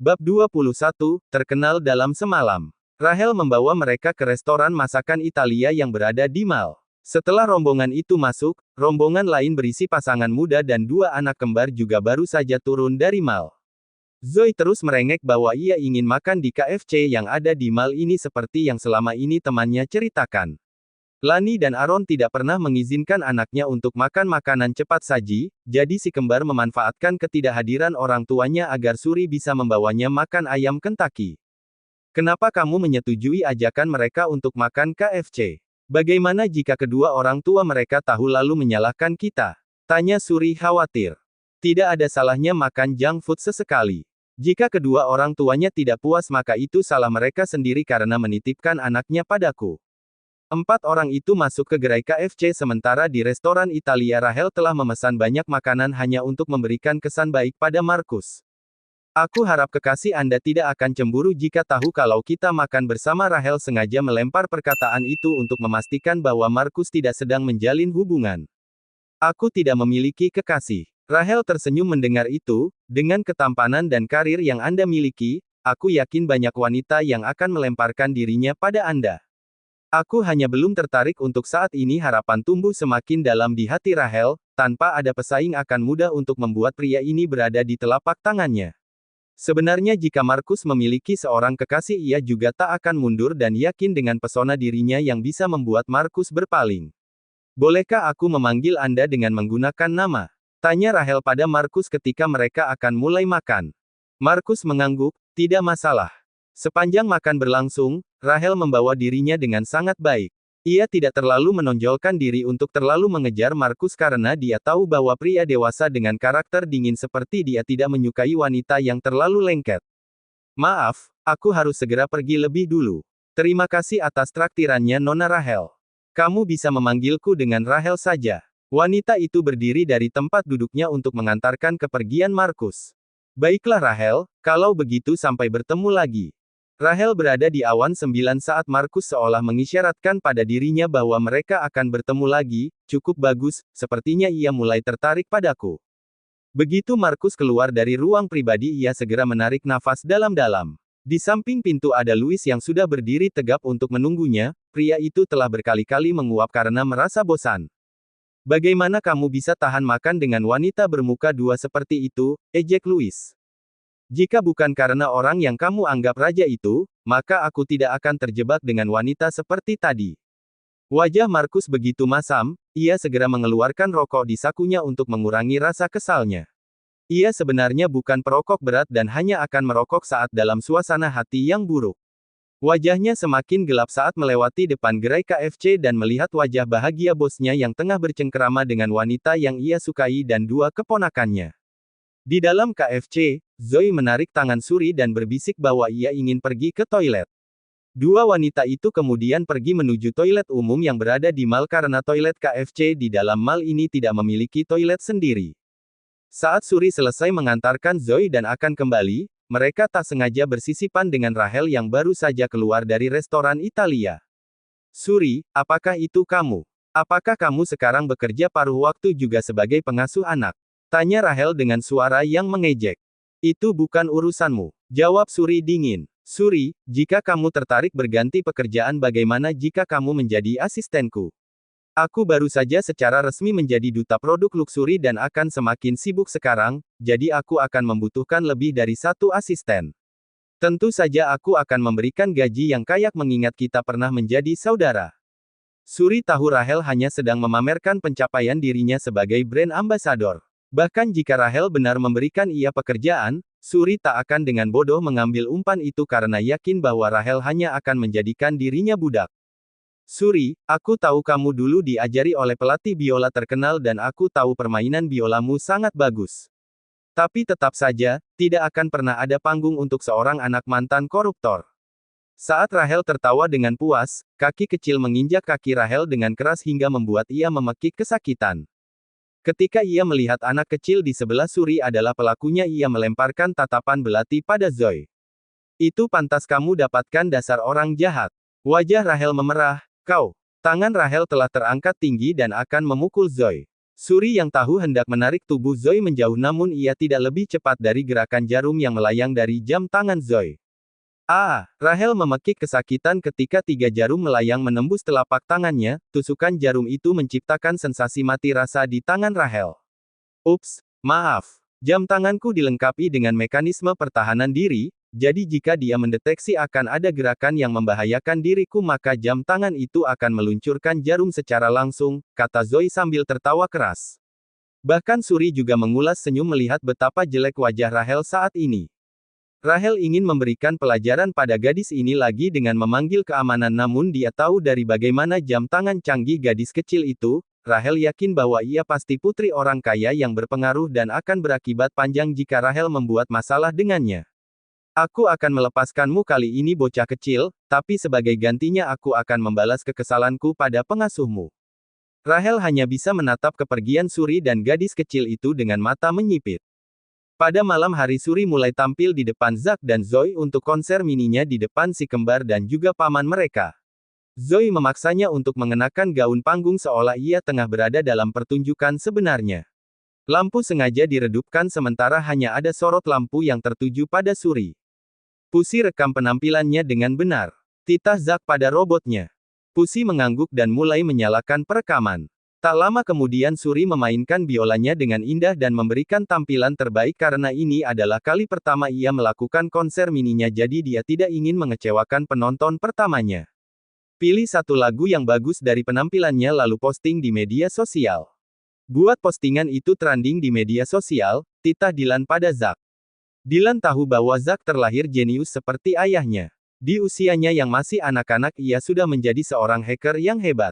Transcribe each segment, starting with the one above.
Bab 21, terkenal dalam semalam. Rahel membawa mereka ke restoran masakan Italia yang berada di mall. Setelah rombongan itu masuk, rombongan lain berisi pasangan muda dan dua anak kembar juga baru saja turun dari mall. Zoe terus merengek bahwa ia ingin makan di KFC yang ada di mall ini seperti yang selama ini temannya ceritakan. Lani dan Aaron tidak pernah mengizinkan anaknya untuk makan makanan cepat saji, jadi si kembar memanfaatkan ketidakhadiran orang tuanya agar Suri bisa membawanya makan ayam Kentucky. Kenapa kamu menyetujui ajakan mereka untuk makan KFC? Bagaimana jika kedua orang tua mereka tahu lalu menyalahkan kita? Tanya Suri khawatir. Tidak ada salahnya makan junk food sesekali. Jika kedua orang tuanya tidak puas maka itu salah mereka sendiri karena menitipkan anaknya padaku. 4 orang itu masuk ke gerai KFC sementara di restoran Italia Rahel telah memesan banyak makanan hanya untuk memberikan kesan baik pada Markus. Aku harap kekasih Anda tidak akan cemburu jika tahu kalau kita makan bersama. Rahel sengaja melempar perkataan itu untuk memastikan bahwa Markus tidak sedang menjalin hubungan. Aku tidak memiliki kekasih. Rahel tersenyum mendengar itu, dengan ketampanan dan karir yang Anda miliki, aku yakin banyak wanita yang akan melemparkan dirinya pada Anda. Aku hanya belum tertarik untuk saat ini. Harapan tumbuh semakin dalam di hati Rahel, tanpa ada pesaing akan mudah untuk membuat pria ini berada di telapak tangannya. Sebenarnya jika Markus memiliki seorang kekasih ia juga tak akan mundur dan yakin dengan pesona dirinya yang bisa membuat Markus berpaling. Bolehkah aku memanggil Anda dengan menggunakan nama? Tanya Rahel pada Markus ketika mereka akan mulai makan. Markus mengangguk, tidak masalah. Sepanjang makan berlangsung, Rahel membawa dirinya dengan sangat baik. Ia tidak terlalu menonjolkan diri untuk terlalu mengejar Markus karena dia tahu bahwa pria dewasa dengan karakter dingin seperti dia tidak menyukai wanita yang terlalu lengket. Maaf, aku harus segera pergi lebih dulu. Terima kasih atas traktirannya Nona Rahel. Kamu bisa memanggilku dengan Rahel saja. Wanita itu berdiri dari tempat duduknya untuk mengantarkan kepergian Markus. Baiklah Rahel, kalau begitu sampai bertemu lagi. Rahel berada di awan 9 saat Markus seolah mengisyaratkan pada dirinya bahwa mereka akan bertemu lagi. Cukup bagus, sepertinya ia mulai tertarik padaku. Begitu Markus keluar dari ruang pribadi ia segera menarik nafas dalam-dalam. Di samping pintu ada Louis yang sudah berdiri tegap untuk menunggunya. Pria itu telah berkali-kali menguap karena merasa bosan. Bagaimana kamu bisa tahan makan dengan wanita bermuka dua seperti itu, ejek Louis. Jika bukan karena orang yang kamu anggap raja itu, maka aku tidak akan terjebak dengan wanita seperti tadi. Wajah Markus begitu masam, ia segera mengeluarkan rokok di sakunya untuk mengurangi rasa kesalnya. Ia sebenarnya bukan perokok berat dan hanya akan merokok saat dalam suasana hati yang buruk. Wajahnya semakin gelap saat melewati depan gerai KFC dan melihat wajah bahagia bosnya yang tengah bercengkerama dengan wanita yang ia sukai dan dua keponakannya. Di dalam KFC, Zoe menarik tangan Suri dan berbisik bahwa ia ingin pergi ke toilet. Dua wanita itu kemudian pergi menuju toilet umum yang berada di mall karena toilet KFC di dalam mall ini tidak memiliki toilet sendiri. Saat Suri selesai mengantarkan Zoe dan akan kembali, mereka tak sengaja bersisipan dengan Rahel yang baru saja keluar dari restoran Italia. Suri, apakah itu kamu? Apakah kamu sekarang bekerja paruh waktu juga sebagai pengasuh anak? Tanya Rahel dengan suara yang mengejek. Itu bukan urusanmu. Jawab Suri dingin. Suri, jika kamu tertarik berganti pekerjaan bagaimana jika kamu menjadi asistenku? Aku baru saja secara resmi menjadi duta produk luksuri dan akan semakin sibuk sekarang, jadi aku akan membutuhkan lebih dari satu asisten. Tentu saja aku akan memberikan gaji yang kayak mengingat kita pernah menjadi saudara. Suri tahu Rahel hanya sedang memamerkan pencapaian dirinya sebagai brand ambassador. Bahkan jika Rahel benar memberikan ia pekerjaan, Suri tak akan dengan bodoh mengambil umpan itu karena yakin bahwa Rahel hanya akan menjadikan dirinya budak. Suri, aku tahu kamu dulu diajari oleh pelatih biola terkenal dan aku tahu permainan biolamu sangat bagus. Tapi tetap saja, tidak akan pernah ada panggung untuk seorang anak mantan koruptor. Saat Rahel tertawa dengan puas, kaki kecil menginjak kaki Rahel dengan keras hingga membuat ia memekik kesakitan. Ketika ia melihat anak kecil di sebelah Suri adalah pelakunya ia melemparkan tatapan belati pada Zoe. Itu pantas kamu dapatkan dasar orang jahat. Wajah Rahel memerah, kau. Tangan Rahel telah terangkat tinggi dan akan memukul Zoe. Suri yang tahu hendak menarik tubuh Zoe menjauh namun ia tidak lebih cepat dari gerakan jarum yang melayang dari jam tangan Zoe. Rahel memekik kesakitan ketika 3 jarum melayang menembus telapak tangannya, tusukan jarum itu menciptakan sensasi mati rasa di tangan Rahel. Ups, maaf. Jam tanganku dilengkapi dengan mekanisme pertahanan diri, jadi jika dia mendeteksi akan ada gerakan yang membahayakan diriku maka jam tangan itu akan meluncurkan jarum secara langsung, kata Zoe sambil tertawa keras. Bahkan Suri juga mengulas senyum melihat betapa jelek wajah Rahel saat ini. Rahel ingin memberikan pelajaran pada gadis ini lagi dengan memanggil keamanan namun dia tahu dari bagaimana jam tangan canggih gadis kecil itu, Rahel yakin bahwa ia pasti putri orang kaya yang berpengaruh dan akan berakibat panjang jika Rahel membuat masalah dengannya. Aku akan melepaskanmu kali ini bocah kecil, tapi sebagai gantinya aku akan membalas kekesalanku pada pengasuhmu. Rahel hanya bisa menatap kepergian Suri dan gadis kecil itu dengan mata menyipit. Pada malam hari Suri mulai tampil di depan Zack dan Zoe untuk konser mininya di depan si kembar dan juga paman mereka. Zoe memaksanya untuk mengenakan gaun panggung seolah ia tengah berada dalam pertunjukan sebenarnya. Lampu sengaja diredupkan sementara hanya ada sorot lampu yang tertuju pada Suri. Pusi rekam penampilannya dengan benar. Titah Zack pada robotnya. Pusi mengangguk dan mulai menyalakan perekaman. Tak lama kemudian Suri memainkan biolanya dengan indah dan memberikan tampilan terbaik karena ini adalah kali pertama ia melakukan konser mininya jadi dia tidak ingin mengecewakan penonton pertamanya. Pilih satu lagu yang bagus dari penampilannya lalu posting di media sosial. Buat postingan itu trending di media sosial, titah Dylan pada Zack. Dylan tahu bahwa Zack terlahir jenius seperti ayahnya. Di usianya yang masih anak-anak ia sudah menjadi seorang hacker yang hebat.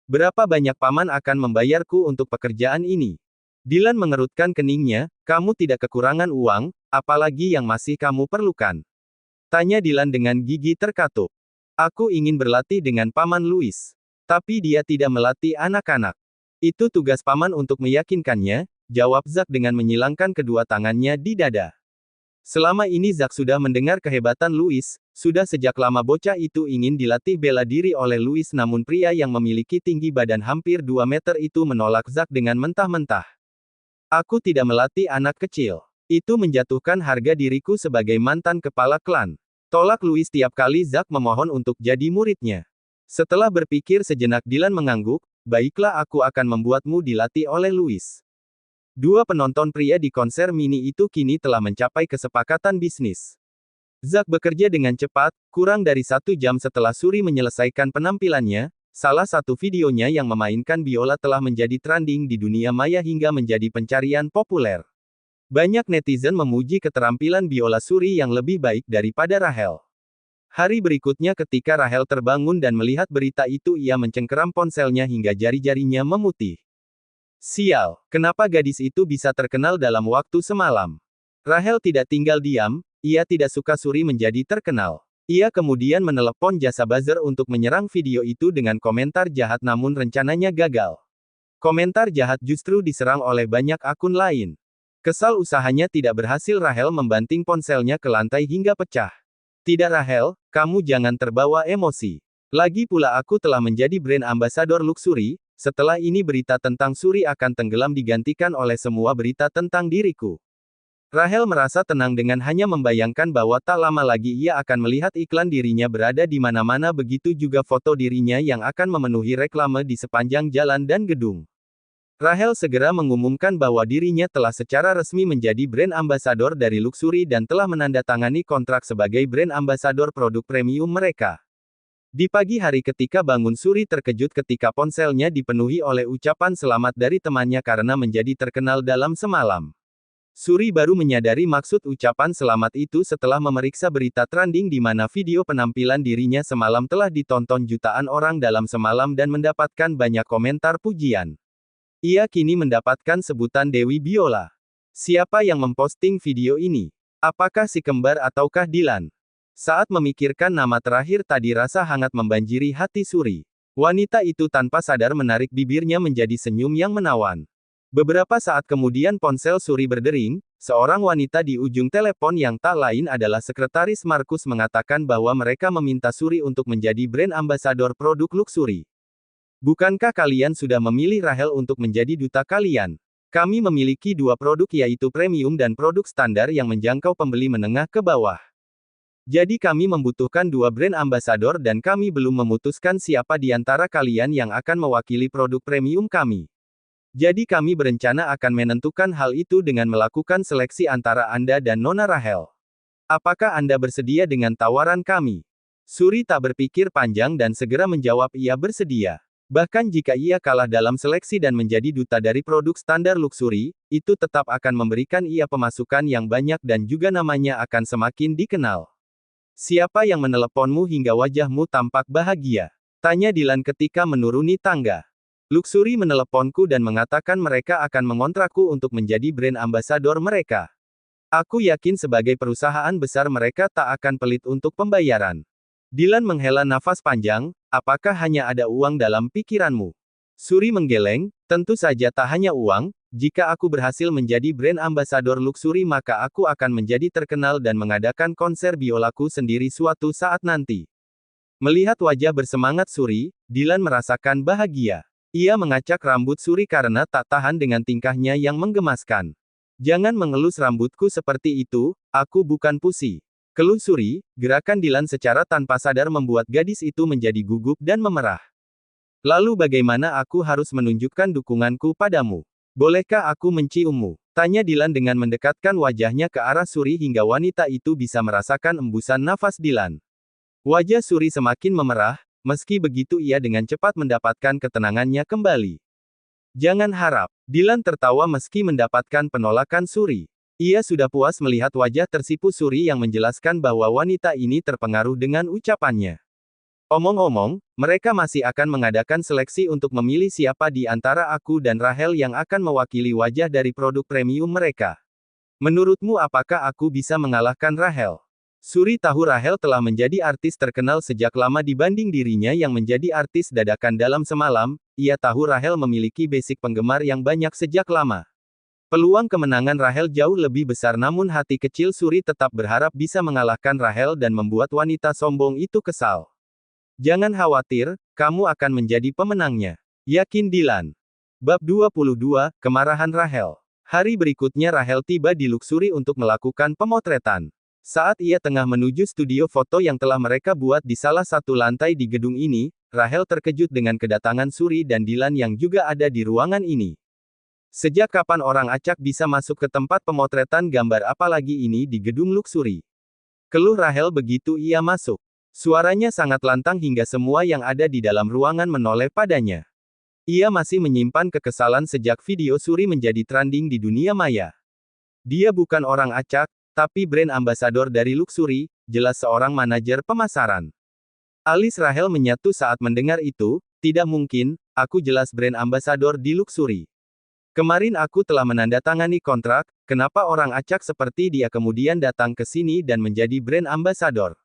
Berapa banyak paman akan membayarku untuk pekerjaan ini? Dylan mengerutkan keningnya, kamu tidak kekurangan uang, apalagi yang masih kamu perlukan. Tanya Dylan dengan gigi terkatup. Aku ingin berlatih dengan paman Louis. Tapi dia tidak melatih anak-anak. Itu tugas paman untuk meyakinkannya, jawab Zack dengan menyilangkan kedua tangannya di dada. Selama ini Zack sudah mendengar kehebatan Louis, sudah sejak lama bocah itu ingin dilatih bela diri oleh Louis namun pria yang memiliki tinggi badan hampir 2 meter itu menolak Zack dengan mentah-mentah. Aku tidak melatih anak kecil. Itu menjatuhkan harga diriku sebagai mantan kepala klan. Tolak Louis tiap kali Zack memohon untuk jadi muridnya. Setelah berpikir sejenak Dylan mengangguk, baiklah aku akan membuatmu dilatih oleh Louis. Dua penonton pria di konser mini itu kini telah mencapai kesepakatan bisnis. Zack bekerja dengan cepat, kurang dari 1 jam setelah Suri menyelesaikan penampilannya, salah satu videonya yang memainkan biola telah menjadi trending di dunia maya hingga menjadi pencarian populer. Banyak netizen memuji keterampilan biola Suri yang lebih baik daripada Rahel. Hari berikutnya ketika Rahel terbangun dan melihat berita itu ia mencengkeram ponselnya hingga jari-jarinya memutih. Sial, kenapa gadis itu bisa terkenal dalam waktu semalam? Rahel tidak tinggal diam, ia tidak suka Suri menjadi terkenal. Ia kemudian menelepon jasa buzzer untuk menyerang video itu dengan komentar jahat namun rencananya gagal. Komentar jahat justru diserang oleh banyak akun lain. Kesal usahanya tidak berhasil Rahel membanting ponselnya ke lantai hingga pecah. Tidak Rahel, kamu jangan terbawa emosi. Lagi pula aku telah menjadi brand ambassador luxury. Setelah ini berita tentang Suri akan tenggelam digantikan oleh semua berita tentang diriku. Rahel merasa tenang dengan hanya membayangkan bahwa tak lama lagi ia akan melihat iklan dirinya berada di mana-mana begitu juga foto dirinya yang akan memenuhi reklame di sepanjang jalan dan gedung. Rahel segera mengumumkan bahwa dirinya telah secara resmi menjadi brand ambassador dari luxury dan telah menandatangani kontrak sebagai brand ambassador produk premium mereka. Di pagi hari ketika bangun Suri terkejut ketika ponselnya dipenuhi oleh ucapan selamat dari temannya karena menjadi terkenal dalam semalam. Suri baru menyadari maksud ucapan selamat itu setelah memeriksa berita trending di mana video penampilan dirinya semalam telah ditonton jutaan orang dalam semalam dan mendapatkan banyak komentar pujian. Ia kini mendapatkan sebutan Dewi Biola. Siapa yang memposting video ini? Apakah si kembar ataukah Dylan? Saat memikirkan nama terakhir tadi rasa hangat membanjiri hati Suri. Wanita itu tanpa sadar menarik bibirnya menjadi senyum yang menawan. Beberapa saat kemudian ponsel Suri berdering, seorang wanita di ujung telepon yang tak lain adalah sekretaris Markus mengatakan bahwa mereka meminta Suri untuk menjadi brand ambassador produk luxury. Bukankah kalian sudah memilih Rahel untuk menjadi duta kalian? Kami memiliki dua produk yaitu premium dan produk standar yang menjangkau pembeli menengah ke bawah. Jadi kami membutuhkan dua brand ambassador dan kami belum memutuskan siapa di antara kalian yang akan mewakili produk premium kami. Jadi kami berencana akan menentukan hal itu dengan melakukan seleksi antara Anda dan Nona Rahel. Apakah Anda bersedia dengan tawaran kami? Suri tak berpikir panjang dan segera menjawab ia bersedia. Bahkan jika ia kalah dalam seleksi dan menjadi duta dari produk standar luxury, itu tetap akan memberikan ia pemasukan yang banyak dan juga namanya akan semakin dikenal. Siapa yang meneleponmu hingga wajahmu tampak bahagia? Tanya Dylan ketika menuruni tangga. Luxury meneleponku dan mengatakan mereka akan mengontrakku untuk menjadi brand ambassador mereka. Aku yakin sebagai perusahaan besar mereka tak akan pelit untuk pembayaran. Dylan menghela nafas panjang, apakah hanya ada uang dalam pikiranmu? Suri menggeleng, tentu saja tak hanya uang, jika aku berhasil menjadi brand ambassador luxury maka aku akan menjadi terkenal dan mengadakan konser biolaku sendiri suatu saat nanti. Melihat wajah bersemangat Suri, Dylan merasakan bahagia. Ia mengacak rambut Suri karena tak tahan dengan tingkahnya yang menggemaskan. Jangan mengelus rambutku seperti itu, aku bukan pusi. Keluh Suri, gerakan Dylan secara tanpa sadar membuat gadis itu menjadi gugup dan memerah. Lalu bagaimana aku harus menunjukkan dukunganku padamu? Bolehkah aku menciummu? Tanya Dylan dengan mendekatkan wajahnya ke arah Suri hingga wanita itu bisa merasakan embusan nafas Dylan. Wajah Suri semakin memerah, meski begitu ia dengan cepat mendapatkan ketenangannya kembali. Jangan harap. Dylan tertawa meski mendapatkan penolakan Suri. Ia sudah puas melihat wajah tersipu Suri yang menjelaskan bahwa wanita ini terpengaruh dengan ucapannya. Omong-omong, mereka masih akan mengadakan seleksi untuk memilih siapa di antara aku dan Rahel yang akan mewakili wajah dari produk premium mereka. Menurutmu apakah aku bisa mengalahkan Rahel? Suri tahu Rahel telah menjadi artis terkenal sejak lama dibanding dirinya yang menjadi artis dadakan dalam semalam, ia tahu Rahel memiliki basic penggemar yang banyak sejak lama. Peluang kemenangan Rahel jauh lebih besar namun hati kecil Suri tetap berharap bisa mengalahkan Rahel dan membuat wanita sombong itu kesal. Jangan khawatir, kamu akan menjadi pemenangnya. Yakin Dylan. Bab 22, Kemarahan Rahel. Hari berikutnya Rahel tiba di Luxury untuk melakukan pemotretan. Saat ia tengah menuju studio foto yang telah mereka buat di salah satu lantai di gedung ini, Rahel terkejut dengan kedatangan Suri dan Dylan yang juga ada di ruangan ini. Sejak kapan orang acak bisa masuk ke tempat pemotretan gambar apalagi ini di gedung Luxury? Keluh Rahel begitu ia masuk. Suaranya sangat lantang hingga semua yang ada di dalam ruangan menoleh padanya. Ia masih menyimpan kekesalan sejak video Suri menjadi trending di dunia maya. Dia bukan orang acak, tapi brand ambassador dari Luxury, jelas seorang manajer pemasaran. Alis Rahel menyatu saat mendengar itu, tidak mungkin, aku jelas brand ambassador di Luxury. Kemarin aku telah menandatangani kontrak, kenapa orang acak seperti dia kemudian datang ke sini dan menjadi brand ambassador?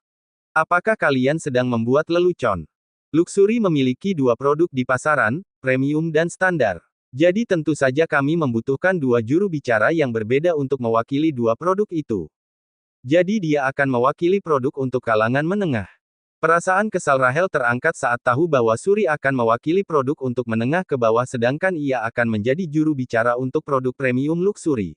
Apakah kalian sedang membuat lelucon? Luxury memiliki dua produk di pasaran, premium dan standar. Jadi tentu saja kami membutuhkan dua juru bicara yang berbeda untuk mewakili dua produk itu. Jadi dia akan mewakili produk untuk kalangan menengah. Perasaan kesal Rahel terangkat saat tahu bahwa Suri akan mewakili produk untuk menengah ke bawah sedangkan ia akan menjadi juru bicara untuk produk premium luxury.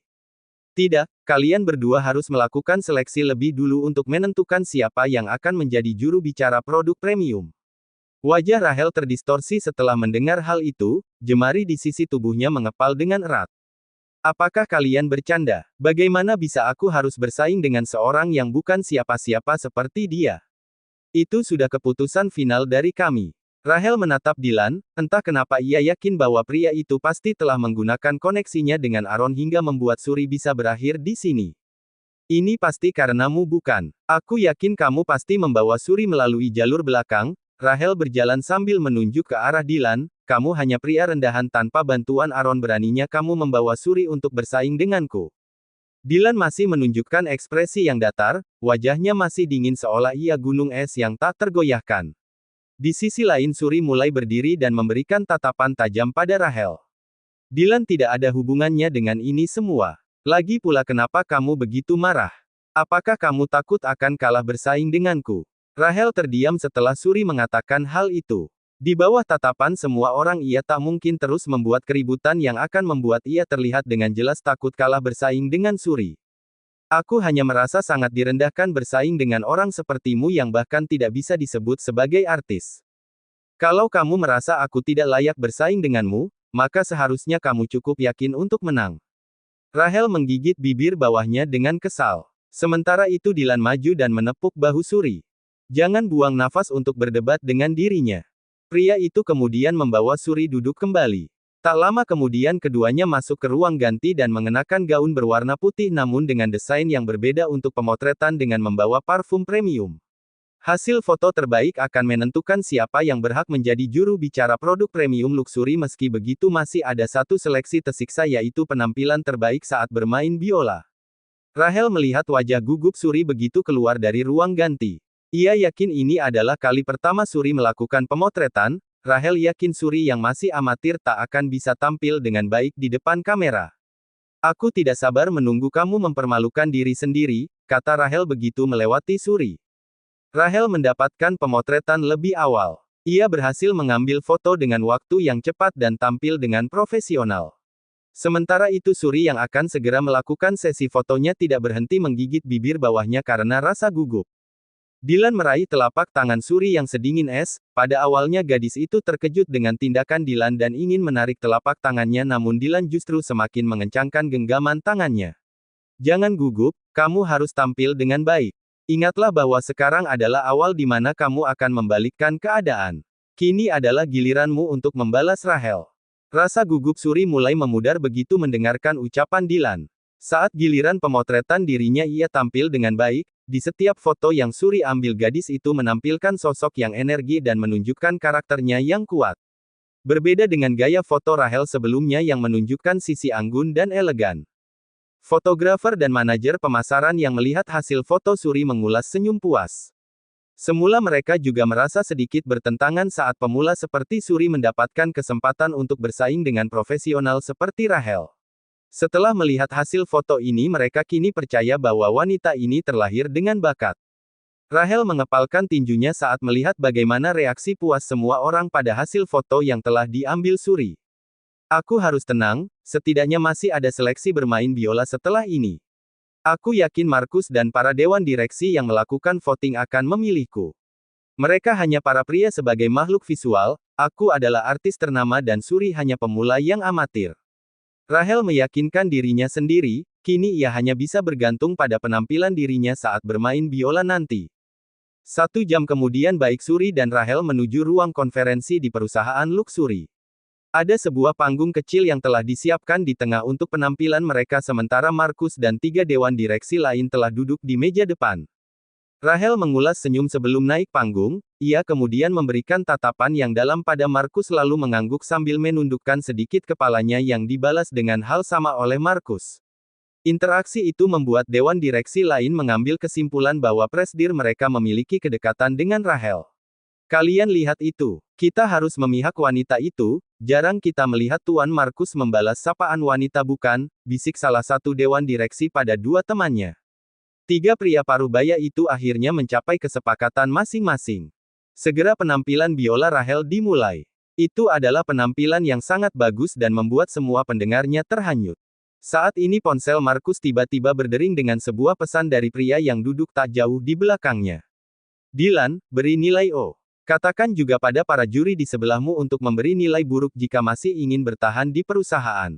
Tidak, kalian berdua harus melakukan seleksi lebih dulu untuk menentukan siapa yang akan menjadi juru bicara produk premium. Wajah Rahel terdistorsi setelah mendengar hal itu, jemari di sisi tubuhnya mengepal dengan erat. Apakah kalian bercanda? Bagaimana bisa aku harus bersaing dengan seorang yang bukan siapa-siapa seperti dia? Itu sudah keputusan final dari kami. Rahel menatap Dylan, entah kenapa ia yakin bahwa pria itu pasti telah menggunakan koneksinya dengan Aaron hingga membuat Suri bisa berakhir di sini. Ini pasti karenamu bukan? Aku yakin kamu pasti membawa Suri melalui jalur belakang. Rahel berjalan sambil menunjuk ke arah Dylan, kamu hanya pria rendahan tanpa bantuan Aaron beraninya kamu membawa Suri untuk bersaing denganku. Dylan masih menunjukkan ekspresi yang datar, wajahnya masih dingin seolah ia gunung es yang tak tergoyahkan. Di sisi lain Suri mulai berdiri dan memberikan tatapan tajam pada Rahel. Dylan tidak ada hubungannya dengan ini semua. Lagi pula kenapa kamu begitu marah? Apakah kamu takut akan kalah bersaing denganku? Rahel terdiam setelah Suri mengatakan hal itu. Di bawah tatapan semua orang ia tak mungkin terus membuat keributan yang akan membuat ia terlihat dengan jelas takut kalah bersaing dengan Suri. Aku hanya merasa sangat direndahkan bersaing dengan orang sepertimu yang bahkan tidak bisa disebut sebagai artis. Kalau kamu merasa aku tidak layak bersaing denganmu, maka seharusnya kamu cukup yakin untuk menang. Rahel menggigit bibir bawahnya dengan kesal. Sementara itu Dylan maju dan menepuk bahu Suri. Jangan buang nafas untuk berdebat dengan dirinya. Pria itu kemudian membawa Suri duduk kembali. Tak lama kemudian keduanya masuk ke ruang ganti dan mengenakan gaun berwarna putih namun dengan desain yang berbeda untuk pemotretan dengan membawa parfum premium. Hasil foto terbaik akan menentukan siapa yang berhak menjadi juru bicara produk premium luxury. Meski begitu masih ada satu seleksi tersiksa yaitu penampilan terbaik saat bermain biola. Rahel melihat wajah gugup Suri begitu keluar dari ruang ganti. Ia yakin ini adalah kali pertama Suri melakukan pemotretan. Rahel yakin Suri yang masih amatir tak akan bisa tampil dengan baik di depan kamera. Aku tidak sabar menunggu kamu mempermalukan diri sendiri, kata Rahel begitu melewati Suri. Rahel mendapatkan pemotretan lebih awal. Ia berhasil mengambil foto dengan waktu yang cepat dan tampil dengan profesional. Sementara itu Suri yang akan segera melakukan sesi fotonya tidak berhenti menggigit bibir bawahnya karena rasa gugup. Dylan meraih telapak tangan Suri yang sedingin es. Pada awalnya gadis itu terkejut dengan tindakan Dylan dan ingin menarik telapak tangannya namun Dylan justru semakin mengencangkan genggaman tangannya. Jangan gugup, kamu harus tampil dengan baik. Ingatlah bahwa sekarang adalah awal di mana kamu akan membalikkan keadaan. Kini adalah giliranmu untuk membalas Rahel. Rasa gugup Suri mulai memudar begitu mendengarkan ucapan Dylan. Saat giliran pemotretan dirinya ia tampil dengan baik. Di setiap foto yang Suri ambil gadis itu menampilkan sosok yang energi dan menunjukkan karakternya yang kuat. Berbeda dengan gaya foto Rahel sebelumnya yang menunjukkan sisi anggun dan elegan. Fotografer dan manajer pemasaran yang melihat hasil foto Suri mengulas senyum puas. Semula mereka juga merasa sedikit bertentangan saat pemula seperti Suri mendapatkan kesempatan untuk bersaing dengan profesional seperti Rahel. Setelah melihat hasil foto ini mereka kini percaya bahwa wanita ini terlahir dengan bakat. Rahel mengepalkan tinjunya saat melihat bagaimana reaksi puas semua orang pada hasil foto yang telah diambil Suri. Aku harus tenang, setidaknya masih ada seleksi bermain biola setelah ini. Aku yakin Markus dan para dewan direksi yang melakukan voting akan memilihku. Mereka hanya para pria sebagai makhluk visual, aku adalah artis ternama dan Suri hanya pemula yang amatir. Rahel meyakinkan dirinya sendiri, kini ia hanya bisa bergantung pada penampilan dirinya saat bermain biola nanti. 1 jam kemudian baik Suri dan Rahel menuju ruang konferensi di perusahaan luxury. Ada sebuah panggung kecil yang telah disiapkan di tengah untuk penampilan mereka sementara Markus dan 3 dewan direksi lain telah duduk di meja depan. Rahel mengulas senyum sebelum naik panggung, ia kemudian memberikan tatapan yang dalam pada Markus lalu mengangguk sambil menundukkan sedikit kepalanya yang dibalas dengan hal sama oleh Markus. Interaksi itu membuat dewan direksi lain mengambil kesimpulan bahwa presidir mereka memiliki kedekatan dengan Rahel. Kalian lihat itu. Kita harus memihak wanita itu. Jarang kita melihat Tuan Markus membalas sapaan wanita bukan, bisik salah satu dewan direksi pada 2 temannya. 3 pria parubaya itu akhirnya mencapai kesepakatan masing-masing. Segera penampilan biola Rahel dimulai. Itu adalah penampilan yang sangat bagus dan membuat semua pendengarnya terhanyut. Saat ini ponsel Markus tiba-tiba berdering dengan sebuah pesan dari pria yang duduk tak jauh di belakangnya. Dylan, beri nilai O. Katakan juga pada para juri di sebelahmu untuk memberi nilai buruk jika masih ingin bertahan di perusahaan.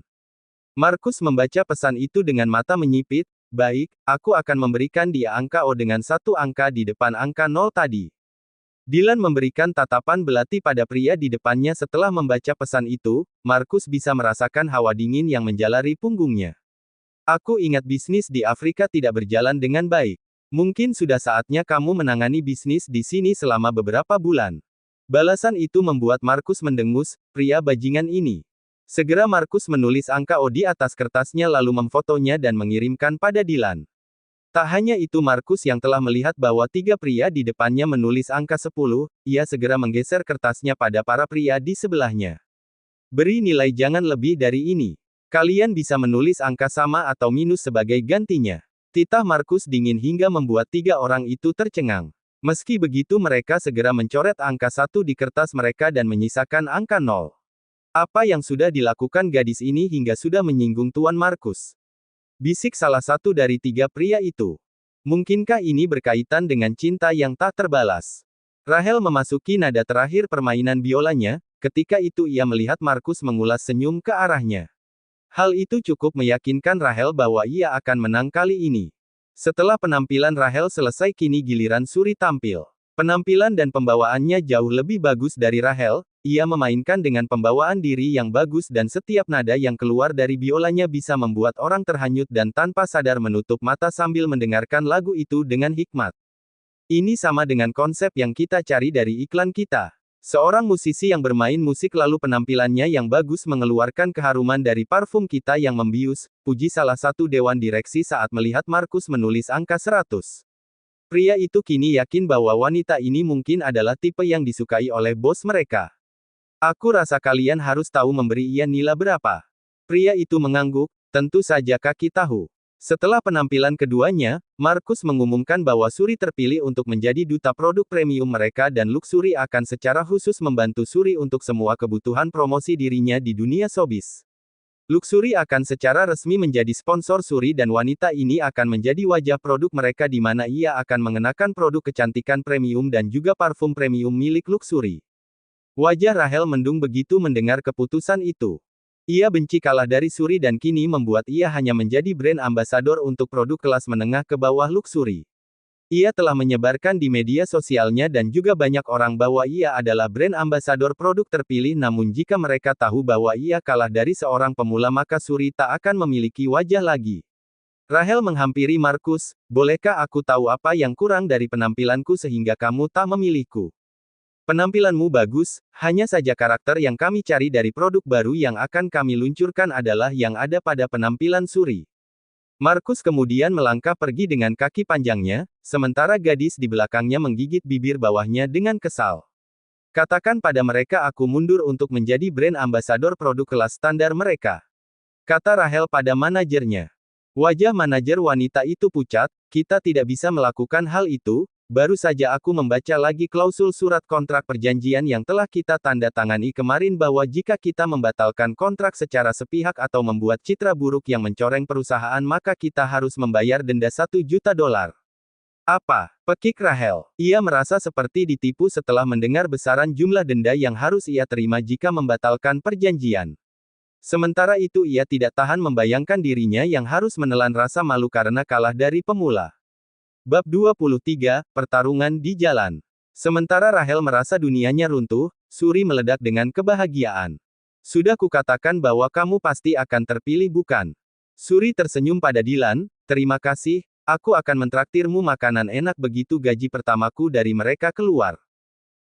Markus membaca pesan itu dengan mata menyipit. Baik, aku akan memberikan dia angka O dengan 1 angka di depan angka 0 tadi. Dylan memberikan tatapan belati pada pria di depannya setelah membaca pesan itu. Markus bisa merasakan hawa dingin yang menjalari punggungnya. Aku ingat bisnis di Afrika tidak berjalan dengan baik. Mungkin sudah saatnya kamu menangani bisnis di sini selama beberapa bulan. Balasan itu membuat Markus mendengus, pria bajingan ini. Segera Markus menulis angka O di atas kertasnya lalu memfotonya dan mengirimkan pada Dylan. Tak hanya itu Markus yang telah melihat bahwa 3 pria di depannya menulis angka 10, ia segera menggeser kertasnya pada para pria di sebelahnya. Beri nilai jangan lebih dari ini. Kalian bisa menulis angka sama atau minus sebagai gantinya. Titah Markus dingin hingga membuat 3 orang itu tercengang. Meski begitu mereka segera mencoret angka 1 di kertas mereka dan menyisakan angka 0. Apa yang sudah dilakukan gadis ini hingga sudah menyinggung Tuan Markus? Bisik salah satu dari 3 pria itu. Mungkinkah ini berkaitan dengan cinta yang tak terbalas? Rahel memasuki nada terakhir permainan biolanya, ketika itu ia melihat Markus mengulas senyum ke arahnya. Hal itu cukup meyakinkan Rahel bahwa ia akan menang kali ini. Setelah penampilan Rahel selesai kini giliran Suri tampil. Penampilan dan pembawaannya jauh lebih bagus dari Rahel, ia memainkan dengan pembawaan diri yang bagus dan setiap nada yang keluar dari biolanya bisa membuat orang terhanyut dan tanpa sadar menutup mata sambil mendengarkan lagu itu dengan hikmat. Ini sama dengan konsep yang kita cari dari iklan kita. Seorang musisi yang bermain musik lalu penampilannya yang bagus mengeluarkan keharuman dari parfum kita yang membius, puji salah satu dewan direksi saat melihat Markus menulis angka 100. Pria itu kini yakin bahwa wanita ini mungkin adalah tipe yang disukai oleh bos mereka. Aku rasa kalian harus tahu memberi ia nilai berapa. Pria itu mengangguk, tentu saja kaki tahu. Setelah penampilan keduanya, Markus mengumumkan bahwa Suri terpilih untuk menjadi duta produk premium mereka dan Luxury akan secara khusus membantu Suri untuk semua kebutuhan promosi dirinya di dunia showbiz. Luxury akan secara resmi menjadi sponsor Suri dan wanita ini akan menjadi wajah produk mereka di mana ia akan mengenakan produk kecantikan premium dan juga parfum premium milik Luxury. Wajah Rahel mendung begitu mendengar keputusan itu. Ia benci kalah dari Suri dan kini membuat ia hanya menjadi brand ambassador untuk produk kelas menengah ke bawah Luxury. Ia telah menyebarkan di media sosialnya dan juga banyak orang bahwa ia adalah brand ambassador produk terpilih namun jika mereka tahu bahwa ia kalah dari seorang pemula maka Suri tak akan memiliki wajah lagi. Rahel menghampiri Markus, bolehkah aku tahu apa yang kurang dari penampilanku sehingga kamu tak memilihku? Penampilanmu bagus, hanya saja karakter yang kami cari dari produk baru yang akan kami luncurkan adalah yang ada pada penampilan Suri. Markus kemudian melangkah pergi dengan kaki panjangnya, sementara gadis di belakangnya menggigit bibir bawahnya dengan kesal. Katakan pada mereka aku mundur untuk menjadi brand ambassador produk kelas standar mereka. Kata Rahel pada manajernya. Wajah manajer wanita itu pucat, kita tidak bisa melakukan hal itu. Baru saja aku membaca lagi klausul surat kontrak perjanjian yang telah kita tanda tangani kemarin bahwa jika kita membatalkan kontrak secara sepihak atau membuat citra buruk yang mencoreng perusahaan maka kita harus membayar denda $1 juta. Apa? Pekik Rahel. Ia merasa seperti ditipu setelah mendengar besaran jumlah denda yang harus ia terima jika membatalkan perjanjian. Sementara itu ia tidak tahan membayangkan dirinya yang harus menelan rasa malu karena kalah dari pemula. Bab 23, Pertarungan di Jalan. Sementara Rahel merasa dunianya runtuh, Suri meledak dengan kebahagiaan. Sudah kukatakan bahwa kamu pasti akan terpilih bukan? Suri tersenyum pada Dylan, terima kasih, aku akan mentraktirmu makanan enak begitu gaji pertamaku dari mereka keluar.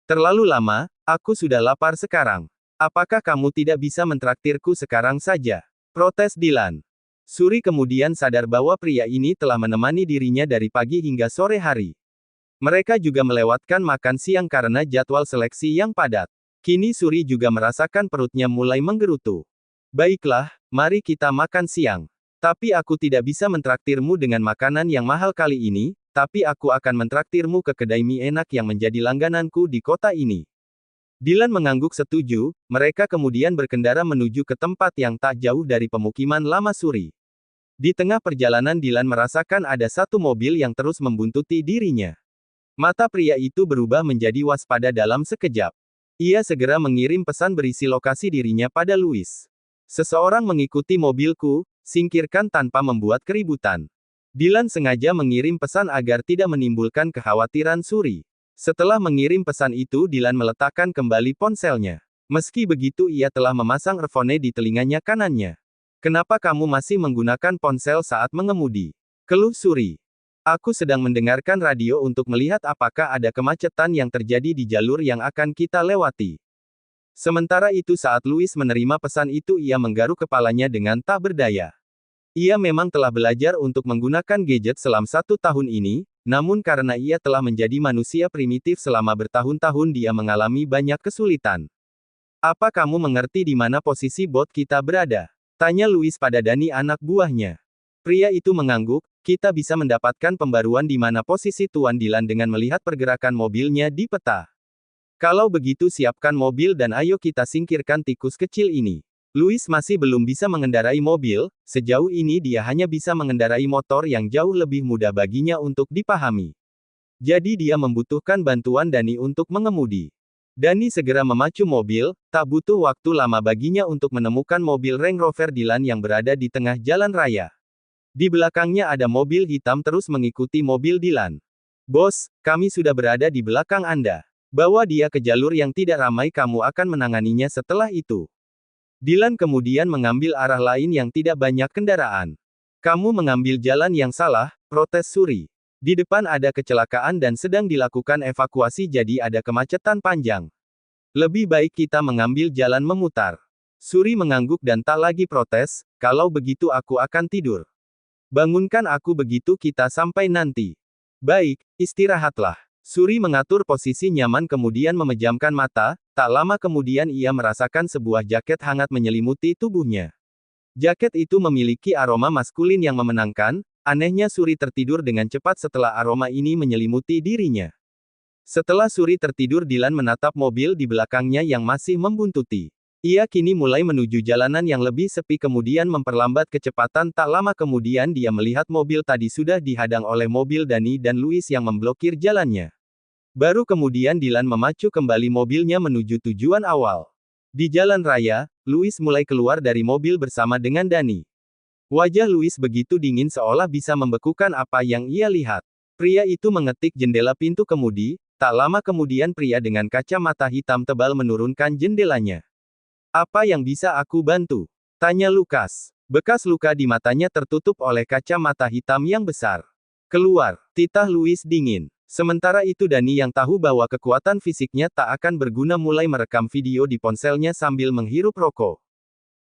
Terlalu lama, aku sudah lapar sekarang. Apakah kamu tidak bisa mentraktirku sekarang saja? Protes Dylan. Suri kemudian sadar bahwa pria ini telah menemani dirinya dari pagi hingga sore hari. Mereka juga melewatkan makan siang karena jadwal seleksi yang padat. Kini Suri juga merasakan perutnya mulai menggerutu. Baiklah, mari kita makan siang. Tapi aku tidak bisa mentraktirmu dengan makanan yang mahal kali ini, tapi aku akan mentraktirmu ke kedai mie enak yang menjadi langgananku di kota ini. Dylan mengangguk setuju, mereka kemudian berkendara menuju ke tempat yang tak jauh dari pemukiman lama Suri. Di tengah perjalanan Dylan merasakan ada satu mobil yang terus membuntuti dirinya. Mata pria itu berubah menjadi waspada dalam sekejap. Ia segera mengirim pesan berisi lokasi dirinya pada Louis. Seseorang mengikuti mobilku, singkirkan tanpa membuat keributan. Dylan sengaja mengirim pesan agar tidak menimbulkan kekhawatiran Suri. Setelah mengirim pesan itu Dylan meletakkan kembali ponselnya. Meski begitu ia telah memasang earphone di telinganya kanannya. Kenapa kamu masih menggunakan ponsel saat mengemudi? Keluh Suri. Aku sedang mendengarkan radio untuk melihat apakah ada kemacetan yang terjadi di jalur yang akan kita lewati. Sementara itu saat Louis menerima pesan itu ia menggaruk kepalanya dengan tak berdaya. Ia memang telah belajar untuk menggunakan gadget selama 1 tahun ini, namun karena ia telah menjadi manusia primitif selama bertahun-tahun dia mengalami banyak kesulitan. Apa kamu mengerti di mana posisi bot kita berada? Tanya Louis pada Dani anak buahnya. Pria itu mengangguk, Kita bisa mendapatkan pembaruan di mana posisi Tuan Dylan dengan melihat pergerakan mobilnya di peta. Kalau begitu siapkan mobil dan ayo kita singkirkan tikus kecil ini. Louis masih belum bisa mengendarai mobil, sejauh ini dia hanya bisa mengendarai motor yang jauh lebih mudah baginya untuk dipahami. Jadi dia membutuhkan bantuan Danny untuk mengemudi. Danny segera memacu mobil, tak butuh waktu lama baginya untuk menemukan mobil Range Rover Dylan yang berada di tengah jalan raya. Di belakangnya ada mobil hitam terus mengikuti mobil Dylan. Bos, kami sudah berada di belakang Anda. Bawa dia ke jalur yang tidak ramai, kamu akan menanganinya setelah itu. Dylan kemudian mengambil arah lain yang tidak banyak kendaraan. Kamu mengambil jalan yang salah, protes Suri. Di depan ada kecelakaan dan sedang dilakukan evakuasi jadi ada kemacetan panjang. Lebih baik kita mengambil jalan memutar. Suri mengangguk dan tak lagi protes, kalau begitu aku akan tidur. Bangunkan aku begitu kita sampai nanti. Baik, istirahatlah. Suri mengatur posisi nyaman kemudian memejamkan mata, tak lama kemudian ia merasakan sebuah jaket hangat menyelimuti tubuhnya. Jaket itu memiliki aroma maskulin yang memenangkan, anehnya Suri tertidur dengan cepat setelah aroma ini menyelimuti dirinya. Setelah Suri tertidur Dylan menatap mobil di belakangnya yang masih membuntuti. Ia kini mulai menuju jalanan yang lebih sepi kemudian memperlambat kecepatan tak lama kemudian dia melihat mobil tadi sudah dihadang oleh mobil Danny dan Louis yang memblokir jalannya. Baru kemudian Dylan memacu kembali mobilnya menuju tujuan awal. Di jalan raya, Louis mulai keluar dari mobil bersama dengan Danny. Wajah Louis begitu dingin seolah bisa membekukan apa yang ia lihat. Pria itu mengetik jendela pintu kemudi, tak lama kemudian pria dengan kacamata hitam tebal menurunkan jendelanya. Apa yang bisa aku bantu? Tanya Lukas. Bekas luka di matanya tertutup oleh kacamata hitam yang besar. Keluar, titah Louis dingin. Sementara itu Danny yang tahu bahwa kekuatan fisiknya tak akan berguna mulai merekam video di ponselnya sambil menghirup rokok.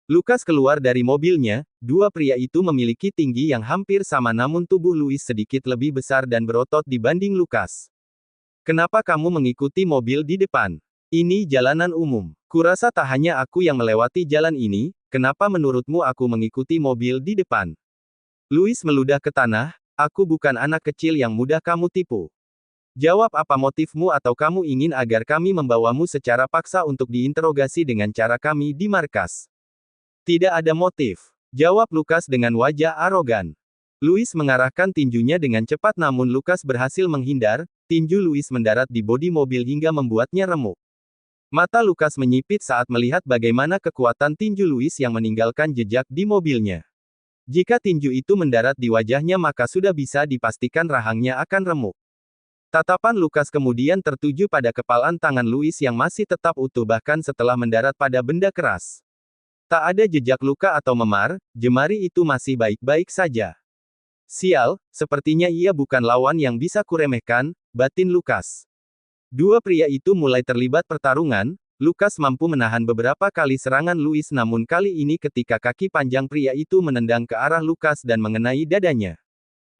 Lukas keluar dari mobilnya, dua pria itu memiliki tinggi yang hampir sama namun tubuh Louis sedikit lebih besar dan berotot dibanding Lukas. Kenapa kamu mengikuti mobil di depan? Ini jalanan umum. Kurasa tak hanya aku yang melewati jalan ini, kenapa menurutmu aku mengikuti mobil di depan? Louis meludah ke tanah, aku bukan anak kecil yang mudah kamu tipu. Jawab apa motifmu atau kamu ingin agar kami membawamu secara paksa untuk diinterogasi dengan cara kami di markas? Tidak ada motif. Jawab Lukas dengan wajah arogan. Louis mengarahkan tinjunya dengan cepat namun Lukas berhasil menghindar, tinju Louis mendarat di bodi mobil hingga membuatnya remuk. Mata Lukas menyipit saat melihat bagaimana kekuatan tinju Louis yang meninggalkan jejak di mobilnya. Jika tinju itu mendarat di wajahnya maka sudah bisa dipastikan rahangnya akan remuk. Tatapan Lukas kemudian tertuju pada kepalan tangan Louis yang masih tetap utuh bahkan setelah mendarat pada benda keras. Tak ada jejak luka atau memar, jemari itu masih baik-baik saja. Sial, sepertinya ia bukan lawan yang bisa kuremehkan, batin Lukas. Dua pria itu mulai terlibat pertarungan, Lukas mampu menahan beberapa kali serangan Louis namun kali ini ketika kaki panjang pria itu menendang ke arah Lukas dan mengenai dadanya.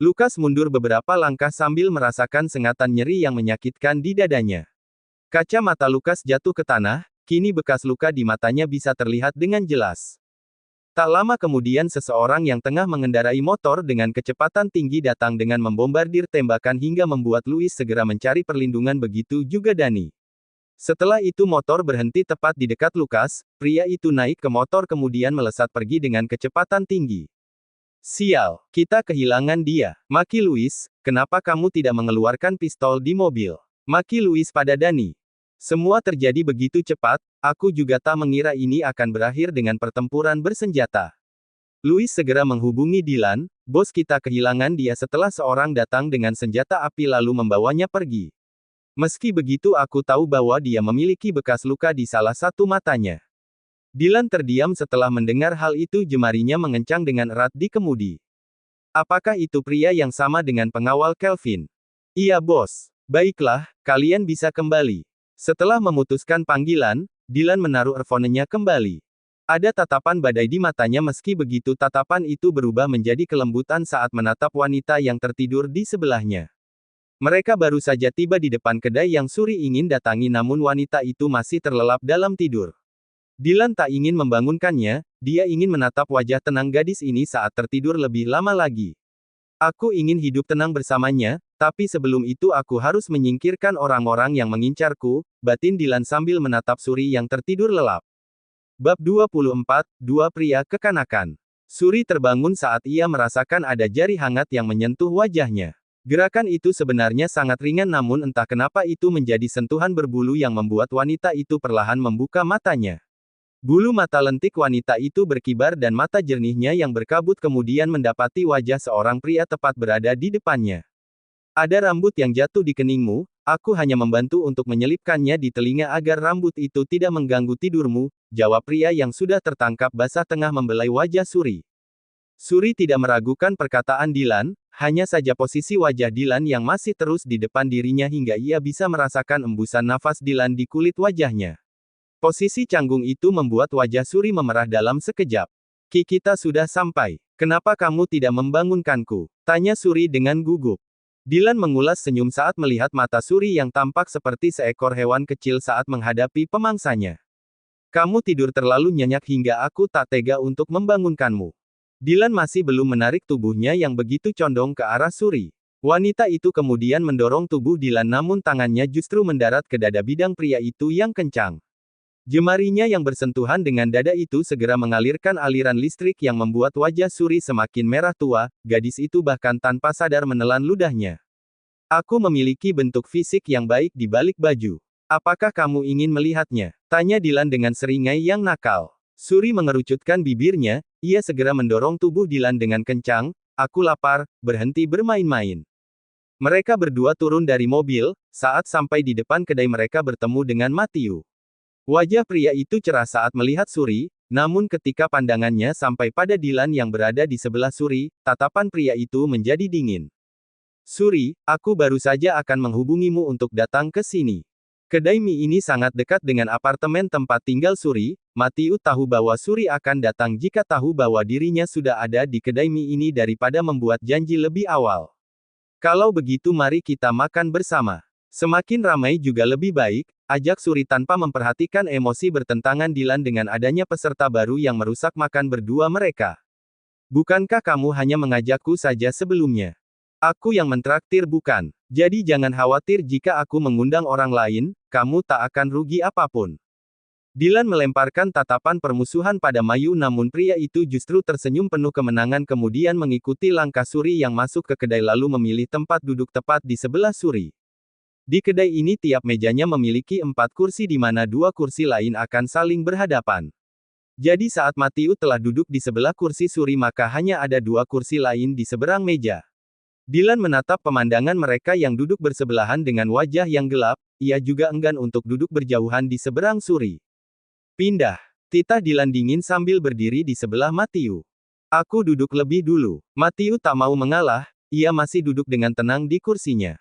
Lukas mundur beberapa langkah sambil merasakan sengatan nyeri yang menyakitkan di dadanya. Kaca mata Lukas jatuh ke tanah, kini bekas luka di matanya bisa terlihat dengan jelas. Tak lama kemudian seseorang yang tengah mengendarai motor dengan kecepatan tinggi datang dengan membombardir tembakan hingga membuat Louis segera mencari perlindungan begitu juga Danny. Setelah itu motor berhenti tepat di dekat Lukas, pria itu naik ke motor kemudian melesat pergi dengan kecepatan tinggi. Sial, kita kehilangan dia. Maki Louis, kenapa kamu tidak mengeluarkan pistol di mobil? Maki Louis pada Danny. Semua terjadi begitu cepat, aku juga tak mengira ini akan berakhir dengan pertempuran bersenjata. Louis segera menghubungi Dylan, bos kita kehilangan dia setelah seorang datang dengan senjata api lalu membawanya pergi. Meski begitu aku tahu bahwa dia memiliki bekas luka di salah satu matanya. Dylan terdiam setelah mendengar hal itu jemarinya mengencang dengan erat di kemudi. Apakah itu pria yang sama dengan pengawal Kelvin? Iya bos. Baiklah, kalian bisa kembali. Setelah memutuskan panggilan, Dylan menaruh earphone-nya kembali. Ada tatapan badai di matanya meski begitu tatapan itu berubah menjadi kelembutan saat menatap wanita yang tertidur di sebelahnya. Mereka baru saja tiba di depan kedai yang Suri ingin datangi namun wanita itu masih terlelap dalam tidur. Dylan tak ingin membangunkannya, dia ingin menatap wajah tenang gadis ini saat tertidur lebih lama lagi. Aku ingin hidup tenang bersamanya, tapi sebelum itu aku harus menyingkirkan orang-orang yang mengincarku, batin Dilan sambil menatap Suri yang tertidur lelap. Bab 24, Dua Pria Kekanakan. Suri terbangun saat ia merasakan ada jari hangat yang menyentuh wajahnya. Gerakan itu sebenarnya sangat ringan namun entah kenapa itu menjadi sentuhan berbulu yang membuat wanita itu perlahan membuka matanya. Bulu mata lentik wanita itu berkibar dan mata jernihnya yang berkabut kemudian mendapati wajah seorang pria tepat berada di depannya. Ada rambut yang jatuh di keningmu, aku hanya membantu untuk menyelipkannya di telinga agar rambut itu tidak mengganggu tidurmu, jawab pria yang sudah tertangkap basah tengah membelai wajah Suri. Suri tidak meragukan perkataan Dilan, hanya saja posisi wajah Dilan yang masih terus di depan dirinya hingga ia bisa merasakan embusan nafas Dilan di kulit wajahnya. Posisi canggung itu membuat wajah Suri memerah dalam sekejap. Kita sudah sampai. Kenapa kamu tidak membangunkanku? Tanya Suri dengan gugup. Dilan mengulas senyum saat melihat mata Suri yang tampak seperti seekor hewan kecil saat menghadapi pemangsanya. Kamu tidur terlalu nyenyak hingga aku tak tega untuk membangunkanmu. Dilan masih belum menarik tubuhnya yang begitu condong ke arah Suri. Wanita itu kemudian mendorong tubuh Dilan namun tangannya justru mendarat ke dada bidang pria itu yang kencang. Jemarinya yang bersentuhan dengan dada itu segera mengalirkan aliran listrik yang membuat wajah Suri semakin merah tua, gadis itu bahkan tanpa sadar menelan ludahnya. Aku memiliki bentuk fisik yang baik di balik baju. Apakah kamu ingin melihatnya? Tanya Dilan dengan seringai yang nakal. Suri mengerucutkan bibirnya, ia segera mendorong tubuh Dilan dengan kencang, aku lapar, berhenti bermain-main. Mereka berdua turun dari mobil, saat sampai di depan kedai mereka bertemu dengan Matthew. Wajah pria itu cerah saat melihat Suri, namun ketika pandangannya sampai pada Dilan yang berada di sebelah Suri, tatapan pria itu menjadi dingin. Suri, aku baru saja akan menghubungimu untuk datang ke sini. Kedai mie ini sangat dekat dengan apartemen tempat tinggal Suri, Matthew tahu bahwa Suri akan datang jika tahu bahwa dirinya sudah ada di kedai mie ini daripada membuat janji lebih awal. Kalau begitu mari kita makan bersama. Semakin ramai juga lebih baik, ajak Suri tanpa memperhatikan emosi bertentangan Dilan dengan adanya peserta baru yang merusak makan berdua mereka. Bukankah kamu hanya mengajakku saja sebelumnya? Aku yang mentraktir bukan. Jadi jangan khawatir jika aku mengundang orang lain, kamu tak akan rugi apapun. Dilan melemparkan tatapan permusuhan pada Mayu namun pria itu justru tersenyum penuh kemenangan kemudian mengikuti langkah Suri yang masuk ke kedai lalu memilih tempat duduk tepat di sebelah Suri. Di kedai ini tiap mejanya memiliki 4 kursi di mana 2 kursi lain akan saling berhadapan. Jadi saat Matthew telah duduk di sebelah kursi Suri maka hanya ada 2 kursi lain di seberang meja. Dilan menatap pemandangan mereka yang duduk bersebelahan dengan wajah yang gelap, ia juga enggan untuk duduk berjauhan di seberang Suri. Pindah. Titah Dilan dingin sambil berdiri di sebelah Matthew. Aku duduk lebih dulu. Matthew tak mau mengalah, ia masih duduk dengan tenang di kursinya.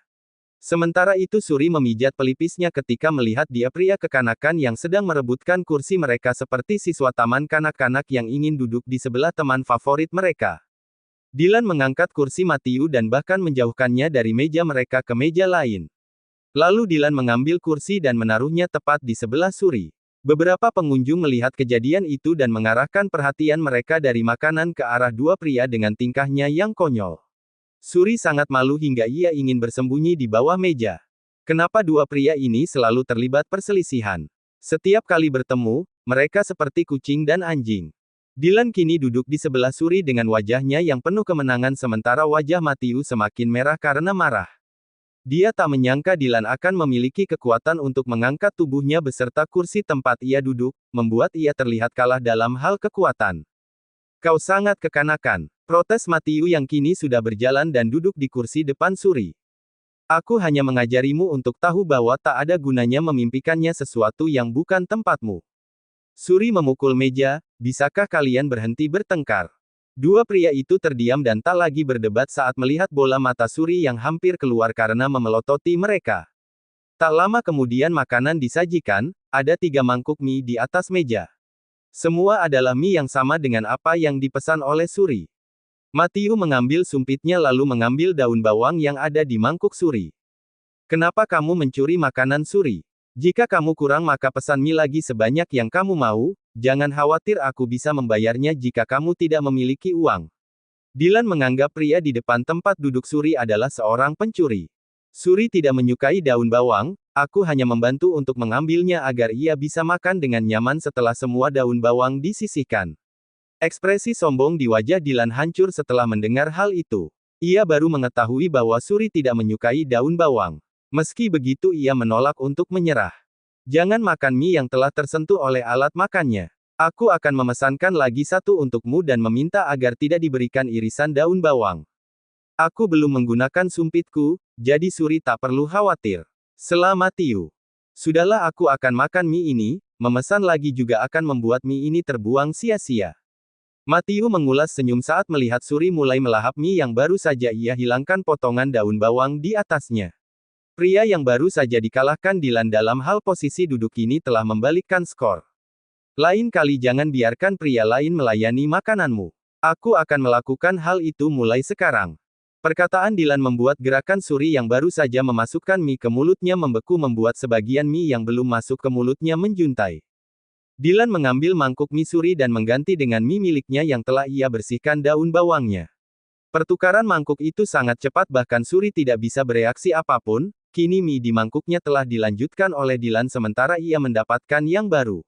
Sementara itu Suri memijat pelipisnya ketika melihat dia pria kekanakan yang sedang merebutkan kursi mereka seperti siswa taman kanak-kanak yang ingin duduk di sebelah teman favorit mereka. Dilan mengangkat kursi Matthew dan bahkan menjauhkannya dari meja mereka ke meja lain. Lalu Dilan mengambil kursi dan menaruhnya tepat di sebelah Suri. Beberapa pengunjung melihat kejadian itu dan mengarahkan perhatian mereka dari makanan ke arah dua pria dengan tingkahnya yang konyol. Suri sangat malu hingga ia ingin bersembunyi di bawah meja. Kenapa dua pria ini selalu terlibat perselisihan? Setiap kali bertemu, mereka seperti kucing dan anjing. Dilan kini duduk di sebelah Suri dengan wajahnya yang penuh kemenangan sementara wajah Matthew semakin merah karena marah. Dia tak menyangka Dilan akan memiliki kekuatan untuk mengangkat tubuhnya beserta kursi tempat ia duduk, membuat ia terlihat kalah dalam hal kekuatan. Kau sangat kekanakan. Protes Matthew yang kini sudah berjalan dan duduk di kursi depan Suri. Aku hanya mengajarimu untuk tahu bahwa tak ada gunanya memimpikannya sesuatu yang bukan tempatmu. Suri memukul meja, bisakah kalian berhenti bertengkar? Dua pria itu terdiam dan tak lagi berdebat saat melihat bola mata Suri yang hampir keluar karena memelototi mereka. Tak lama kemudian makanan disajikan, ada 3 mangkuk mie di atas meja. Semua adalah mie yang sama dengan apa yang dipesan oleh Suri. Matthew mengambil sumpitnya lalu mengambil daun bawang yang ada di mangkuk Suri. Kenapa kamu mencuri makanan Suri? Jika kamu kurang maka pesan mie lagi sebanyak yang kamu mau, jangan khawatir aku bisa membayarnya jika kamu tidak memiliki uang. Dylan menganggap pria di depan tempat duduk Suri adalah seorang pencuri. Suri tidak menyukai daun bawang, aku hanya membantu untuk mengambilnya agar ia bisa makan dengan nyaman setelah semua daun bawang disisihkan. Ekspresi sombong di wajah Dylan hancur setelah mendengar hal itu. Ia baru mengetahui bahwa Suri tidak menyukai daun bawang. Meski begitu ia menolak untuk menyerah. Jangan makan mie yang telah tersentuh oleh alat makannya. Aku akan memesankan lagi satu untukmu dan meminta agar tidak diberikan irisan daun bawang. Aku belum menggunakan sumpitku, jadi Suri tak perlu khawatir. Selamat Tiu. Sudahlah aku akan makan mie ini, memesan lagi juga akan membuat mie ini terbuang sia-sia. Matiu mengulas senyum saat melihat Suri mulai melahap mie yang baru saja ia hilangkan potongan daun bawang di atasnya. Pria yang baru saja dikalahkan Dylan dalam hal posisi duduk ini telah membalikkan skor. Lain kali jangan biarkan pria lain melayani makananmu. Aku akan melakukan hal itu mulai sekarang. Perkataan Dylan membuat gerakan Suri yang baru saja memasukkan mie ke mulutnya membeku membuat sebagian mie yang belum masuk ke mulutnya menjuntai. Dylan mengambil mangkuk mie Suri dan mengganti dengan mie miliknya yang telah ia bersihkan daun bawangnya. Pertukaran mangkuk itu sangat cepat bahkan Suri tidak bisa bereaksi apapun, kini mie di mangkuknya telah dilanjutkan oleh Dylan sementara ia mendapatkan yang baru.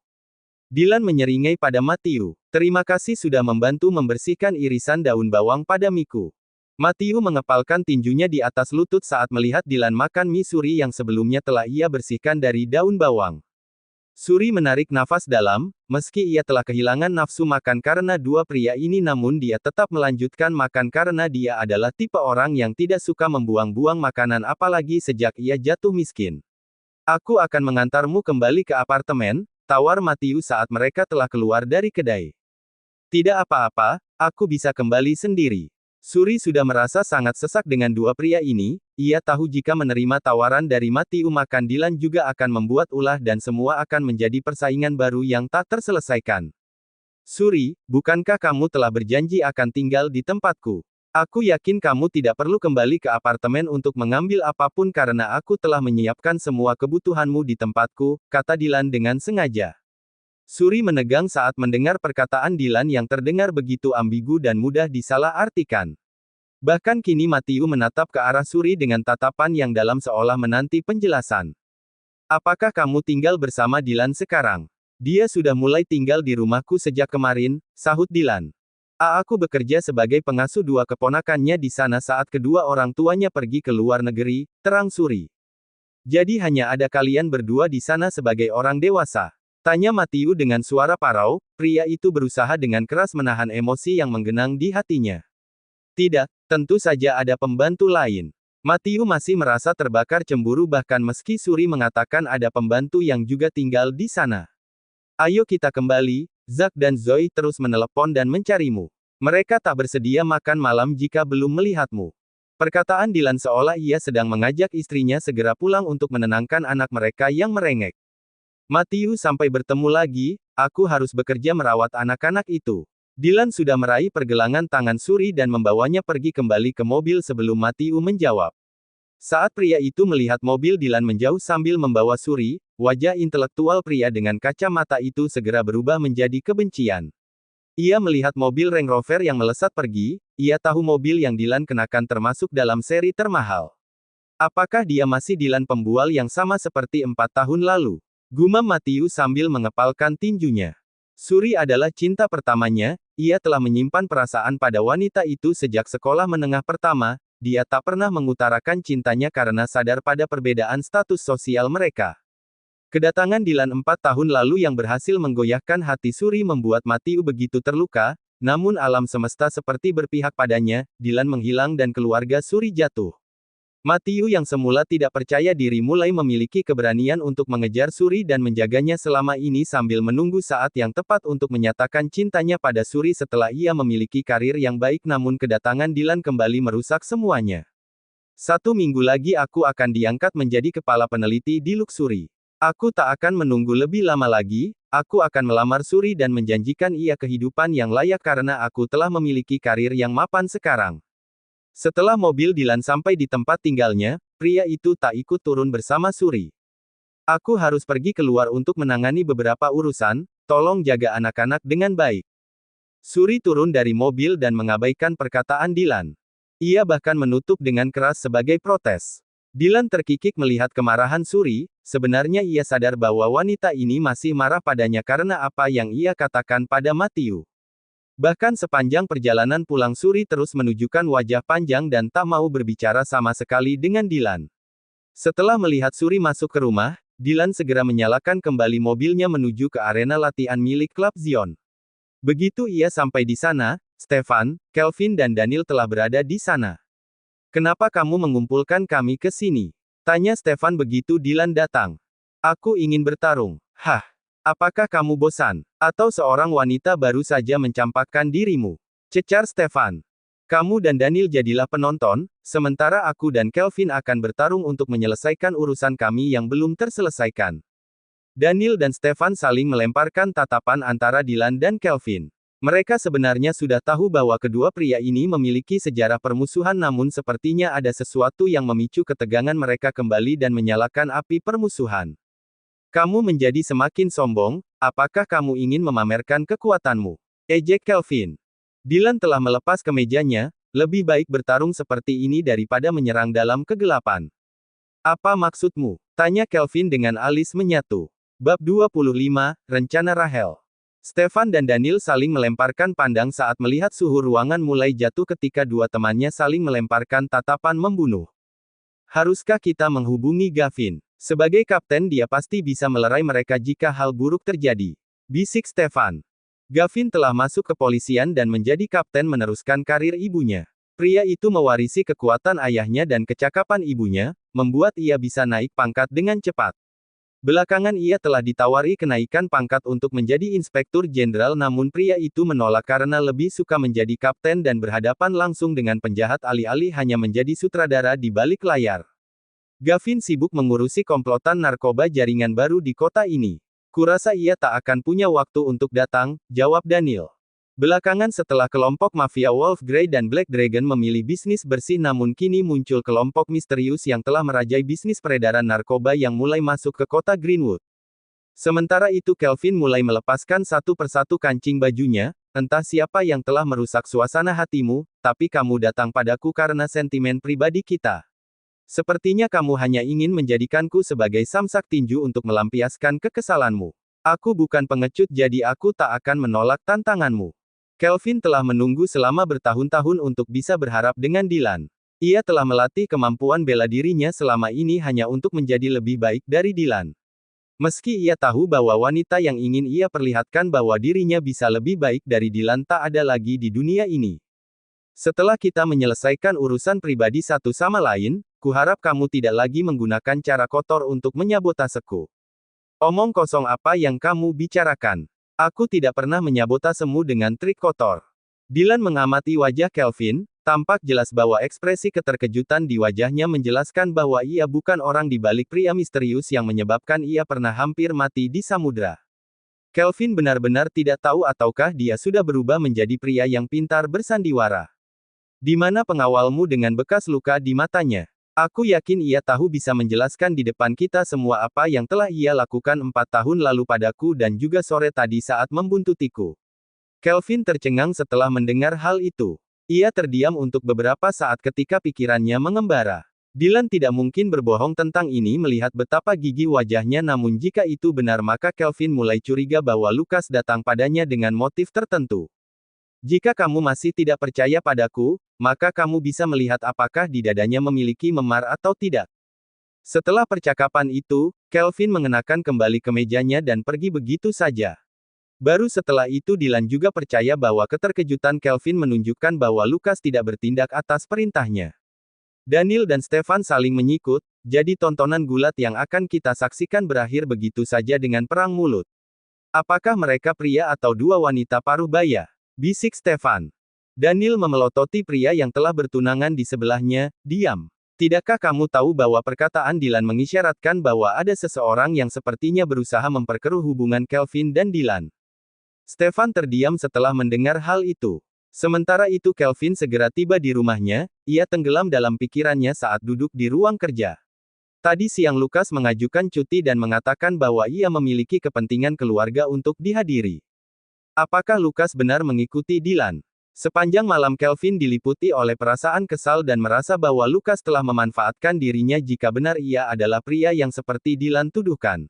Dylan menyeringai pada Matiu. Terima kasih sudah membantu membersihkan irisan daun bawang pada miku. Matiu mengepalkan tinjunya di atas lutut saat melihat Dylan makan mie Suri yang sebelumnya telah ia bersihkan dari daun bawang. Suri menarik nafas dalam, meski ia telah kehilangan nafsu makan karena dua pria ini namun dia tetap melanjutkan makan karena dia adalah tipe orang yang tidak suka membuang-buang makanan apalagi sejak ia jatuh miskin. Aku akan mengantarmu kembali ke apartemen, tawar Matiu saat mereka telah keluar dari kedai. Tidak apa-apa, aku bisa kembali sendiri. Suri sudah merasa sangat sesak dengan dua pria ini, ia tahu jika menerima tawaran dari Matiu makan Dylan juga akan membuat ulah dan semua akan menjadi persaingan baru yang tak terselesaikan. Suri, bukankah kamu telah berjanji akan tinggal di tempatku? Aku yakin kamu tidak perlu kembali ke apartemen untuk mengambil apapun karena aku telah menyiapkan semua kebutuhanmu di tempatku, kata Dylan dengan sengaja. Suri menegang saat mendengar perkataan Dylan yang terdengar begitu ambigu dan mudah disalahartikan. Bahkan kini Matiu menatap ke arah Suri dengan tatapan yang dalam seolah menanti penjelasan. Apakah kamu tinggal bersama Dylan sekarang? Dia sudah mulai tinggal di rumahku sejak kemarin, sahut Dylan. Aku bekerja sebagai pengasuh dua keponakannya di sana saat kedua orang tuanya pergi ke luar negeri, terang Suri. Jadi hanya ada kalian berdua di sana sebagai orang dewasa? Tanya Matiu dengan suara parau, pria itu berusaha dengan keras menahan emosi yang menggenang di hatinya. Tidak, tentu saja ada pembantu lain. Matiu masih merasa terbakar cemburu bahkan meski Suri mengatakan ada pembantu yang juga tinggal di sana. Ayo kita kembali. Zack dan Zoe terus menelepon dan mencarimu. Mereka tak bersedia makan malam jika belum melihatmu. Perkataan Dylan seolah ia sedang mengajak istrinya segera pulang untuk menenangkan anak mereka yang merengek. Matiu sampai bertemu lagi, aku harus bekerja merawat anak-anak itu. Dylan sudah meraih pergelangan tangan Suri dan membawanya pergi kembali ke mobil sebelum Matiu menjawab. Saat pria itu melihat mobil Dylan menjauh sambil membawa Suri, wajah intelektual pria dengan kacamata itu segera berubah menjadi kebencian. Ia melihat mobil Range Rover yang melesat pergi, ia tahu mobil yang Dylan kenakan termasuk dalam seri termahal. Apakah dia masih Dylan pembual yang sama seperti 4 tahun lalu? Gumam Matiu sambil mengepalkan tinjunya. Suri adalah cinta pertamanya, ia telah menyimpan perasaan pada wanita itu sejak sekolah menengah pertama. Dia tak pernah mengutarakan cintanya karena sadar pada perbedaan status sosial mereka. Kedatangan Dylan 4 tahun lalu yang berhasil menggoyahkan hati Suri membuat Matiu begitu terluka, namun alam semesta seperti berpihak padanya, Dylan menghilang dan keluarga Suri jatuh. Matiu yang semula tidak percaya diri mulai memiliki keberanian untuk mengejar Suri dan menjaganya selama ini sambil menunggu saat yang tepat untuk menyatakan cintanya pada Suri setelah ia memiliki karir yang baik namun kedatangan Dylan kembali merusak semuanya. 1 minggu lagi aku akan diangkat menjadi kepala peneliti di Luxury. Aku tak akan menunggu lebih lama lagi, aku akan melamar Suri dan menjanjikan ia kehidupan yang layak karena aku telah memiliki karir yang mapan sekarang. Setelah mobil Dylan sampai di tempat tinggalnya, pria itu tak ikut turun bersama Suri. Aku harus pergi keluar untuk menangani beberapa urusan, tolong jaga anak-anak dengan baik. Suri turun dari mobil dan mengabaikan perkataan Dylan. Ia bahkan menutup dengan keras sebagai protes. Dylan terkikik melihat kemarahan Suri, sebenarnya ia sadar bahwa wanita ini masih marah padanya karena apa yang ia katakan pada Matthew. Bahkan sepanjang perjalanan pulang Suri terus menunjukkan wajah panjang dan tak mau berbicara sama sekali dengan Dylan. Setelah melihat Suri masuk ke rumah, Dylan segera menyalakan kembali mobilnya menuju ke arena latihan milik klub Zion. Begitu ia sampai di sana, Stefan, Kelvin dan Daniel telah berada di sana. "Kenapa kamu mengumpulkan kami ke sini?" tanya Stefan begitu Dylan datang. "Aku ingin bertarung." "Hah? Apakah kamu bosan? Atau seorang wanita baru saja mencampakkan dirimu?" cecar Stefan. "Kamu dan Daniel jadilah penonton, sementara aku dan Kelvin akan bertarung untuk menyelesaikan urusan kami yang belum terselesaikan." Daniel dan Stefan saling melemparkan tatapan antara Dylan dan Kelvin. Mereka sebenarnya sudah tahu bahwa kedua pria ini memiliki sejarah permusuhan, namun sepertinya ada sesuatu yang memicu ketegangan mereka kembali dan menyalakan api permusuhan. "Kamu menjadi semakin sombong, apakah kamu ingin memamerkan kekuatanmu?" ejek Kelvin. Dylan telah melepas kemejanya, "Lebih baik bertarung seperti ini daripada menyerang dalam kegelapan." "Apa maksudmu?" tanya Kelvin dengan alis menyatu. Bab 25, Rencana Rachel. Stefan dan Daniel saling melemparkan pandang saat melihat suhu ruangan mulai jatuh ketika dua temannya saling melemparkan tatapan membunuh. "Haruskah kita menghubungi Gavin? Sebagai kapten dia pasti bisa melerai mereka jika hal buruk terjadi," bisik Stefan. Gavin telah masuk ke kepolisian dan menjadi kapten meneruskan karir ibunya. Pria itu mewarisi kekuatan ayahnya dan kecakapan ibunya, membuat ia bisa naik pangkat dengan cepat. Belakangan ia telah ditawari kenaikan pangkat untuk menjadi inspektur jenderal, namun pria itu menolak karena lebih suka menjadi kapten dan berhadapan langsung dengan penjahat alih-alih hanya menjadi sutradara di balik layar. Gavin sibuk mengurusi komplotan narkoba jaringan baru di kota ini. "Kurasa ia tak akan punya waktu untuk datang," jawab Daniel. Belakangan setelah kelompok mafia Wolf Grey dan Black Dragon memilih bisnis bersih, namun kini muncul kelompok misterius yang telah merajai bisnis peredaran narkoba yang mulai masuk ke kota Greenwood. Sementara itu Kelvin mulai melepaskan satu persatu kancing bajunya. "Entah siapa yang telah merusak suasana hatimu, tapi kamu datang padaku karena sentimen pribadi kita. Sepertinya kamu hanya ingin menjadikanku sebagai samsak tinju untuk melampiaskan kekesalanmu. Aku bukan pengecut, jadi aku tak akan menolak tantanganmu." Kelvin telah menunggu selama bertahun-tahun untuk bisa berharap dengan Dylan. Ia telah melatih kemampuan bela dirinya selama ini hanya untuk menjadi lebih baik dari Dylan. Meski ia tahu bahwa wanita yang ingin ia perlihatkan bahwa dirinya bisa lebih baik dari Dylan tak ada lagi di dunia ini. "Setelah kita menyelesaikan urusan pribadi satu sama lain, kuharap kamu tidak lagi menggunakan cara kotor untuk menyabotaseku." "Omong kosong apa yang kamu bicarakan? Aku tidak pernah menyabotasemu dengan trik kotor." Dylan mengamati wajah Kelvin, tampak jelas bahwa ekspresi keterkejutan di wajahnya menjelaskan bahwa ia bukan orang di balik pria misterius yang menyebabkan ia pernah hampir mati di samudra. Kelvin benar-benar tidak tahu ataukah dia sudah berubah menjadi pria yang pintar bersandiwara. "Di mana pengawalmu dengan bekas luka di matanya?" "Aku yakin ia tahu bisa menjelaskan di depan kita semua apa yang telah ia lakukan 4 tahun lalu padaku dan juga sore tadi saat membuntutiku." Kelvin tercengang setelah mendengar hal itu. Ia terdiam untuk beberapa saat ketika pikirannya mengembara. Dylan tidak mungkin berbohong tentang ini melihat betapa gigih wajahnya, namun jika itu benar maka Kelvin mulai curiga bahwa Lucas datang padanya dengan motif tertentu. "Jika kamu masih tidak percaya padaku, maka kamu bisa melihat apakah di dadanya memiliki memar atau tidak." Setelah percakapan itu, Kelvin mengenakan kembali kemejanya dan pergi begitu saja. Baru setelah itu Dylan juga percaya bahwa keterkejutan Kelvin menunjukkan bahwa Lucas tidak bertindak atas perintahnya. Daniel dan Stefan saling menyikut, jadi tontonan gulat yang akan kita saksikan berakhir begitu saja dengan perang mulut. "Apakah mereka pria atau dua wanita paruh baya?" bisik Stefan. Daniel memelototi pria yang telah bertunangan di sebelahnya. "Diam. Tidakkah kamu tahu bahwa perkataan Dylan mengisyaratkan bahwa ada seseorang yang sepertinya berusaha memperkeruh hubungan Kelvin dan Dylan?" Stefan terdiam setelah mendengar hal itu. Sementara itu Kelvin segera tiba di rumahnya, ia tenggelam dalam pikirannya saat duduk di ruang kerja. Tadi siang Lucas mengajukan cuti dan mengatakan bahwa ia memiliki kepentingan keluarga untuk dihadiri. Apakah Lukas benar mengikuti Dylan? Sepanjang malam Kelvin diliputi oleh perasaan kesal dan merasa bahwa Lukas telah memanfaatkan dirinya jika benar ia adalah pria yang seperti Dylan tuduhkan.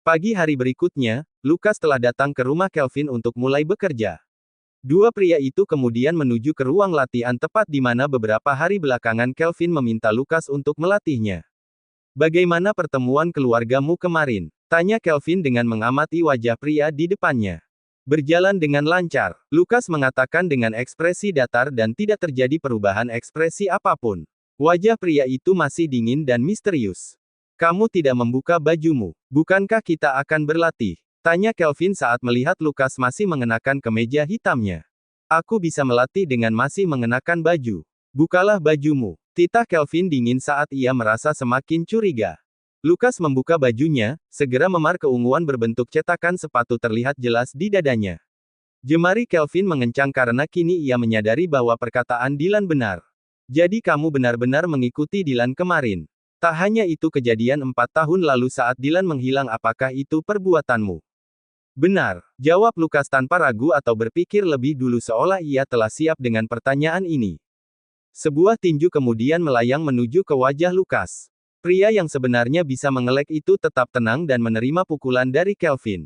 Pagi hari berikutnya, Lukas telah datang ke rumah Kelvin untuk mulai bekerja. Dua pria itu kemudian menuju ke ruang latihan tepat di mana beberapa hari belakangan Kelvin meminta Lukas untuk melatihnya. "Bagaimana pertemuan keluargamu kemarin?" tanya Kelvin dengan mengamati wajah pria di depannya. "Berjalan dengan lancar," Lukas mengatakan dengan ekspresi datar dan tidak terjadi perubahan ekspresi apapun. Wajah pria itu masih dingin dan misterius. "Kamu tidak membuka bajumu. Bukankah kita akan berlatih?" tanya Kelvin saat melihat Lukas masih mengenakan kemeja hitamnya. "Aku bisa melatih dengan masih mengenakan baju. Bukalah bajumu." Titah Kelvin dingin saat ia merasa semakin curiga. Lukas membuka bajunya, segera memar keunguan berbentuk cetakan sepatu terlihat jelas di dadanya. Jemari Kelvin mengencang karena kini ia menyadari bahwa perkataan Dylan benar. "Jadi kamu benar-benar mengikuti Dylan kemarin. Tak hanya itu kejadian 4 tahun lalu saat Dylan menghilang, apakah itu perbuatanmu?" "Benar," jawab Lukas tanpa ragu atau berpikir lebih dulu seolah ia telah siap dengan pertanyaan ini. Sebuah tinju kemudian melayang menuju ke wajah Lukas. Pria yang sebenarnya bisa mengelek itu tetap tenang dan menerima pukulan dari Kelvin.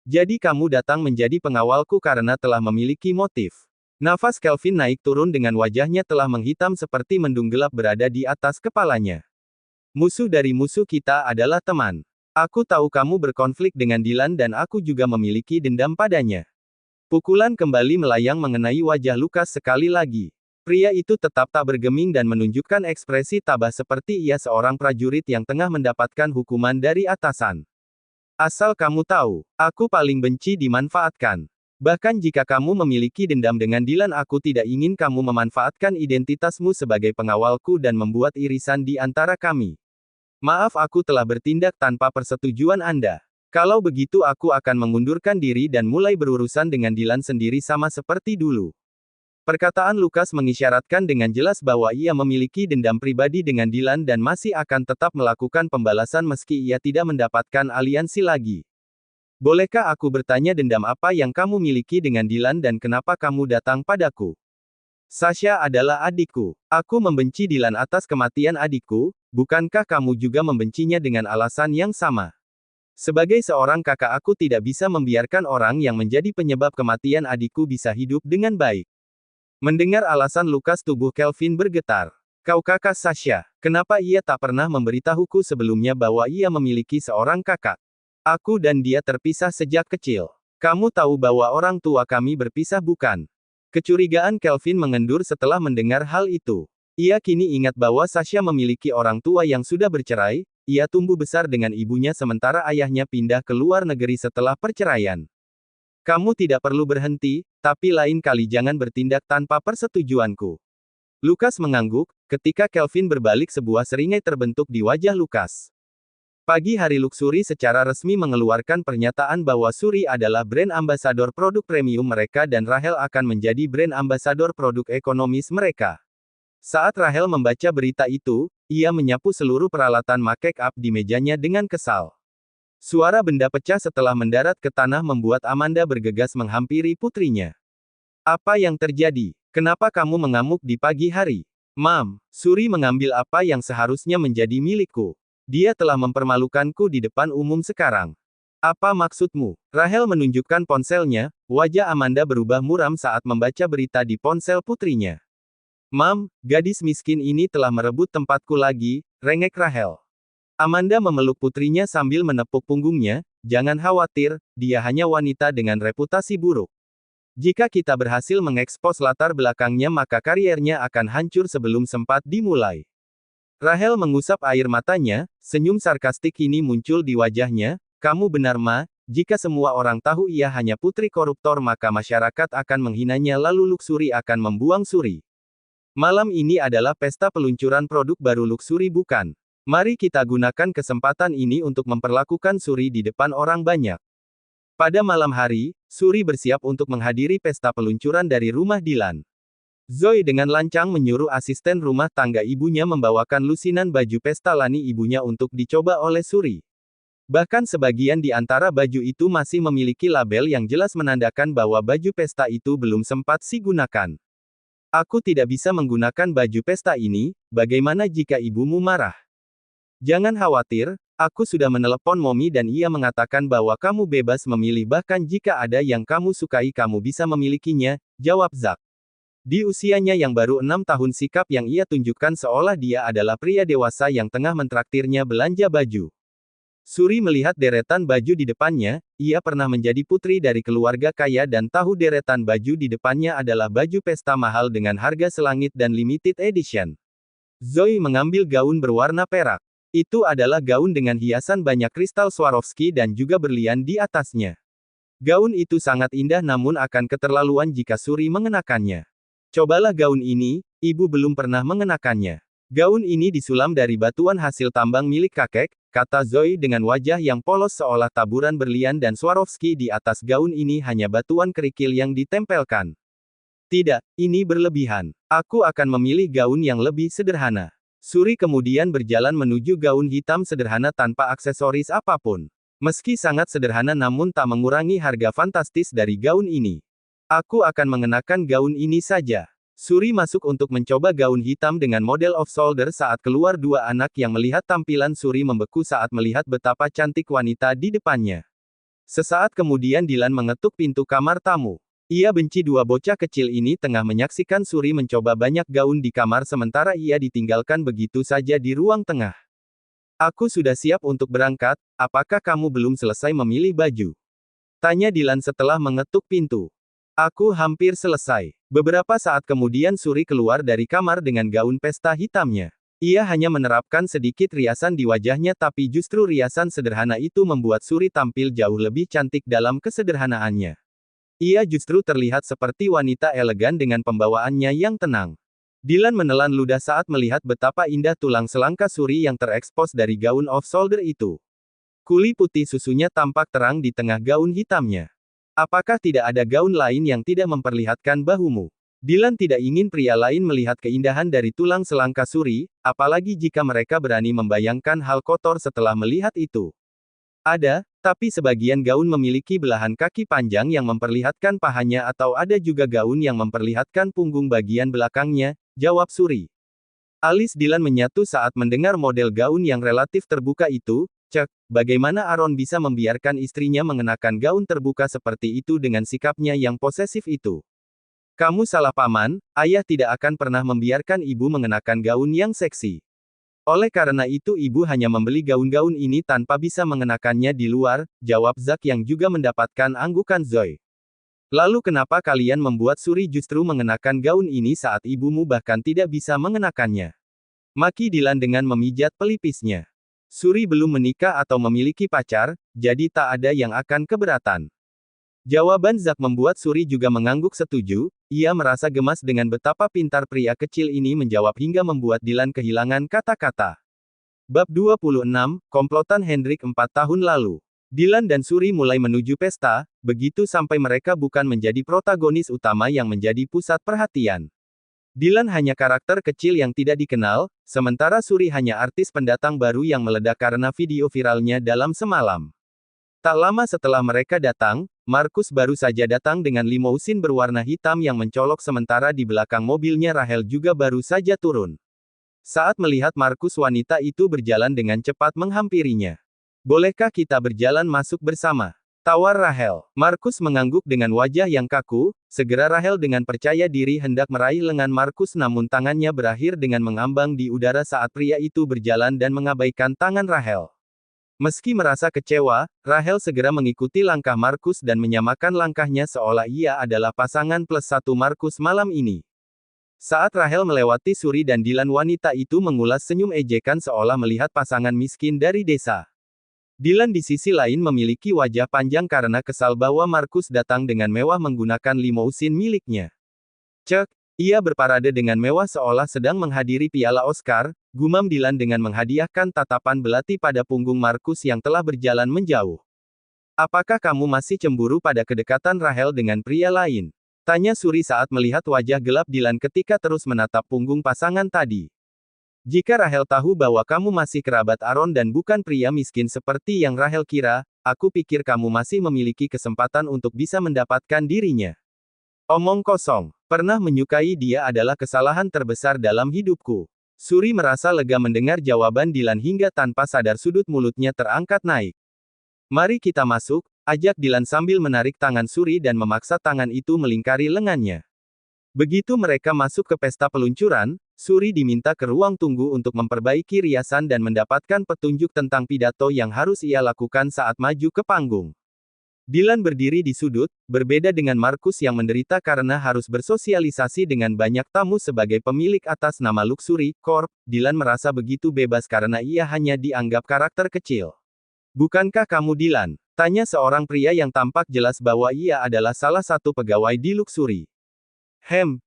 "Jadi kamu datang menjadi pengawalku karena telah memiliki motif." Nafas Kelvin naik turun dengan wajahnya telah menghitam seperti mendung gelap berada di atas kepalanya. "Musuh dari musuh kita adalah teman. Aku tahu kamu berkonflik dengan Dylan dan aku juga memiliki dendam padanya." Pukulan kembali melayang mengenai wajah Lukas sekali lagi. Pria itu tetap tak bergeming dan menunjukkan ekspresi tabah seperti ia seorang prajurit yang tengah mendapatkan hukuman dari atasan. "Asal kamu tahu, aku paling benci dimanfaatkan. Bahkan jika kamu memiliki dendam dengan Dylan, aku tidak ingin kamu memanfaatkan identitasmu sebagai pengawalku dan membuat irisan di antara kami. Maaf, aku telah bertindak tanpa persetujuan Anda. Kalau begitu aku akan mengundurkan diri dan mulai berurusan dengan Dylan sendiri sama seperti dulu." Perkataan Lukas mengisyaratkan dengan jelas bahwa ia memiliki dendam pribadi dengan Dylan dan masih akan tetap melakukan pembalasan meski ia tidak mendapatkan aliansi lagi. "Bolehkah aku bertanya dendam apa yang kamu miliki dengan Dylan dan kenapa kamu datang padaku?" "Sasha adalah adikku. Aku membenci Dylan atas kematian adikku, bukankah kamu juga membencinya dengan alasan yang sama?" "Sebagai seorang kakak, aku tidak bisa membiarkan orang yang menjadi penyebab kematian adikku bisa hidup dengan baik." Mendengar alasan Lukas, tubuh Kelvin bergetar. "Kau kakak Sasha. Kenapa ia tak pernah memberitahuku sebelumnya bahwa ia memiliki seorang kakak? Aku dan dia terpisah sejak kecil. Kamu tahu bahwa orang tua kami berpisah, bukan?" Kecurigaan Kelvin mengendur setelah mendengar hal itu. Ia kini ingat bahwa Sasha memiliki orang tua yang sudah bercerai. Ia tumbuh besar dengan ibunya sementara ayahnya pindah ke luar negeri setelah perceraian. "Kamu tidak perlu berhenti, tapi lain kali jangan bertindak tanpa persetujuanku." Lukas mengangguk, ketika Kelvin berbalik sebuah seringai terbentuk di wajah Lukas. Pagi hari Luxury secara resmi mengeluarkan pernyataan bahwa Suri adalah brand ambasador produk premium mereka dan Rahel akan menjadi brand ambasador produk ekonomis mereka. Saat Rahel membaca berita itu, ia menyapu seluruh peralatan make up di mejanya dengan kesal. Suara benda pecah setelah mendarat ke tanah membuat Amanda bergegas menghampiri putrinya. "Apa yang terjadi? Kenapa kamu mengamuk di pagi hari?" "Mam, Suri mengambil apa yang seharusnya menjadi milikku. Dia telah mempermalukanku di depan umum sekarang." "Apa maksudmu?" Rahel menunjukkan ponselnya, wajah Amanda berubah muram saat membaca berita di ponsel putrinya. "Mam, gadis miskin ini telah merebut tempatku lagi," rengek Rahel. Amanda memeluk putrinya sambil menepuk punggungnya. "Jangan khawatir, dia hanya wanita dengan reputasi buruk. Jika kita berhasil mengekspos latar belakangnya maka kariernya akan hancur sebelum sempat dimulai." Rahel mengusap air matanya, senyum sarkastik kini muncul di wajahnya. "Kamu benar, Ma, jika semua orang tahu ia hanya putri koruptor maka masyarakat akan menghinanya lalu Luxury akan membuang Suri. Malam ini adalah pesta peluncuran produk baru Luxury, bukan? Mari kita gunakan kesempatan ini untuk memperlakukan Suri di depan orang banyak." Pada malam hari, Suri bersiap untuk menghadiri pesta peluncuran dari rumah Dylan. Zoe dengan lancang menyuruh asisten rumah tangga ibunya membawakan lusinan baju pesta Lani ibunya untuk dicoba oleh Suri. Bahkan sebagian di antara baju itu masih memiliki label yang jelas menandakan bahwa baju pesta itu belum sempat digunakan. Aku tidak bisa menggunakan baju pesta ini, bagaimana jika ibumu marah? Jangan khawatir, aku sudah menelepon Momi dan ia mengatakan bahwa kamu bebas memilih bahkan jika ada yang kamu sukai kamu bisa memilikinya, jawab Zack. Di usianya yang baru 6 tahun sikap yang ia tunjukkan seolah dia adalah pria dewasa yang tengah mentraktirnya belanja baju. Suri melihat deretan baju di depannya, ia pernah menjadi putri dari keluarga kaya dan tahu deretan baju di depannya adalah baju pesta mahal dengan harga selangit dan limited edition. Zoe mengambil gaun berwarna perak. Itu adalah gaun dengan hiasan banyak kristal Swarovski dan juga berlian di atasnya. Gaun itu sangat indah namun akan keterlaluan jika Suri mengenakannya. Cobalah gaun ini, ibu belum pernah mengenakannya. Gaun ini disulam dari batuan hasil tambang milik kakek, kata Zoe dengan wajah yang polos seolah taburan berlian dan Swarovski di atas gaun ini hanya batuan kerikil yang ditempelkan. Tidak, ini berlebihan. Aku akan memilih gaun yang lebih sederhana. Suri kemudian berjalan menuju gaun hitam sederhana tanpa aksesoris apapun. Meski sangat sederhana namun tak mengurangi harga fantastis dari gaun ini. Aku akan mengenakan gaun ini saja. Suri masuk untuk mencoba gaun hitam dengan model off-shoulder saat keluar dua anak yang melihat tampilan Suri membeku saat melihat betapa cantik wanita di depannya. Sesaat kemudian Dylan mengetuk pintu kamar tamu. Ia benci dua bocah kecil ini tengah menyaksikan Suri mencoba banyak gaun di kamar sementara ia ditinggalkan begitu saja di ruang tengah. Aku sudah siap untuk berangkat, apakah kamu belum selesai memilih baju? Tanya Dylan setelah mengetuk pintu. Aku hampir selesai. Beberapa saat kemudian Suri keluar dari kamar dengan gaun pesta hitamnya. Ia hanya menerapkan sedikit riasan di wajahnya tapi justru riasan sederhana itu membuat Suri tampil jauh lebih cantik dalam kesederhanaannya. Ia justru terlihat seperti wanita elegan dengan pembawaannya yang tenang. Dylan menelan ludah saat melihat betapa indah tulang selangka Suri yang terekspos dari gaun off-shoulder itu. Kuli putih susunya tampak terang di tengah gaun hitamnya. Apakah tidak ada gaun lain yang tidak memperlihatkan bahumu? Dylan tidak ingin pria lain melihat keindahan dari tulang selangka Suri, apalagi jika mereka berani membayangkan hal kotor setelah melihat itu. Ada, tapi sebagian gaun memiliki belahan kaki panjang yang memperlihatkan pahanya atau ada juga gaun yang memperlihatkan punggung bagian belakangnya, jawab Suri. Alis Dylan menyatu saat mendengar model gaun yang relatif terbuka itu. Cek, bagaimana Aaron bisa membiarkan istrinya mengenakan gaun terbuka seperti itu dengan sikapnya yang posesif itu? Kamu salah paman, ayah tidak akan pernah membiarkan ibu mengenakan gaun yang seksi. Oleh karena itu ibu hanya membeli gaun-gaun ini tanpa bisa mengenakannya di luar, jawab Zack yang juga mendapatkan anggukan Zoe. Lalu kenapa kalian membuat Suri justru mengenakan gaun ini saat ibumu bahkan tidak bisa mengenakannya? Maki Dylan dengan memijat pelipisnya. Suri belum menikah atau memiliki pacar, jadi tak ada yang akan keberatan. Jawaban Zack membuat Suri juga mengangguk setuju, ia merasa gemas dengan betapa pintar pria kecil ini menjawab hingga membuat Dylan kehilangan kata-kata. Bab 26, Komplotan Hendrik 4 tahun lalu. Dylan dan Suri mulai menuju pesta, begitu sampai mereka bukan menjadi protagonis utama yang menjadi pusat perhatian. Dylan hanya karakter kecil yang tidak dikenal, sementara Suri hanya artis pendatang baru yang meledak karena video viralnya dalam semalam. Tak lama setelah mereka datang, Markus baru saja datang dengan limousin berwarna hitam yang mencolok sementara di belakang mobilnya Rahel juga baru saja turun. Saat melihat Markus wanita itu berjalan dengan cepat menghampirinya. Bolehkah kita berjalan masuk bersama? Tawar Rahel. Markus mengangguk dengan wajah yang kaku, segera Rahel dengan percaya diri hendak meraih lengan Markus namun tangannya berakhir dengan mengambang di udara saat pria itu berjalan dan mengabaikan tangan Rahel. Meski merasa kecewa, Rahel segera mengikuti langkah Markus dan menyamakan langkahnya seolah ia adalah pasangan plus satu Markus malam ini. Saat Rahel melewati Suri dan Dylan wanita itu mengulas senyum ejekan seolah melihat pasangan miskin dari desa. Dylan di sisi lain memiliki wajah panjang karena kesal bahwa Markus datang dengan mewah menggunakan limousin miliknya. Cek, ia berparade dengan mewah seolah sedang menghadiri piala Oscar, gumam Dylan dengan menghadiahkan tatapan belati pada punggung Markus yang telah berjalan menjauh. Apakah kamu masih cemburu pada kedekatan Rahel dengan pria lain? Tanya Suri saat melihat wajah gelap Dylan ketika terus menatap punggung pasangan tadi. Jika Rahel tahu bahwa kamu masih kerabat Aaron dan bukan pria miskin seperti yang Rahel kira, aku pikir kamu masih memiliki kesempatan untuk bisa mendapatkan dirinya. Omong kosong. Pernah menyukai dia adalah kesalahan terbesar dalam hidupku. Suri merasa lega mendengar jawaban Dylan hingga tanpa sadar sudut mulutnya terangkat naik. Mari kita masuk, ajak Dylan sambil menarik tangan Suri dan memaksa tangan itu melingkari lengannya. Begitu mereka masuk ke pesta peluncuran, Suri diminta ke ruang tunggu untuk memperbaiki riasan dan mendapatkan petunjuk tentang pidato yang harus ia lakukan saat maju ke panggung. Dylan berdiri di sudut, berbeda dengan Markus yang menderita karena harus bersosialisasi dengan banyak tamu sebagai pemilik atas nama Luxury Corp. Dylan merasa begitu bebas karena ia hanya dianggap karakter kecil. Bukankah kamu Dylan? Tanya seorang pria yang tampak jelas bahwa ia adalah salah satu pegawai di Luxury.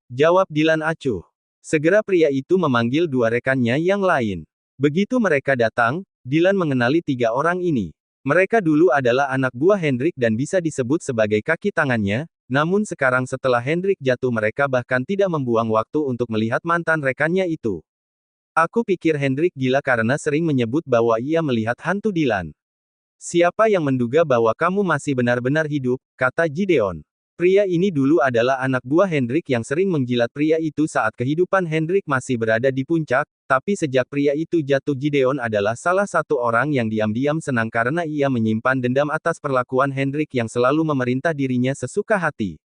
Jawab Dylan acuh. Segera pria itu memanggil dua rekannya yang lain. Begitu mereka datang, Dylan mengenali tiga orang ini. Mereka dulu adalah anak buah Hendrik dan bisa disebut sebagai kaki tangannya, namun sekarang setelah Hendrik jatuh mereka bahkan tidak membuang waktu untuk melihat mantan rekannya itu. Aku pikir Hendrik gila karena sering menyebut bahwa ia melihat hantu Dylan. Siapa yang menduga bahwa kamu masih benar-benar hidup, kata Gideon. Pria ini dulu adalah anak buah Hendrik yang sering menjilat pria itu saat kehidupan Hendrik masih berada di puncak, tapi sejak pria itu jatuh Gideon adalah salah satu orang yang diam-diam senang karena ia menyimpan dendam atas perlakuan Hendrik yang selalu memerintah dirinya sesuka hati.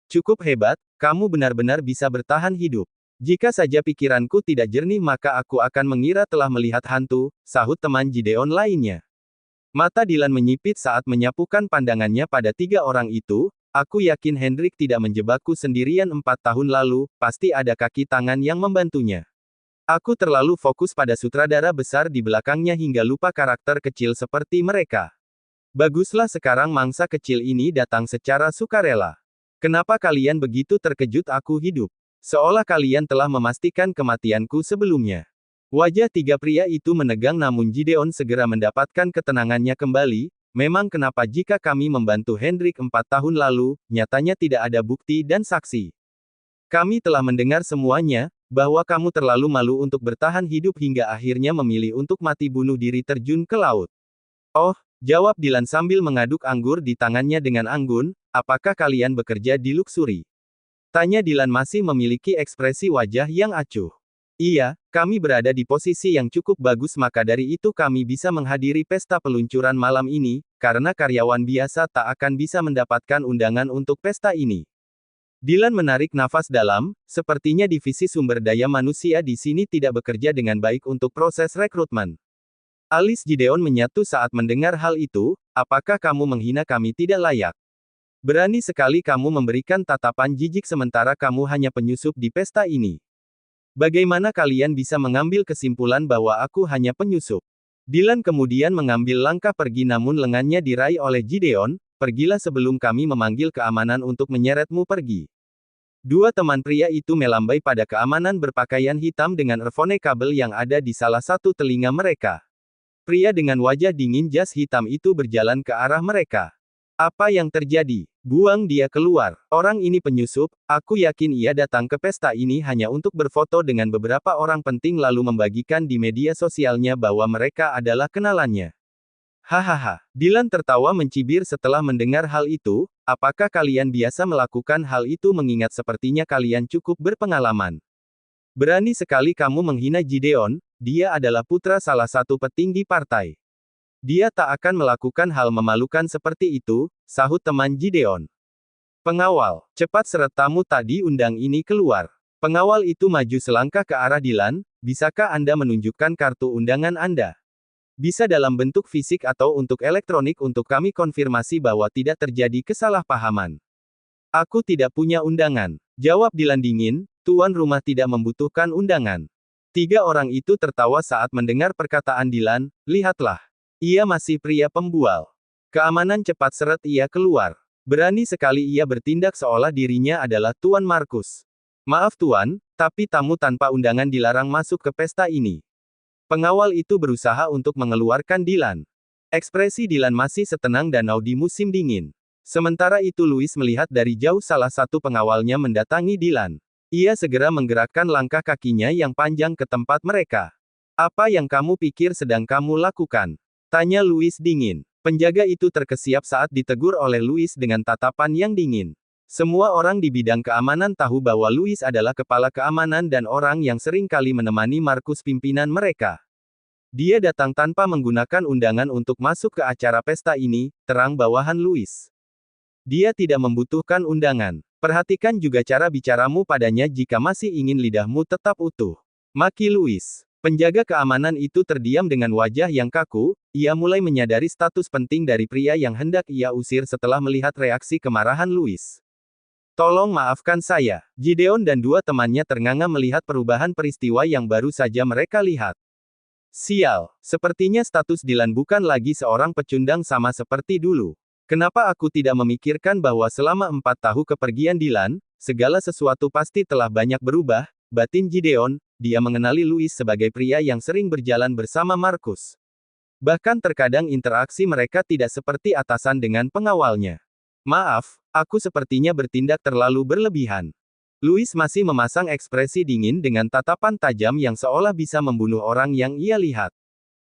Cukup hebat, kamu benar-benar bisa bertahan hidup. Jika saja pikiranku tidak jernih maka aku akan mengira telah melihat hantu, sahut teman Gideon lainnya. Mata Dylan menyipit saat menyapukan pandangannya pada tiga orang itu. Aku yakin Hendrik tidak menjebakku sendirian 4 tahun lalu, pasti ada kaki tangan yang membantunya. Aku terlalu fokus pada sutradara besar di belakangnya hingga lupa karakter kecil seperti mereka. Baguslah sekarang mangsa kecil ini datang secara sukarela. Kenapa kalian begitu terkejut aku hidup? Seolah kalian telah memastikan kematianku sebelumnya. Wajah tiga pria itu menegang namun Gideon segera mendapatkan ketenangannya kembali. Memang kenapa jika kami membantu Hendrik 4 tahun lalu, nyatanya tidak ada bukti dan saksi. Kami telah mendengar semuanya, bahwa kamu terlalu malu untuk bertahan hidup hingga akhirnya memilih untuk mati bunuh diri terjun ke laut. Oh, jawab Dylan sambil mengaduk anggur di tangannya dengan anggun, apakah kalian bekerja di Luxury? Tanya Dylan masih memiliki ekspresi wajah yang acuh. Iya, kami berada di posisi yang cukup bagus maka dari itu kami bisa menghadiri pesta peluncuran malam ini, karena karyawan biasa tak akan bisa mendapatkan undangan untuk pesta ini. Dylan menarik nafas dalam, sepertinya divisi sumber daya manusia di sini tidak bekerja dengan baik untuk proses rekrutmen. Alis Gideon menyatu saat mendengar hal itu, apakah kamu menghina kami tidak layak? Berani sekali kamu memberikan tatapan jijik sementara kamu hanya penyusup di pesta ini. Bagaimana kalian bisa mengambil kesimpulan bahwa aku hanya penyusup? Dylan kemudian mengambil langkah pergi namun lengannya diraih oleh Gideon, pergilah sebelum kami memanggil keamanan untuk menyeretmu pergi. Dua teman pria itu melambai pada keamanan berpakaian hitam dengan earphone kabel yang ada di salah satu telinga mereka. Pria dengan wajah dingin jas hitam itu berjalan ke arah mereka. Apa yang terjadi? Buang dia keluar. Orang ini penyusup, aku yakin ia datang ke pesta ini hanya untuk berfoto dengan beberapa orang penting lalu membagikan di media sosialnya bahwa mereka adalah kenalannya. Hahaha. Dylan tertawa mencibir setelah mendengar hal itu, apakah kalian biasa melakukan hal itu mengingat sepertinya kalian cukup berpengalaman. Berani sekali kamu menghina Gideon, dia adalah putra salah satu petinggi partai. Dia tak akan melakukan hal memalukan seperti itu, sahut teman Gideon. Pengawal, cepat seret tamu tak diundang ini keluar. Pengawal itu maju selangkah ke arah Dylan, bisakah Anda menunjukkan kartu undangan Anda? Bisa dalam bentuk fisik atau untuk elektronik untuk kami konfirmasi bahwa tidak terjadi kesalahpahaman. Aku tidak punya undangan. Jawab Dylan dingin, tuan rumah tidak membutuhkan undangan. Tiga orang itu tertawa saat mendengar perkataan Dylan, lihatlah. Ia masih pria pembual. Keamanan cepat seret ia keluar. Berani sekali ia bertindak seolah dirinya adalah Tuan Markus. Maaf tuan, tapi tamu tanpa undangan dilarang masuk ke pesta ini. Pengawal itu berusaha untuk mengeluarkan Dylan. Ekspresi Dylan masih setenang danau di musim dingin. Sementara itu Louis melihat dari jauh salah satu pengawalnya mendatangi Dylan. Ia segera menggerakkan langkah kakinya yang panjang ke tempat mereka. Apa yang kamu pikir sedang kamu lakukan? Tanya Louis dingin. Penjaga itu terkesiap saat ditegur oleh Louis dengan tatapan yang dingin. Semua orang di bidang keamanan tahu bahwa Louis adalah kepala keamanan dan orang yang sering kali menemani Markus pimpinan mereka. Dia datang tanpa menggunakan undangan untuk masuk ke acara pesta ini, terang bawahan Louis. Dia tidak membutuhkan undangan. Perhatikan juga cara bicaramu padanya jika masih ingin lidahmu tetap utuh. Maki Louis. Penjaga keamanan itu terdiam dengan wajah yang kaku, ia mulai menyadari status penting dari pria yang hendak ia usir setelah melihat reaksi kemarahan Louis. Tolong maafkan saya. Gideon dan dua temannya ternganga melihat perubahan peristiwa yang baru saja mereka lihat. Sial, sepertinya status Dylan bukan lagi seorang pecundang sama seperti dulu. Kenapa aku tidak memikirkan bahwa selama 4 tahun kepergian Dylan, segala sesuatu pasti telah banyak berubah, batin Gideon. Dia mengenali Louis sebagai pria yang sering berjalan bersama Markus. Bahkan terkadang interaksi mereka tidak seperti atasan dengan pengawalnya. Maaf, aku sepertinya bertindak terlalu berlebihan. Louis masih memasang ekspresi dingin dengan tatapan tajam yang seolah bisa membunuh orang yang ia lihat.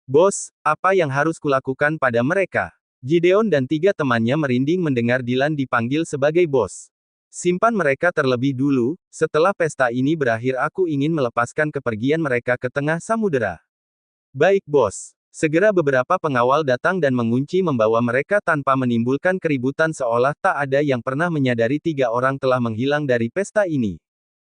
Bos, apa yang harus kulakukan pada mereka? Gideon dan 3 temannya merinding mendengar Dylan dipanggil sebagai bos. Simpan mereka terlebih dulu, setelah pesta ini berakhir aku ingin melepaskan kepergian mereka ke tengah samudera. Baik bos. Segera beberapa pengawal datang dan mengunci membawa mereka tanpa menimbulkan keributan seolah tak ada yang pernah menyadari 3 orang telah menghilang dari pesta ini.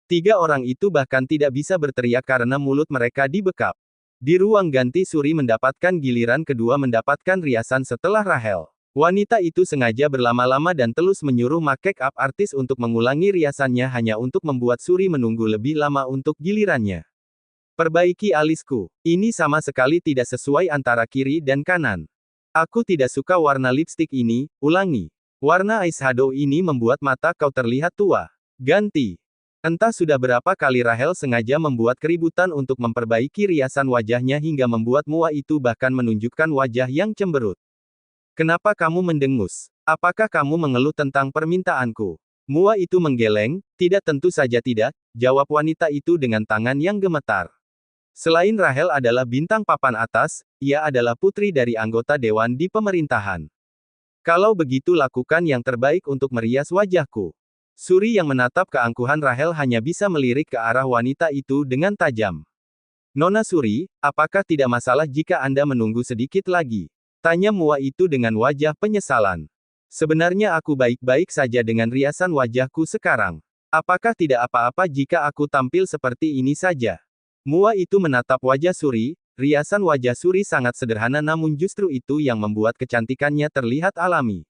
3 orang itu bahkan tidak bisa berteriak karena mulut mereka dibekap. Di ruang ganti Suri mendapatkan giliran kedua mendapatkan riasan setelah Rahel. Wanita itu sengaja berlama-lama dan telus menyuruh make-up artis untuk mengulangi riasannya hanya untuk membuat Suri menunggu lebih lama untuk gilirannya. Perbaiki alisku. Ini sama sekali tidak sesuai antara kiri dan kanan. Aku tidak suka warna lipstik ini, ulangi. Warna eyeshadow ini membuat mata kau terlihat tua. Ganti. Entah sudah berapa kali Rahel sengaja membuat keributan untuk memperbaiki riasan wajahnya hingga membuat Mua itu bahkan menunjukkan wajah yang cemberut. Kenapa kamu mendengus? Apakah kamu mengeluh tentang permintaanku? Mua itu menggeleng, tidak tentu saja tidak, jawab wanita itu dengan tangan yang gemetar. Selain Rahel adalah bintang papan atas, ia adalah putri dari anggota dewan di pemerintahan. Kalau begitu lakukan yang terbaik untuk merias wajahku. Suri yang menatap keangkuhan Rahel hanya bisa melirik ke arah wanita itu dengan tajam. Nona Suri, apakah tidak masalah jika Anda menunggu sedikit lagi? Tanya Mua itu dengan wajah penyesalan. Sebenarnya aku baik-baik saja dengan riasan wajahku sekarang. Apakah tidak apa-apa jika aku tampil seperti ini saja? Mua itu menatap wajah Suri, riasan wajah Suri sangat sederhana namun justru itu yang membuat kecantikannya terlihat alami.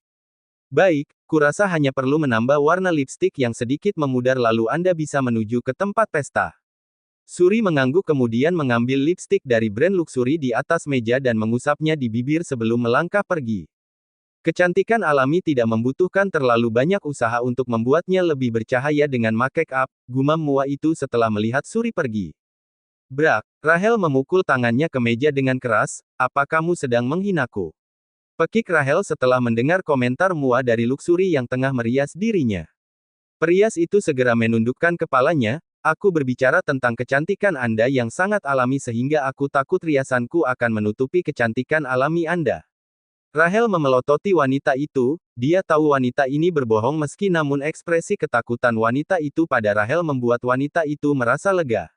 Baik, kurasa hanya perlu menambah warna lipstik yang sedikit memudar lalu Anda bisa menuju ke tempat pesta. Suri mengangguk kemudian mengambil lipstik dari brand luxury di atas meja dan mengusapnya di bibir sebelum melangkah pergi. Kecantikan alami tidak membutuhkan terlalu banyak usaha untuk membuatnya lebih bercahaya dengan make-up, gumam Mua itu setelah melihat Suri pergi. Brak, Rahel memukul tangannya ke meja dengan keras, apa kamu sedang menghinaku? Pekik Rahel setelah mendengar komentar Mua dari luxury yang tengah merias dirinya. Perias itu segera menundukkan kepalanya. Aku berbicara tentang kecantikan Anda yang sangat alami sehingga aku takut riasanku akan menutupi kecantikan alami Anda. Rahel memelototi wanita itu, dia tahu wanita ini berbohong meski namun ekspresi ketakutan wanita itu pada Rahel membuat wanita itu merasa lega.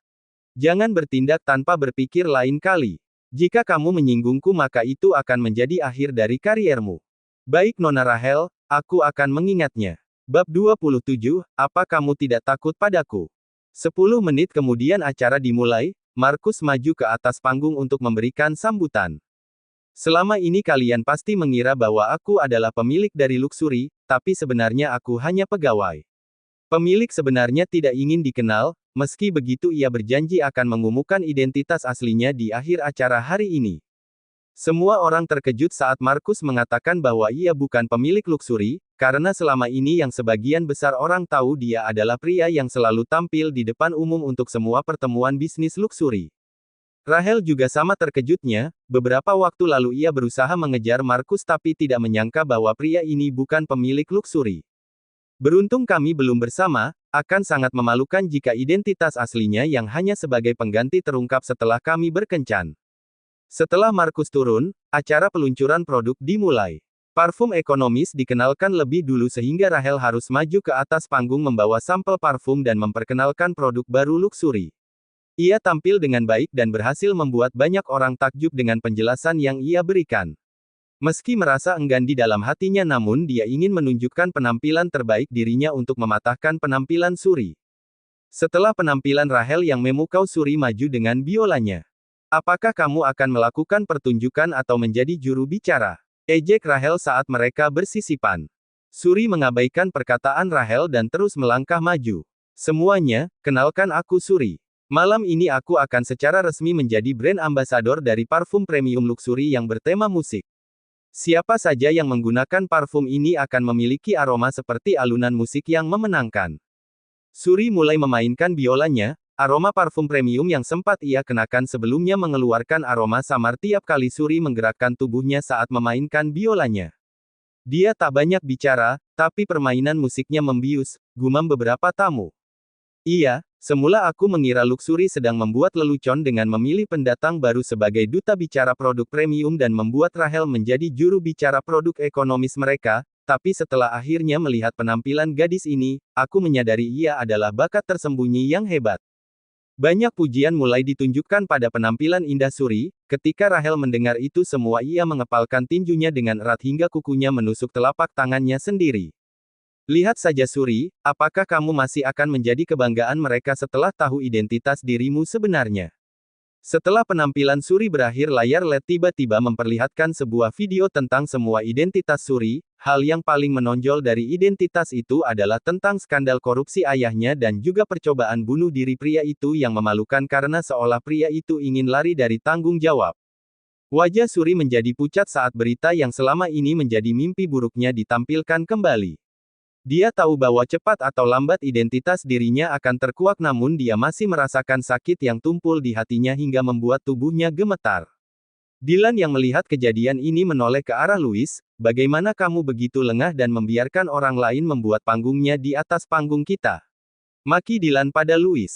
Jangan bertindak tanpa berpikir lain kali. Jika kamu menyinggungku maka itu akan menjadi akhir dari kariermu. Baik Nona Rahel, aku akan mengingatnya. Bab 27, apa kamu tidak takut padaku? 10 menit kemudian acara dimulai, Markus maju ke atas panggung untuk memberikan sambutan. Selama ini kalian pasti mengira bahwa aku adalah pemilik dari luxury, tapi sebenarnya aku hanya pegawai. Pemilik sebenarnya tidak ingin dikenal, meski begitu ia berjanji akan mengumumkan identitas aslinya di akhir acara hari ini. Semua orang terkejut saat Markus mengatakan bahwa ia bukan pemilik luxury, karena selama ini yang sebagian besar orang tahu dia adalah pria yang selalu tampil di depan umum untuk semua pertemuan bisnis luxury. Rahel juga sama terkejutnya, beberapa waktu lalu ia berusaha mengejar Markus tapi tidak menyangka bahwa pria ini bukan pemilik luxury. Beruntung kami belum bersama, Akan sangat memalukan jika identitas aslinya yang hanya sebagai pengganti terungkap setelah kami berkencan. Setelah Markus turun, acara peluncuran produk dimulai. Parfum ekonomis dikenalkan lebih dulu sehingga Rahel harus maju ke atas panggung membawa sampel parfum dan memperkenalkan produk baru luxury. Ia tampil dengan baik dan berhasil membuat banyak orang takjub dengan penjelasan yang ia berikan. Meski merasa enggan di dalam hatinya namun dia ingin menunjukkan penampilan terbaik dirinya untuk mematahkan penampilan Suri. Setelah penampilan Rahel yang memukau Suri maju dengan biolanya. Apakah kamu akan melakukan pertunjukan atau menjadi juru bicara? Ejek Rahel saat mereka bersisipan. Suri mengabaikan perkataan Rahel dan terus melangkah maju. Semuanya, kenalkan aku Suri. Malam ini aku akan secara resmi menjadi brand ambassador dari parfum premium luxury yang bertema musik. Siapa saja yang menggunakan parfum ini akan memiliki aroma seperti alunan musik yang memenangkan. Suri mulai memainkan biolanya, aroma parfum premium yang sempat ia kenakan sebelumnya mengeluarkan aroma samar tiap kali Suri menggerakkan tubuhnya saat memainkan biolanya. Dia tak banyak bicara, tapi permainan musiknya membius, gumam beberapa tamu. Iya, semula aku mengira luxury sedang membuat lelucon dengan memilih pendatang baru sebagai duta bicara produk premium dan membuat Rahel menjadi juru bicara produk ekonomis mereka, tapi setelah akhirnya melihat penampilan gadis ini, aku menyadari ia adalah bakat tersembunyi yang hebat. Banyak pujian mulai ditunjukkan pada penampilan indah Suri, ketika Rahel mendengar itu semua ia mengepalkan tinjunya dengan erat hingga kukunya menusuk telapak tangannya sendiri. Lihat saja Suri, apakah kamu masih akan menjadi kebanggaan mereka setelah tahu identitas dirimu sebenarnya? Setelah penampilan Suri berakhir layar LED tiba-tiba memperlihatkan sebuah video tentang semua identitas Suri, hal yang paling menonjol dari identitas itu adalah tentang skandal korupsi ayahnya dan juga percobaan bunuh diri pria itu yang memalukan karena seolah pria itu ingin lari dari tanggung jawab. Wajah Suri menjadi pucat saat berita yang selama ini menjadi mimpi buruknya ditampilkan kembali. Dia tahu bahwa cepat atau lambat identitas dirinya akan terkuak namun dia masih merasakan sakit yang tumpul di hatinya hingga membuat tubuhnya gemetar. Dylan yang melihat kejadian ini menoleh ke arah Louis, bagaimana kamu begitu lengah dan membiarkan orang lain membuat panggungnya di atas panggung kita? Maki Dylan pada Louis.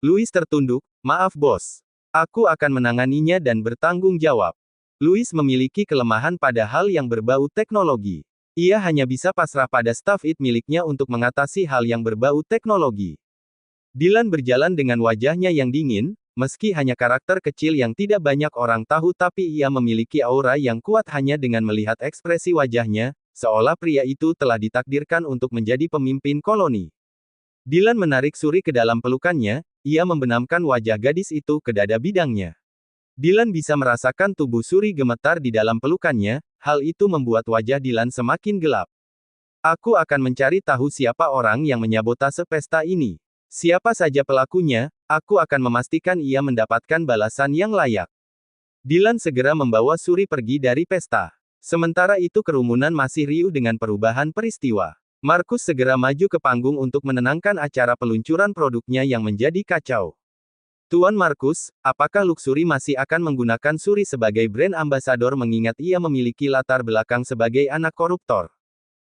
Louis tertunduk, maaf bos. Aku akan menanganinya dan bertanggung jawab. Louis memiliki kelemahan pada hal yang berbau teknologi. Ia hanya bisa pasrah pada staf IT miliknya untuk mengatasi hal yang berbau teknologi. Dylan berjalan dengan wajahnya yang dingin, meski hanya karakter kecil yang tidak banyak orang tahu tapi ia memiliki aura yang kuat hanya dengan melihat ekspresi wajahnya, seolah pria itu telah ditakdirkan untuk menjadi pemimpin koloni. Dylan menarik Suri ke dalam pelukannya, ia membenamkan wajah gadis itu ke dada bidangnya. Dylan bisa merasakan tubuh Suri gemetar di dalam pelukannya, hal itu membuat wajah Dylan semakin gelap. Aku akan mencari tahu siapa orang yang menyabotase pesta ini. Siapa saja pelakunya, aku akan memastikan ia mendapatkan balasan yang layak. Dylan segera membawa Suri pergi dari pesta. Sementara itu kerumunan masih riuh dengan perubahan peristiwa. Markus segera maju ke panggung untuk menenangkan acara peluncuran produknya yang menjadi kacau. Tuan Markus, apakah Luxury masih akan menggunakan Suri sebagai brand ambassador mengingat ia memiliki latar belakang sebagai anak koruptor?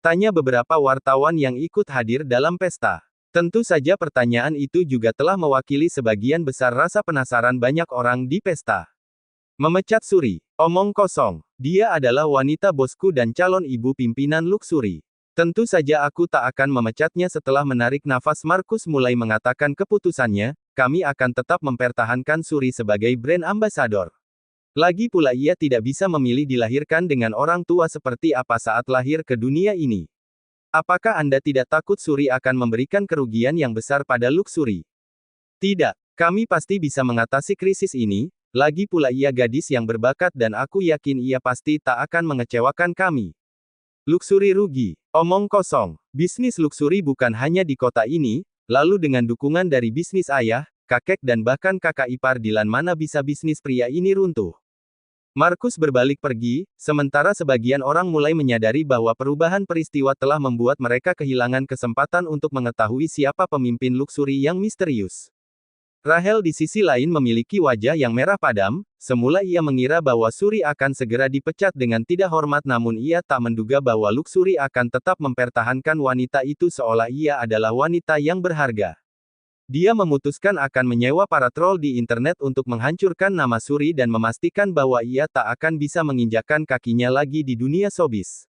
Tanya beberapa wartawan yang ikut hadir dalam pesta. Tentu saja pertanyaan itu juga telah mewakili sebagian besar rasa penasaran banyak orang di pesta. Memecat Suri. Omong kosong. Dia adalah wanita bosku dan calon ibu pimpinan Luxury. Tentu saja aku tak akan memecatnya. Setelah menarik nafas Markus mulai mengatakan keputusannya, kami akan tetap mempertahankan Suri sebagai brand ambassador. Lagi pula ia tidak bisa memilih dilahirkan dengan orang tua seperti apa saat lahir ke dunia ini. Apakah Anda tidak takut Suri akan memberikan kerugian yang besar pada Luxury? Tidak, kami pasti bisa mengatasi krisis ini, lagi pula ia gadis yang berbakat dan aku yakin ia pasti tak akan mengecewakan kami. Luxury rugi. Omong kosong. Bisnis Luxury bukan hanya di kota ini, lalu dengan dukungan dari bisnis ayah, kakek dan bahkan kakak ipar Dylan mana bisa bisnis pria ini runtuh. Markus berbalik pergi, sementara sebagian orang mulai menyadari bahwa perubahan peristiwa telah membuat mereka kehilangan kesempatan untuk mengetahui siapa pemimpin Luxury yang misterius. Rahel di sisi lain memiliki wajah yang merah padam. Semula ia mengira bahwa Suri akan segera dipecat dengan tidak hormat, namun ia tak menduga bahwa Luxury akan tetap mempertahankan wanita itu seolah ia adalah wanita yang berharga. Dia memutuskan akan menyewa para troll di internet untuk menghancurkan nama Suri dan memastikan bahwa ia tak akan bisa menginjakkan kakinya lagi di dunia showbiz.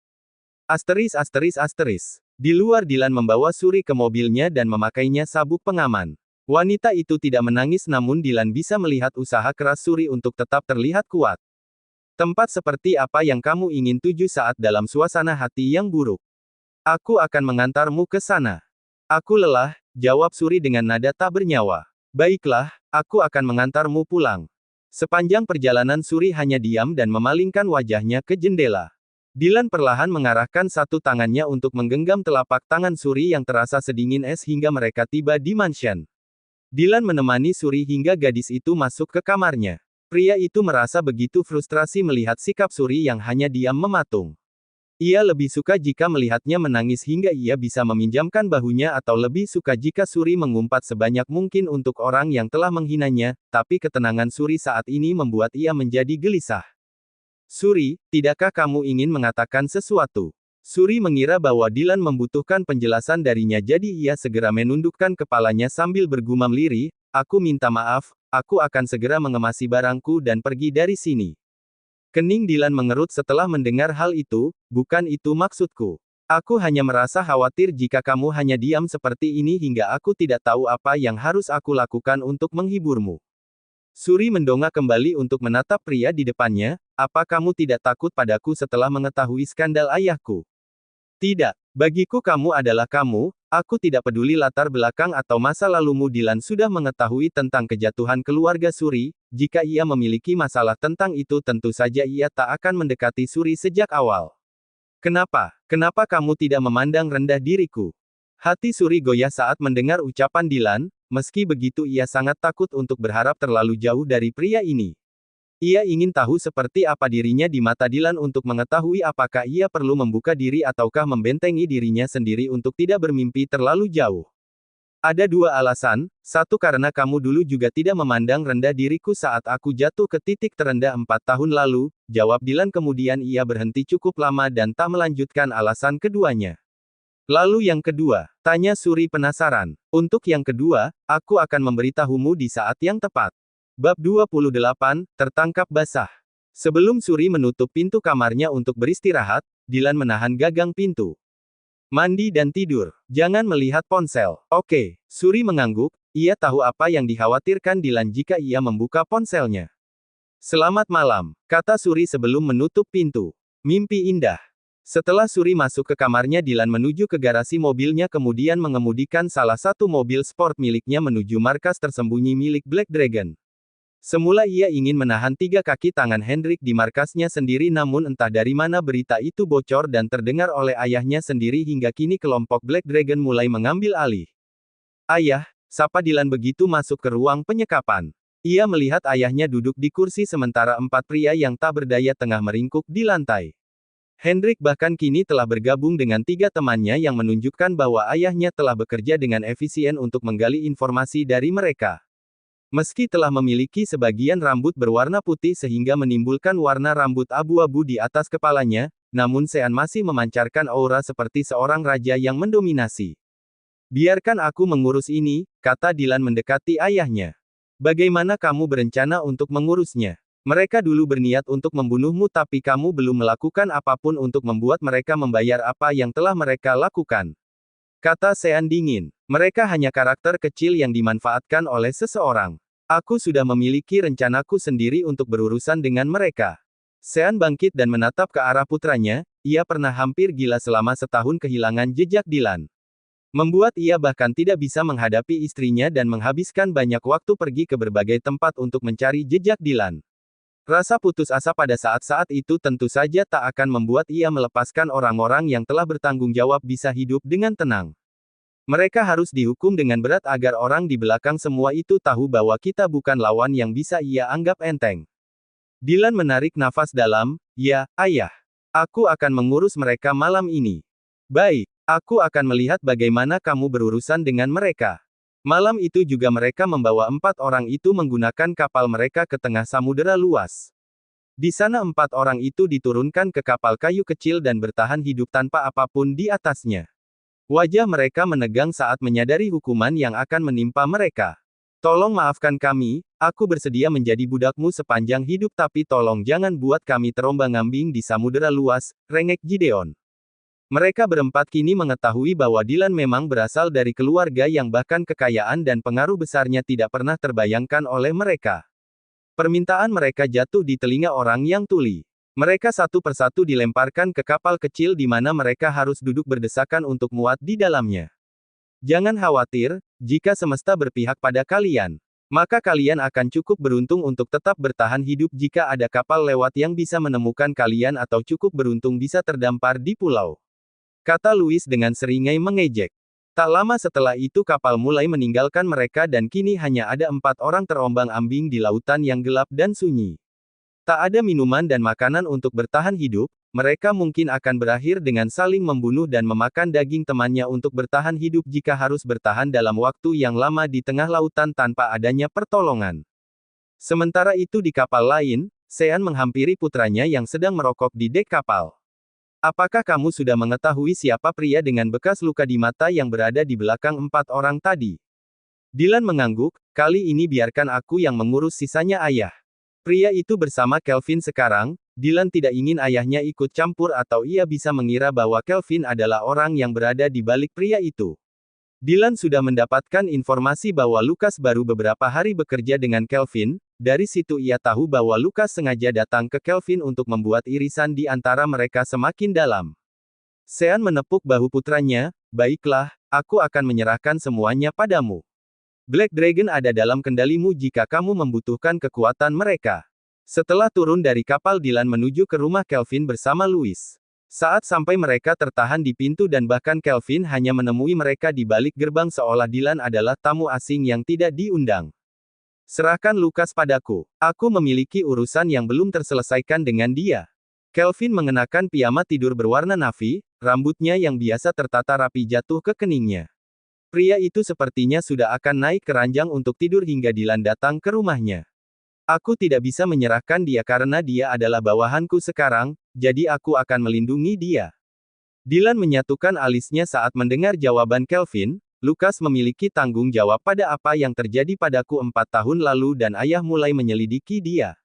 Di luar, Dylan membawa Suri ke mobilnya dan memakainya sabuk pengaman. Wanita itu tidak menangis, namun Dylan bisa melihat usaha keras Suri untuk tetap terlihat kuat. Tempat seperti apa yang kamu ingin tuju saat dalam suasana hati yang buruk? Aku akan mengantarmu ke sana. Aku lelah, jawab Suri dengan nada tak bernyawa. Baiklah, aku akan mengantarmu pulang. Sepanjang perjalanan Suri hanya diam dan memalingkan wajahnya ke jendela. Dylan perlahan mengarahkan satu tangannya untuk menggenggam telapak tangan Suri yang terasa sedingin es hingga mereka tiba di mansion. Dylan menemani Suri hingga gadis itu masuk ke kamarnya. Pria itu merasa begitu frustrasi melihat sikap Suri yang hanya diam mematung. Ia lebih suka jika melihatnya menangis hingga ia bisa meminjamkan bahunya, atau lebih suka jika Suri mengumpat sebanyak mungkin untuk orang yang telah menghinanya, tapi ketenangan Suri saat ini membuat ia menjadi gelisah. Suri, tidakkah kamu ingin mengatakan sesuatu? Suri mengira bahwa Dylan membutuhkan penjelasan darinya, jadi ia segera menundukkan kepalanya sambil bergumam lirih, aku minta maaf, aku akan segera mengemasi barangku dan pergi dari sini. Kening Dylan mengerut setelah mendengar hal itu, bukan itu maksudku. Aku hanya merasa khawatir jika kamu hanya diam seperti ini hingga aku tidak tahu apa yang harus aku lakukan untuk menghiburmu. Suri mendongak kembali untuk menatap pria di depannya, apa kamu tidak takut padaku setelah mengetahui skandal ayahku? Tidak, bagiku kamu adalah kamu, aku tidak peduli latar belakang atau masa lalumu. Dylan sudah mengetahui tentang kejatuhan keluarga Suri, jika ia memiliki masalah tentang itu tentu saja ia tak akan mendekati Suri sejak awal. Kenapa kamu tidak memandang rendah diriku? Hati Suri goyah saat mendengar ucapan Dylan, meski begitu ia sangat takut untuk berharap terlalu jauh dari pria ini. Ia ingin tahu seperti apa dirinya di mata Dylan untuk mengetahui apakah ia perlu membuka diri ataukah membentengi dirinya sendiri untuk tidak bermimpi terlalu jauh. Ada dua alasan, satu karena kamu dulu juga tidak memandang rendah diriku saat aku jatuh ke titik terendah 4 tahun lalu, jawab Dylan, kemudian ia berhenti cukup lama dan tak melanjutkan alasan keduanya. Lalu yang kedua, tanya Suri penasaran. Untuk yang kedua, aku akan memberitahumu di saat yang tepat. Bab 28, tertangkap basah. Sebelum Suri menutup pintu kamarnya untuk beristirahat, Dylan menahan gagang pintu. Mandi dan tidur. Jangan melihat ponsel. Oke, Suri mengangguk, ia tahu apa yang dikhawatirkan Dylan jika ia membuka ponselnya. Selamat malam, kata Suri sebelum menutup pintu. Mimpi indah. Setelah Suri masuk ke kamarnya, Dylan menuju ke garasi mobilnya kemudian mengemudikan salah satu mobil sport miliknya menuju markas tersembunyi milik Black Dragon. Semula ia ingin menahan 3 kaki tangan Hendrik di markasnya sendiri, namun entah dari mana berita itu bocor dan terdengar oleh ayahnya sendiri hingga kini kelompok Black Dragon mulai mengambil alih. Ayah, sapa Dylan begitu masuk ke ruang penyekapan. Ia melihat ayahnya duduk di kursi sementara 4 pria yang tak berdaya tengah meringkuk di lantai. Hendrik bahkan kini telah bergabung dengan 3 temannya yang menunjukkan bahwa ayahnya telah bekerja dengan efisien untuk menggali informasi dari mereka. Meski telah memiliki sebagian rambut berwarna putih sehingga menimbulkan warna rambut abu-abu di atas kepalanya, namun Sean masih memancarkan aura seperti seorang raja yang mendominasi. Biarkan aku mengurus ini, kata Dylan mendekati ayahnya. Bagaimana kamu berencana untuk mengurusnya? Mereka dulu berniat untuk membunuhmu tapi kamu belum melakukan apapun untuk membuat mereka membayar apa yang telah mereka lakukan. Kata Sean dingin. Mereka hanya karakter kecil yang dimanfaatkan oleh seseorang. Aku sudah memiliki rencanaku sendiri untuk berurusan dengan mereka. Sean bangkit dan menatap ke arah putranya, ia pernah hampir gila selama setahun kehilangan jejak Dylan. Membuat ia bahkan tidak bisa menghadapi istrinya dan menghabiskan banyak waktu pergi ke berbagai tempat untuk mencari jejak Dylan. Rasa putus asa pada saat-saat itu tentu saja tak akan membuat ia melepaskan orang-orang yang telah bertanggung jawab bisa hidup dengan tenang. Mereka harus dihukum dengan berat agar orang di belakang semua itu tahu bahwa kita bukan lawan yang bisa ia anggap enteng. Dylan menarik nafas dalam, ya, ayah. Aku akan mengurus mereka malam ini. Baik, aku akan melihat bagaimana kamu berurusan dengan mereka. Malam itu juga mereka membawa 4 orang itu menggunakan kapal mereka ke tengah samudera luas. Di sana 4 orang itu diturunkan ke kapal kayu kecil dan bertahan hidup tanpa apapun di atasnya. Wajah mereka menegang saat menyadari hukuman yang akan menimpa mereka. Tolong maafkan kami, aku bersedia menjadi budakmu sepanjang hidup tapi tolong jangan buat kami terombang-ambing di samudera luas, rengek Gideon. Mereka berempat kini mengetahui bahwa Dylan memang berasal dari keluarga yang bahkan kekayaan dan pengaruh besarnya tidak pernah terbayangkan oleh mereka. Permintaan mereka jatuh di telinga orang yang tuli. Mereka satu persatu dilemparkan ke kapal kecil di mana mereka harus duduk berdesakan untuk muat di dalamnya. Jangan khawatir, jika semesta berpihak pada kalian, maka kalian akan cukup beruntung untuk tetap bertahan hidup jika ada kapal lewat yang bisa menemukan kalian atau cukup beruntung bisa terdampar di pulau. Kata Louis dengan seringai mengejek. Tak lama setelah itu kapal mulai meninggalkan mereka dan kini hanya ada 4 orang terombang-ambing di lautan yang gelap dan sunyi. Tak ada minuman dan makanan untuk bertahan hidup, mereka mungkin akan berakhir dengan saling membunuh dan memakan daging temannya untuk bertahan hidup jika harus bertahan dalam waktu yang lama di tengah lautan tanpa adanya pertolongan. Sementara itu di kapal lain, Sean menghampiri putranya yang sedang merokok di dek kapal. Apakah kamu sudah mengetahui siapa pria dengan bekas luka di mata yang berada di belakang 4 orang tadi? Dylan mengangguk, kali ini biarkan aku yang mengurus sisanya ayah. Pria itu bersama Kelvin sekarang, Dylan tidak ingin ayahnya ikut campur atau ia bisa mengira bahwa Kelvin adalah orang yang berada di balik pria itu. Dylan sudah mendapatkan informasi bahwa Lucas baru beberapa hari bekerja dengan Kelvin. Dari situ ia tahu bahwa Lucas sengaja datang ke Kelvin untuk membuat irisan di antara mereka semakin dalam. Sean menepuk bahu putranya, baiklah, aku akan menyerahkan semuanya padamu. Black Dragon ada dalam kendalimu jika kamu membutuhkan kekuatan mereka. Setelah turun dari kapal Dylan menuju ke rumah Kelvin bersama Louis. Saat sampai mereka tertahan di pintu dan bahkan Kelvin hanya menemui mereka di balik gerbang seolah Dylan adalah tamu asing yang tidak diundang. Serahkan Lucas padaku. Aku memiliki urusan yang belum terselesaikan dengan dia. Kelvin mengenakan piyama tidur berwarna navy, rambutnya yang biasa tertata rapi jatuh ke keningnya. Pria itu sepertinya sudah akan naik ke ranjang untuk tidur hingga Dylan datang ke rumahnya. Aku tidak bisa menyerahkan dia karena dia adalah bawahanku sekarang, jadi aku akan melindungi dia. Dylan menyatukan alisnya saat mendengar jawaban Kelvin. Lucas memiliki tanggung jawab pada apa yang terjadi padaku 4 tahun lalu dan ayah mulai menyelidiki dia.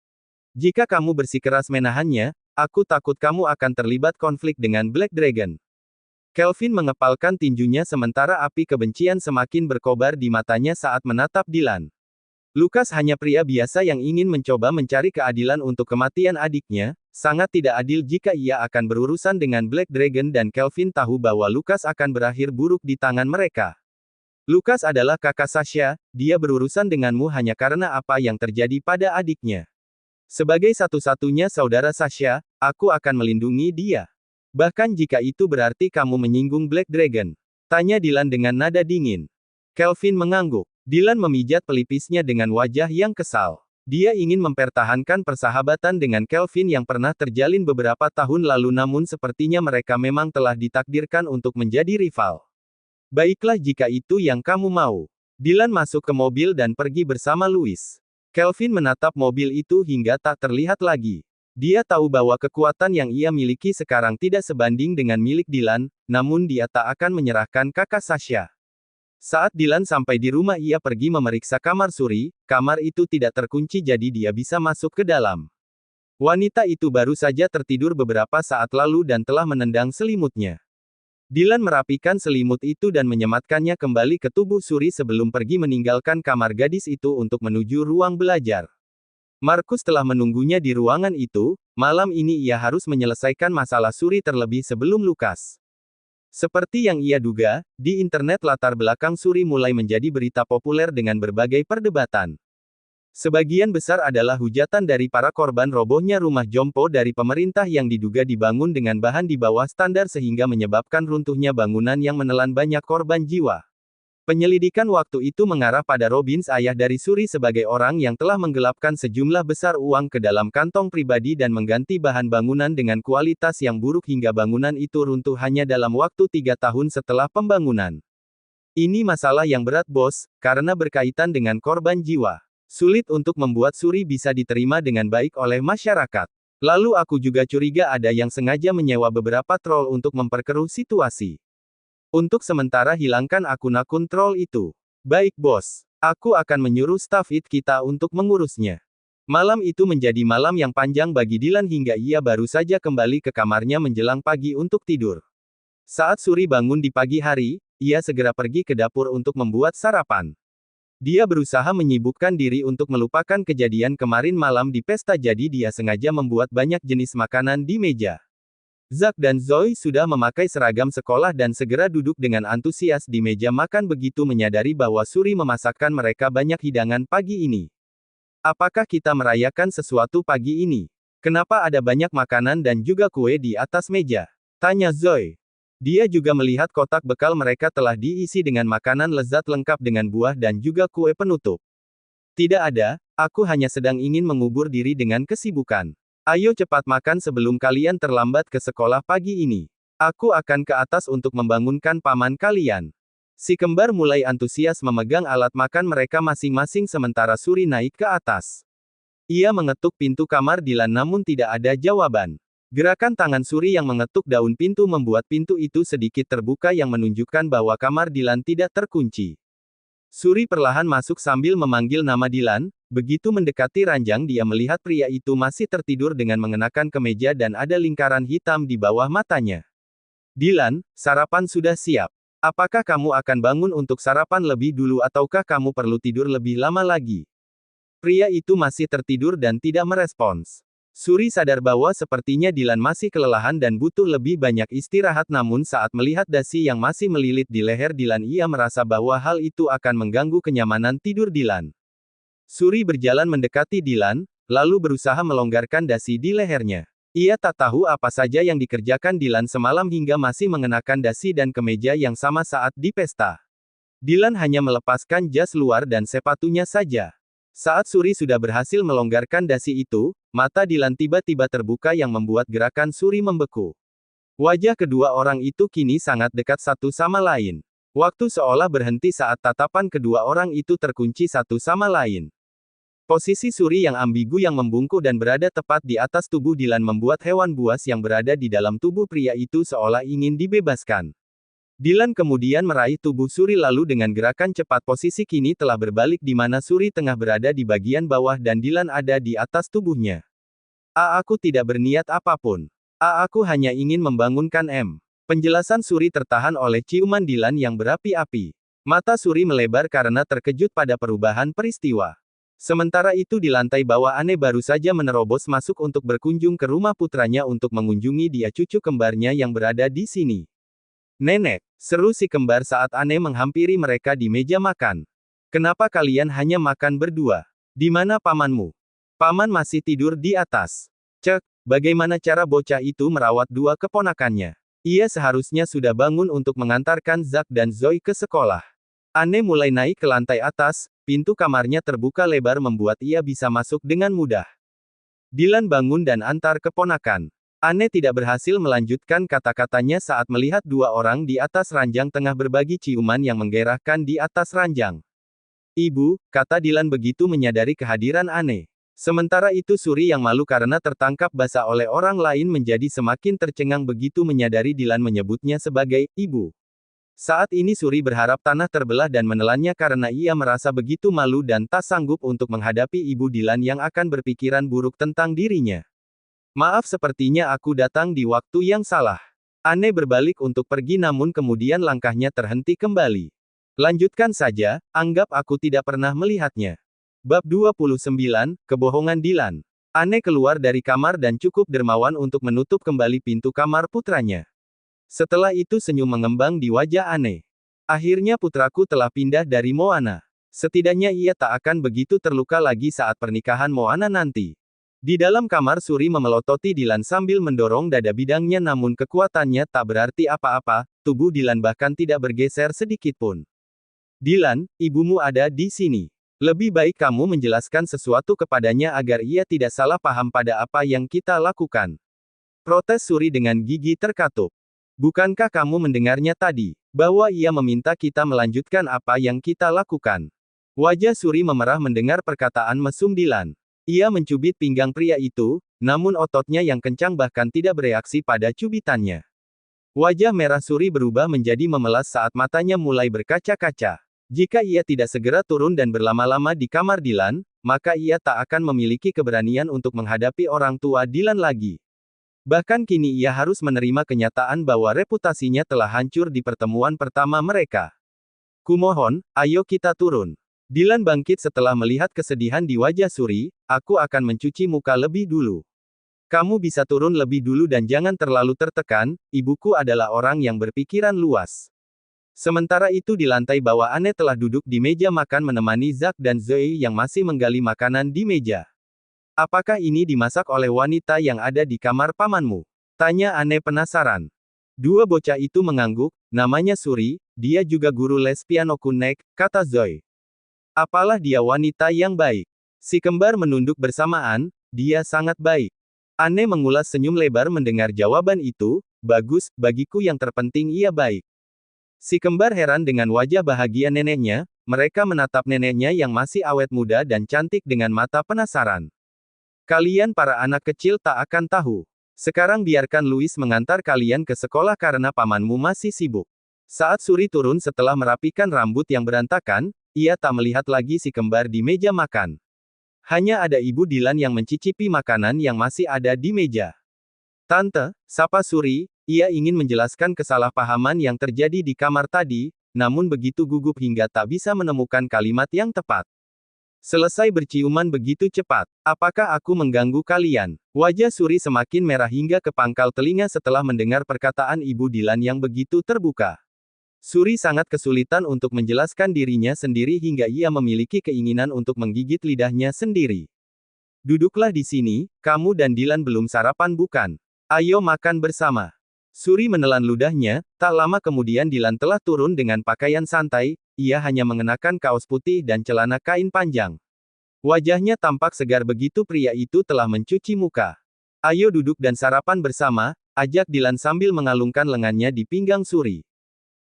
Jika kamu bersikeras menahannya, aku takut kamu akan terlibat konflik dengan Black Dragon. Kelvin mengepalkan tinjunya sementara api kebencian semakin berkobar di matanya saat menatap Dylan. Lucas hanya pria biasa yang ingin mencoba mencari keadilan untuk kematian adiknya, sangat tidak adil jika ia akan berurusan dengan Black Dragon dan Kelvin tahu bahwa Lucas akan berakhir buruk di tangan mereka. Lucas adalah kakak Sasha, dia berurusan denganmu hanya karena apa yang terjadi pada adiknya. Sebagai satu-satunya saudara Sasha, aku akan melindungi dia. Bahkan jika itu berarti kamu menyinggung Black Dragon. Tanya Dylan dengan nada dingin. Kelvin mengangguk. Dylan memijat pelipisnya dengan wajah yang kesal. Dia ingin mempertahankan persahabatan dengan Kelvin yang pernah terjalin beberapa tahun lalu namun sepertinya mereka memang telah ditakdirkan untuk menjadi rival. Baiklah jika itu yang kamu mau. Dylan masuk ke mobil dan pergi bersama Louis. Kelvin menatap mobil itu hingga tak terlihat lagi. Dia tahu bahwa kekuatan yang ia miliki sekarang tidak sebanding dengan milik Dylan, namun dia tak akan menyerahkan kakak Sasha. Saat Dylan sampai di rumah ia pergi memeriksa kamar suri, kamar itu tidak terkunci jadi dia bisa masuk ke dalam. Wanita itu baru saja tertidur beberapa saat lalu dan telah menendang selimutnya. Dylan merapikan selimut itu dan menyematkannya kembali ke tubuh Suri sebelum pergi meninggalkan kamar gadis itu untuk menuju ruang belajar. Markus telah menunggunya di ruangan itu, malam ini ia harus menyelesaikan masalah Suri terlebih sebelum Lucas. Seperti yang ia duga, di internet latar belakang Suri mulai menjadi berita populer dengan berbagai perdebatan. Sebagian besar adalah hujatan dari para korban robohnya rumah jompo dari pemerintah yang diduga dibangun dengan bahan di bawah standar sehingga menyebabkan runtuhnya bangunan yang menelan banyak korban jiwa. Penyelidikan waktu itu mengarah pada Robbins ayah dari Suri sebagai orang yang telah menggelapkan sejumlah besar uang ke dalam kantong pribadi dan mengganti bahan bangunan dengan kualitas yang buruk hingga bangunan itu runtuh hanya dalam waktu 3 tahun setelah pembangunan. Ini masalah yang berat bos, karena berkaitan dengan korban jiwa. Sulit untuk membuat Suri bisa diterima dengan baik oleh masyarakat. Lalu aku juga curiga ada yang sengaja menyewa beberapa troll untuk memperkeruh situasi. Untuk sementara hilangkan akun-akun troll itu. Baik bos, aku akan menyuruh staf IT kita untuk mengurusnya. Malam itu menjadi malam yang panjang bagi Dylan hingga ia baru saja kembali ke kamarnya menjelang pagi untuk tidur. Saat Suri bangun di pagi hari, ia segera pergi ke dapur untuk membuat sarapan. Dia berusaha menyibukkan diri untuk melupakan kejadian kemarin malam di pesta jadi dia sengaja membuat banyak jenis makanan di meja. Zack dan Zoe sudah memakai seragam sekolah dan segera duduk dengan antusias di meja makan begitu menyadari bahwa Suri memasakkan mereka banyak hidangan pagi ini. Apakah kita merayakan sesuatu pagi ini? Kenapa ada banyak makanan dan juga kue di atas meja? Tanya Zoe. Dia juga melihat kotak bekal mereka telah diisi dengan makanan lezat lengkap dengan buah dan juga kue penutup. Tidak ada, aku hanya sedang ingin mengubur diri dengan kesibukan. Ayo cepat makan sebelum kalian terlambat ke sekolah pagi ini. Aku akan ke atas untuk membangunkan paman kalian. Si kembar mulai antusias memegang alat makan mereka masing-masing sementara Suri naik ke atas. Ia mengetuk pintu kamar Dylan namun tidak ada jawaban. Gerakan tangan Suri yang mengetuk daun pintu membuat pintu itu sedikit terbuka yang menunjukkan bahwa kamar Dylan tidak terkunci. Suri perlahan masuk sambil memanggil nama Dylan, begitu mendekati ranjang dia melihat pria itu masih tertidur dengan mengenakan kemeja dan ada lingkaran hitam di bawah matanya. Dylan, sarapan sudah siap. Apakah kamu akan bangun untuk sarapan lebih dulu ataukah kamu perlu tidur lebih lama lagi? Pria itu masih tertidur dan tidak merespons. Suri sadar bahwa sepertinya Dylan masih kelelahan dan butuh lebih banyak istirahat namun saat melihat dasi yang masih melilit di leher Dylan ia merasa bahwa hal itu akan mengganggu kenyamanan tidur Dylan. Suri berjalan mendekati Dylan, lalu berusaha melonggarkan dasi di lehernya. Ia tak tahu apa saja yang dikerjakan Dylan semalam hingga masih mengenakan dasi dan kemeja yang sama saat di pesta. Dylan hanya melepaskan jas luar dan sepatunya saja. Saat Suri sudah berhasil melonggarkan dasi itu, mata Dylan tiba-tiba terbuka yang membuat gerakan Suri membeku. Wajah kedua orang itu kini sangat dekat satu sama lain. Waktu seolah berhenti saat tatapan kedua orang itu terkunci satu sama lain. Posisi Suri yang ambigu yang membungkuk dan berada tepat di atas tubuh Dylan membuat hewan buas yang berada di dalam tubuh pria itu seolah ingin dibebaskan. Dylan kemudian meraih tubuh Suri lalu dengan gerakan cepat posisi kini telah berbalik di mana Suri tengah berada di bagian bawah dan Dylan ada di atas tubuhnya. Aku tidak berniat apapun. Aku hanya ingin membangunkan M. Penjelasan Suri tertahan oleh ciuman Dylan yang berapi-api. Mata Suri melebar karena terkejut pada perubahan peristiwa. Sementara itu di lantai bawah Anne baru saja menerobos masuk untuk berkunjung ke rumah putranya untuk mengunjungi dia cucu kembarnya yang berada di sini. Nenek, seru si kembar saat Anne menghampiri mereka di meja makan. Kenapa kalian hanya makan berdua? Di mana pamanmu? Paman masih tidur di atas. Cek, bagaimana cara bocah itu merawat dua keponakannya? Ia seharusnya sudah bangun untuk mengantarkan Zack dan Zoe ke sekolah. Anne mulai naik ke lantai atas, pintu kamarnya terbuka lebar membuat ia bisa masuk dengan mudah. Dylan bangun dan antar keponakan. Anne tidak berhasil melanjutkan kata-katanya saat melihat dua orang di atas ranjang tengah berbagi ciuman yang menggairahkan di atas ranjang. Ibu, kata Dylan begitu menyadari kehadiran Anne. Sementara itu Suri yang malu karena tertangkap basah oleh orang lain menjadi semakin tercengang begitu menyadari Dylan menyebutnya sebagai ibu. Saat ini Suri berharap tanah terbelah dan menelannya karena ia merasa begitu malu dan tak sanggup untuk menghadapi ibu Dylan yang akan berpikiran buruk tentang dirinya. Maaf sepertinya aku datang di waktu yang salah. Anne berbalik untuk pergi namun kemudian langkahnya terhenti kembali. Lanjutkan saja, anggap aku tidak pernah melihatnya. Bab 29, Kebohongan Dylan. Anne keluar dari kamar dan cukup dermawan untuk menutup kembali pintu kamar putranya. Setelah itu senyum mengembang di wajah Anne. Akhirnya putraku telah pindah dari Moana. Setidaknya ia tak akan begitu terluka lagi saat pernikahan Moana nanti. Di dalam kamar Suri memelototi Dylan sambil mendorong dada bidangnya namun kekuatannya tak berarti apa-apa, tubuh Dylan bahkan tidak bergeser sedikit pun. Dylan, ibumu ada di sini. Lebih baik kamu menjelaskan sesuatu kepadanya agar ia tidak salah paham pada apa yang kita lakukan. Protes Suri dengan gigi terkatup. Bukankah kamu mendengarnya tadi? Bahwa ia meminta kita melanjutkan apa yang kita lakukan. Wajah Suri memerah mendengar perkataan mesum Dilan. Ia mencubit pinggang pria itu, namun ototnya yang kencang bahkan tidak bereaksi pada cubitannya. Wajah merah Suri berubah menjadi memelas saat matanya mulai berkaca-kaca. Jika ia tidak segera turun dan berlama-lama di kamar Dilan, maka ia tak akan memiliki keberanian untuk menghadapi orang tua Dilan lagi. Bahkan kini ia harus menerima kenyataan bahwa reputasinya telah hancur di pertemuan pertama mereka. Kumohon, ayo kita turun. Dilan bangkit setelah melihat kesedihan di wajah Suri, aku akan mencuci muka lebih dulu. Kamu bisa turun lebih dulu dan jangan terlalu tertekan, ibuku adalah orang yang berpikiran luas. Sementara itu di lantai bawah Anne telah duduk di meja makan menemani Zack dan Zoe yang masih menggali makanan di meja. Apakah ini dimasak oleh wanita yang ada di kamar pamanmu? Tanya Anne penasaran. Dua bocah itu mengangguk, namanya Suri, dia juga guru les piano kunek, kata Zoe. Apalah dia wanita yang baik. Si kembar menunduk bersamaan, dia sangat baik. Anne mengulas senyum lebar mendengar jawaban itu, bagus, bagiku yang terpenting ia baik. Si kembar heran dengan wajah bahagia neneknya, mereka menatap neneknya yang masih awet muda dan cantik dengan mata penasaran. Kalian para anak kecil tak akan tahu. Sekarang biarkan Louis mengantar kalian ke sekolah karena pamanmu masih sibuk. Saat Suri turun setelah merapikan rambut yang berantakan, ia tak melihat lagi si kembar di meja makan. Hanya ada Ibu Dilan yang mencicipi makanan yang masih ada di meja. Tante, sapa Suri, ia ingin menjelaskan kesalahpahaman yang terjadi di kamar tadi, namun begitu gugup hingga tak bisa menemukan kalimat yang tepat. Selesai berciuman begitu cepat. Apakah aku mengganggu kalian? Wajah Suri semakin merah hingga ke pangkal telinga setelah mendengar perkataan Ibu Dilan yang begitu terbuka. Suri sangat kesulitan untuk menjelaskan dirinya sendiri hingga ia memiliki keinginan untuk menggigit lidahnya sendiri. Duduklah di sini, kamu dan Dilan belum sarapan bukan? Ayo makan bersama. Suri menelan ludahnya, tak lama kemudian Dilan telah turun dengan pakaian santai, ia hanya mengenakan kaos putih dan celana kain panjang. Wajahnya tampak segar begitu pria itu telah mencuci muka. Ayo duduk dan sarapan bersama, ajak Dilan sambil mengalungkan lengannya di pinggang Suri.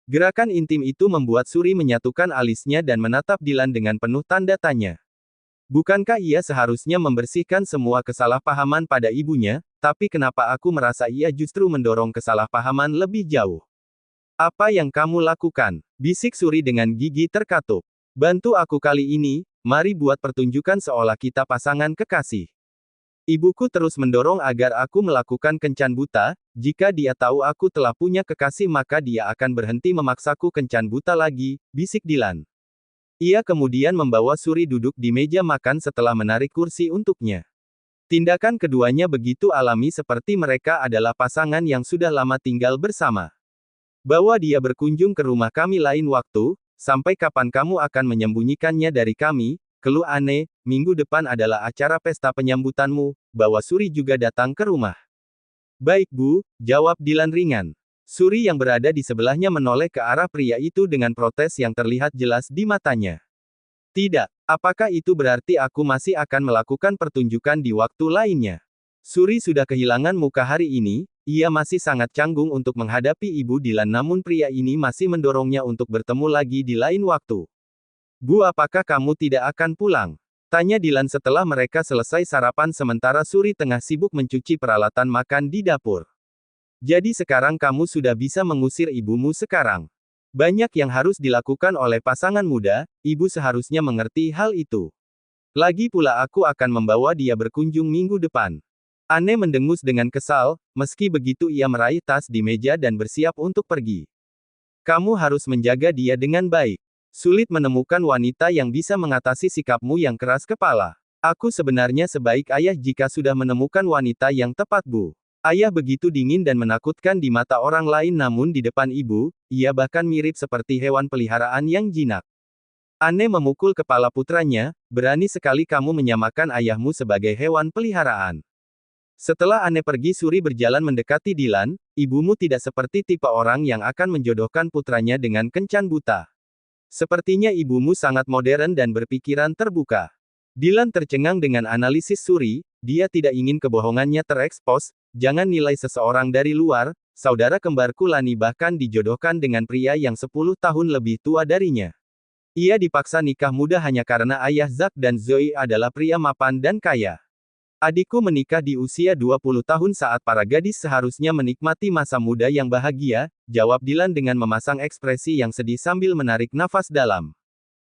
Gerakan intim itu membuat Suri menyatukan alisnya dan menatap Dilan dengan penuh tanda tanya. Bukankah ia seharusnya membersihkan semua kesalahpahaman pada ibunya, tapi kenapa aku merasa ia justru mendorong kesalahpahaman lebih jauh? Apa yang kamu lakukan? Bisik Suri dengan gigi terkatup. Bantu aku kali ini, mari buat pertunjukan seolah kita pasangan kekasih. Ibuku terus mendorong agar aku melakukan kencan buta, jika dia tahu aku telah punya kekasih maka dia akan berhenti memaksaku kencan buta lagi, bisik Dilan. Ia kemudian membawa Suri duduk di meja makan setelah menarik kursi untuknya. Tindakan keduanya begitu alami seperti mereka adalah pasangan yang sudah lama tinggal bersama. Bahwa dia berkunjung ke rumah kami lain waktu, sampai kapan kamu akan menyembunyikannya dari kami, keluh Anne, minggu depan adalah acara pesta penyambutanmu, bahwa Suri juga datang ke rumah. Baik Bu, jawab Dilan ringan. Suri yang berada di sebelahnya menoleh ke arah pria itu dengan protes yang terlihat jelas di matanya. Tidak, apakah itu berarti aku masih akan melakukan pertunjukan di waktu lainnya? Suri sudah kehilangan muka hari ini, ia masih sangat canggung untuk menghadapi Ibu Dilan namun pria ini masih mendorongnya untuk bertemu lagi di lain waktu. Bu apakah kamu tidak akan pulang? Tanya Dilan setelah mereka selesai sarapan sementara Suri tengah sibuk mencuci peralatan makan di dapur. Jadi sekarang kamu sudah bisa mengusir ibumu sekarang. Banyak yang harus dilakukan oleh pasangan muda, ibu seharusnya mengerti hal itu. Lagi pula aku akan membawa dia berkunjung minggu depan. Anne mendengus dengan kesal, meski begitu ia meraih tas di meja dan bersiap untuk pergi. Kamu harus menjaga dia dengan baik. Sulit menemukan wanita yang bisa mengatasi sikapmu yang keras kepala. Aku sebenarnya sebaik ayah jika sudah menemukan wanita yang tepat Bu. Ayah begitu dingin dan menakutkan di mata orang lain namun di depan ibu, ia bahkan mirip seperti hewan peliharaan yang jinak. Anne memukul kepala putranya, berani sekali kamu menyamakan ayahmu sebagai hewan peliharaan. Setelah Anne pergi Suri berjalan mendekati Dilan, ibumu tidak seperti tipe orang yang akan menjodohkan putranya dengan kencan buta. Sepertinya ibumu sangat modern dan berpikiran terbuka. Dilan tercengang dengan analisis Suri, dia tidak ingin kebohongannya terekspos, jangan nilai seseorang dari luar, saudara kembarku Lani bahkan dijodohkan dengan pria yang 10 tahun lebih tua darinya. Ia dipaksa nikah muda hanya karena ayah Zack dan Zoe adalah pria mapan dan kaya. Adikku menikah di usia 20 tahun saat para gadis seharusnya menikmati masa muda yang bahagia, jawab Dylan dengan memasang ekspresi yang sedih sambil menarik nafas dalam.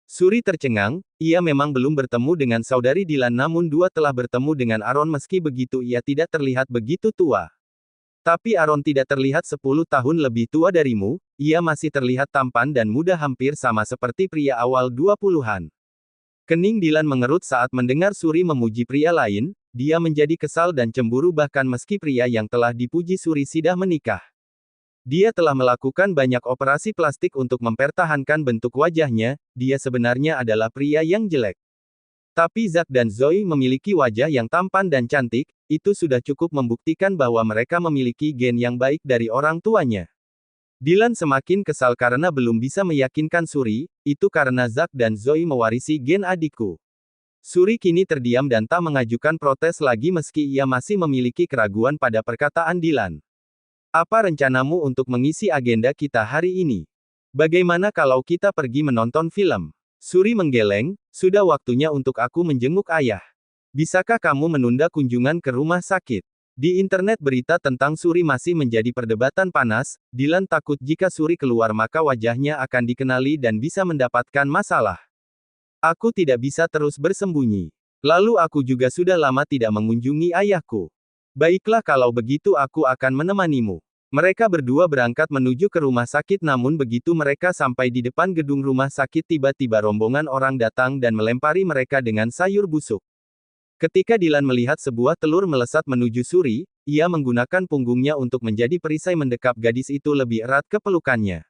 Suri tercengang, ia memang belum bertemu dengan saudari Dylan namun dua telah bertemu dengan Aaron meski begitu ia tidak terlihat begitu tua. Tapi Aaron tidak terlihat 10 tahun lebih tua darimu, ia masih terlihat tampan dan muda hampir sama seperti pria awal 20-an. Kening Dylan mengerut saat mendengar Suri memuji pria lain, dia menjadi kesal dan cemburu bahkan meski pria yang telah dipuji Suri sudah menikah. Dia telah melakukan banyak operasi plastik untuk mempertahankan bentuk wajahnya, dia sebenarnya adalah pria yang jelek. Tapi Zack dan Zoe memiliki wajah yang tampan dan cantik, itu sudah cukup membuktikan bahwa mereka memiliki gen yang baik dari orang tuanya. Dylan semakin kesal karena belum bisa meyakinkan Suri, itu karena Zack dan Zoe mewarisi gen adikku. Suri kini terdiam dan tak mengajukan protes lagi meski ia masih memiliki keraguan pada perkataan Dylan. Apa rencanamu untuk mengisi agenda kita hari ini? Bagaimana kalau kita pergi menonton film? Suri menggeleng, sudah waktunya untuk aku menjenguk ayah. Bisakah kamu menunda kunjungan ke rumah sakit? Di internet berita tentang Suri masih menjadi perdebatan panas, Dylan takut jika Suri keluar maka wajahnya akan dikenali dan bisa mendapatkan masalah. Aku tidak bisa terus bersembunyi. Lalu aku juga sudah lama tidak mengunjungi ayahku. Baiklah kalau begitu aku akan menemanimu. Mereka berdua berangkat menuju ke rumah sakit namun begitu mereka sampai di depan gedung rumah sakit tiba-tiba rombongan orang datang dan melempari mereka dengan sayur busuk. Ketika Dylan melihat sebuah telur melesat menuju Suri, ia menggunakan punggungnya untuk menjadi perisai mendekap gadis itu lebih erat ke pelukannya.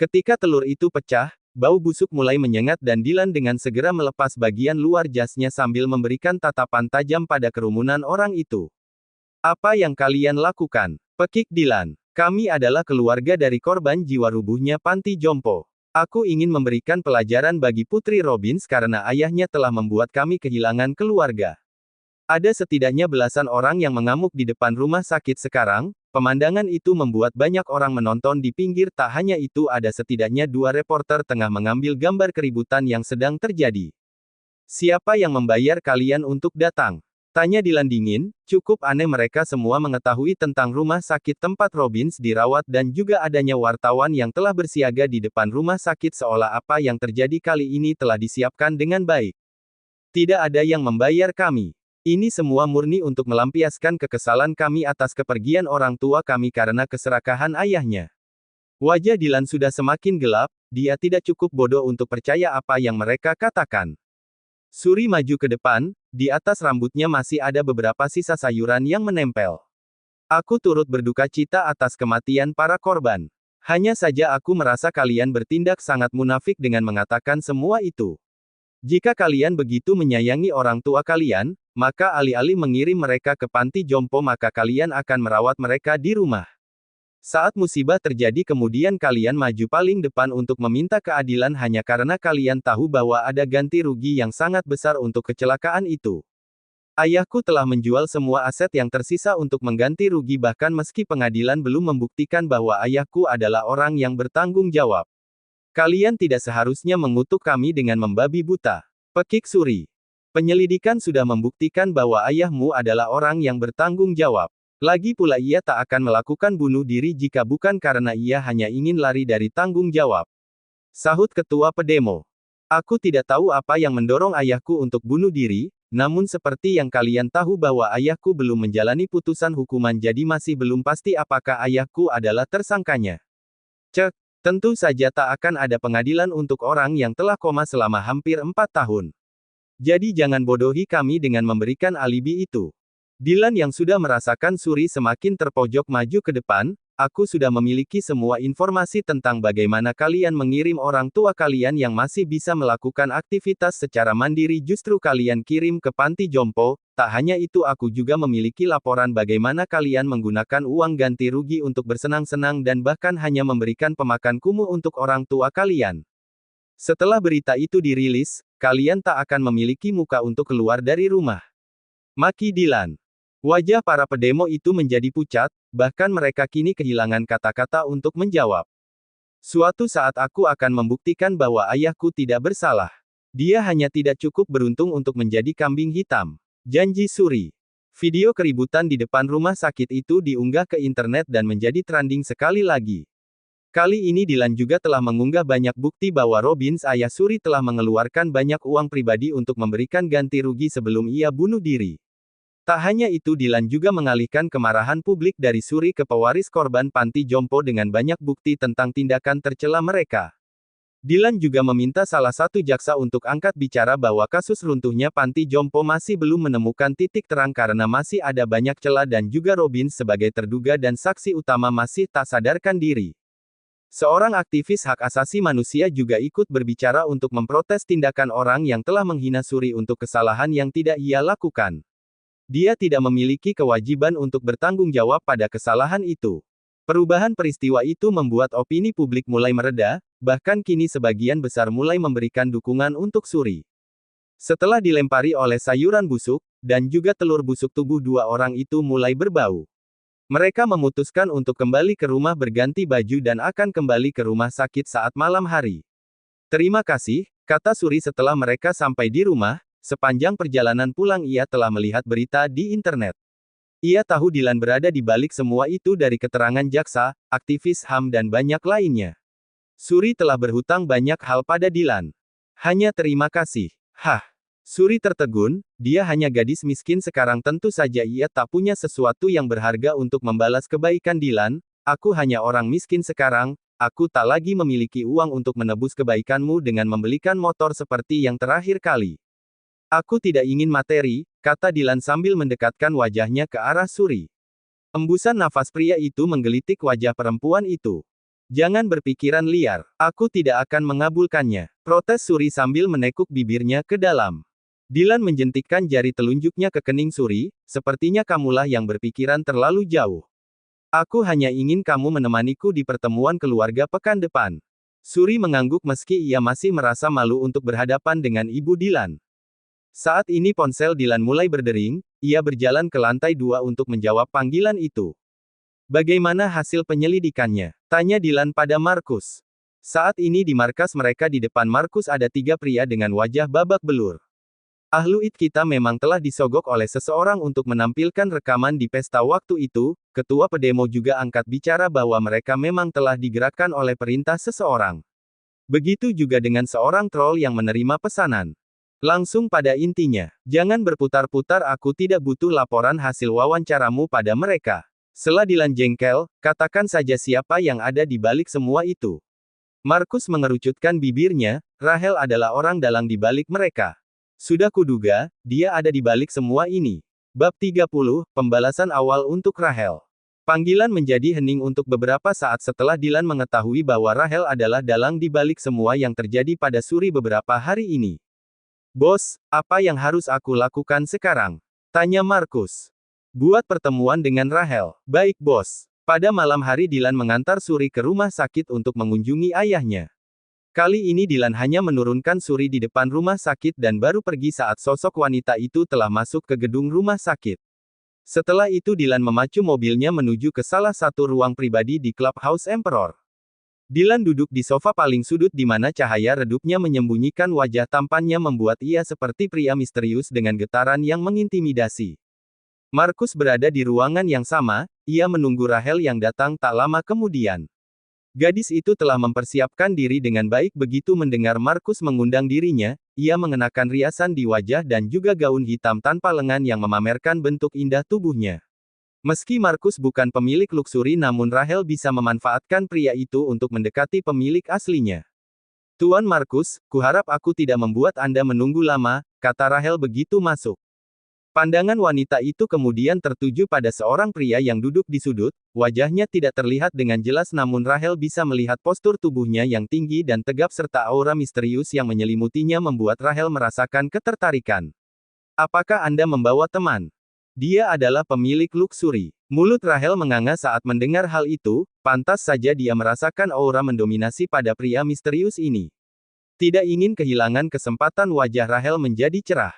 Ketika telur itu pecah, bau busuk mulai menyengat dan Dylan dengan segera melepas bagian luar jasnya sambil memberikan tatapan tajam pada kerumunan orang itu. Apa yang kalian lakukan? Pekik Dylan. Kami adalah keluarga dari korban jiwa rubuhnya panti jompo. Aku ingin memberikan pelajaran bagi Putri Robbins karena ayahnya telah membuat kami kehilangan keluarga. Ada setidaknya belasan orang yang mengamuk di depan rumah sakit sekarang, pemandangan itu membuat banyak orang menonton di pinggir tak hanya itu ada setidaknya dua reporter tengah mengambil gambar keributan yang sedang terjadi. Siapa yang membayar kalian untuk datang? Tanya Dylan dingin, cukup aneh mereka semua mengetahui tentang rumah sakit tempat Robbins dirawat dan juga adanya wartawan yang telah bersiaga di depan rumah sakit seolah apa yang terjadi kali ini telah disiapkan dengan baik. Tidak ada yang membayar kami. Ini semua murni untuk melampiaskan kekesalan kami atas kepergian orang tua kami karena keserakahan ayahnya. Wajah Dylan sudah semakin gelap, dia tidak cukup bodoh untuk percaya apa yang mereka katakan. Suri maju ke depan, di atas rambutnya masih ada beberapa sisa sayuran yang menempel. Aku turut berduka cita atas kematian para korban. Hanya saja aku merasa kalian bertindak sangat munafik dengan mengatakan semua itu. Jika kalian begitu menyayangi orang tua kalian, maka alih-alih mengirim mereka ke panti jompo maka kalian akan merawat mereka di rumah. Saat musibah terjadi kemudian kalian maju paling depan untuk meminta keadilan hanya karena kalian tahu bahwa ada ganti rugi yang sangat besar untuk kecelakaan itu. Ayahku telah menjual semua aset yang tersisa untuk mengganti rugi bahkan meski pengadilan belum membuktikan bahwa ayahku adalah orang yang bertanggung jawab. Kalian tidak seharusnya mengutuk kami dengan membabi buta. Pekik Suri. Penyelidikan sudah membuktikan bahwa ayahmu adalah orang yang bertanggung jawab. Lagi pula ia tak akan melakukan bunuh diri jika bukan karena ia hanya ingin lari dari tanggung jawab. Sahut ketua pedemo. Aku tidak tahu apa yang mendorong ayahku untuk bunuh diri, namun seperti yang kalian tahu bahwa ayahku belum menjalani putusan hukuman jadi masih belum pasti apakah ayahku adalah tersangkanya. Cek, tentu saja tak akan ada pengadilan untuk orang yang telah koma selama hampir 4 tahun. Jadi jangan bodohi kami dengan memberikan alibi itu. Dylan yang sudah merasakan Suri semakin terpojok maju ke depan, aku sudah memiliki semua informasi tentang bagaimana kalian mengirim orang tua kalian yang masih bisa melakukan aktivitas secara mandiri justru kalian kirim ke panti jompo, tak hanya itu aku juga memiliki laporan bagaimana kalian menggunakan uang ganti rugi untuk bersenang-senang dan bahkan hanya memberikan pemakan kumuh untuk orang tua kalian. Setelah berita itu dirilis, kalian tak akan memiliki muka untuk keluar dari rumah. Maki Dylan. Wajah para pedemo itu menjadi pucat, bahkan mereka kini kehilangan kata-kata untuk menjawab. Suatu saat aku akan membuktikan bahwa ayahku tidak bersalah. Dia hanya tidak cukup beruntung untuk menjadi kambing hitam. Janji Suri. Video keributan di depan rumah sakit itu diunggah ke internet dan menjadi trending sekali lagi. Kali ini Dylan juga telah mengunggah banyak bukti bahwa Robbins ayah Suri telah mengeluarkan banyak uang pribadi untuk memberikan ganti rugi sebelum ia bunuh diri. Tak hanya itu, Dylan juga mengalihkan kemarahan publik dari Suri ke pewaris korban panti jompo dengan banyak bukti tentang tindakan tercela mereka. Dylan juga meminta salah satu jaksa untuk angkat bicara bahwa kasus runtuhnya panti jompo masih belum menemukan titik terang karena masih ada banyak celah dan juga Robbins sebagai terduga dan saksi utama masih tak sadarkan diri. Seorang aktivis hak asasi manusia juga ikut berbicara untuk memprotes tindakan orang yang telah menghina Suri untuk kesalahan yang tidak ia lakukan. Dia tidak memiliki kewajiban untuk bertanggung jawab pada kesalahan itu. Perubahan peristiwa itu membuat opini publik mulai mereda, bahkan kini sebagian besar mulai memberikan dukungan untuk Suri. Setelah dilempari oleh sayuran busuk, dan juga telur busuk, tubuh dua orang itu mulai berbau. Mereka memutuskan untuk kembali ke rumah berganti baju dan akan kembali ke rumah sakit saat malam hari. Terima kasih, kata Suri setelah mereka sampai di rumah. Sepanjang perjalanan pulang ia telah melihat berita di internet. Ia tahu Dylan berada di balik semua itu dari keterangan jaksa, aktivis HAM dan banyak lainnya. Suri telah berhutang banyak hal pada Dylan. Hanya terima kasih. Hah. Suri tertegun, dia hanya gadis miskin sekarang, tentu saja ia tak punya sesuatu yang berharga untuk membalas kebaikan Dylan. Aku hanya orang miskin sekarang, aku tak lagi memiliki uang untuk menebus kebaikanmu dengan membelikan motor seperti yang terakhir kali. Aku tidak ingin materi, kata Dylan sambil mendekatkan wajahnya ke arah Suri. Embusan nafas pria itu menggelitik wajah perempuan itu. Jangan berpikiran liar, aku tidak akan mengabulkannya, protes Suri sambil menekuk bibirnya ke dalam. Dylan menjentikkan jari telunjuknya ke kening Suri, sepertinya kamulah yang berpikiran terlalu jauh. Aku hanya ingin kamu menemaniku di pertemuan keluarga pekan depan. Suri mengangguk meski ia masih merasa malu untuk berhadapan dengan ibu Dylan. Saat ini ponsel Dylan mulai berdering, ia berjalan ke lantai 2 untuk menjawab panggilan itu. Bagaimana hasil penyelidikannya? Tanya Dylan pada Markus. Saat ini di markas mereka di depan Markus ada 3 pria dengan wajah babak belur. Ahluit kita memang telah disogok oleh seseorang untuk menampilkan rekaman di pesta waktu itu. Ketua pedemo juga angkat bicara bahwa mereka memang telah digerakkan oleh perintah seseorang. Begitu juga dengan seorang troll yang menerima pesanan. Langsung pada intinya, jangan berputar-putar, aku tidak butuh laporan hasil wawancaramu pada mereka. Setelah Dylan jengkel, katakan saja siapa yang ada di balik semua itu. Markus mengerucutkan bibirnya, Rahel adalah orang dalang di balik mereka. Sudah kuduga, dia ada di balik semua ini. Bab 30, Pembalasan awal untuk Rahel. Panggilan menjadi hening untuk beberapa saat setelah Dylan mengetahui bahwa Rahel adalah dalang di balik semua yang terjadi pada Suri beberapa hari ini. Bos, apa yang harus aku lakukan sekarang? Tanya Markus. Buat pertemuan dengan Rahel. Baik bos. Pada malam hari Dylan mengantar Suri ke rumah sakit untuk mengunjungi ayahnya. Kali ini Dylan hanya menurunkan Suri di depan rumah sakit dan baru pergi saat sosok wanita itu telah masuk ke gedung rumah sakit. Setelah itu Dylan memacu mobilnya menuju ke salah satu ruang pribadi di Clubhouse Emperor. Dylan duduk di sofa paling sudut di mana cahaya redupnya menyembunyikan wajah tampannya membuat ia seperti pria misterius dengan getaran yang mengintimidasi. Markus berada di ruangan yang sama, ia menunggu Rahel yang datang tak lama kemudian. Gadis itu telah mempersiapkan diri dengan baik begitu mendengar Markus mengundang dirinya, ia mengenakan riasan di wajah dan juga gaun hitam tanpa lengan yang memamerkan bentuk indah tubuhnya. Meski Markus bukan pemilik luksuri namun Rahel bisa memanfaatkan pria itu untuk mendekati pemilik aslinya. Tuan Markus, kuharap aku tidak membuat Anda menunggu lama, kata Rahel begitu masuk. Pandangan wanita itu kemudian tertuju pada seorang pria yang duduk di sudut, wajahnya tidak terlihat dengan jelas namun Rahel bisa melihat postur tubuhnya yang tinggi dan tegap serta aura misterius yang menyelimutinya membuat Rahel merasakan ketertarikan. Apakah Anda membawa teman? Dia adalah pemilik luksuri. Mulut Rahel menganga saat mendengar hal itu, pantas saja dia merasakan aura mendominasi pada pria misterius ini. Tidak ingin kehilangan kesempatan wajah Rahel menjadi cerah.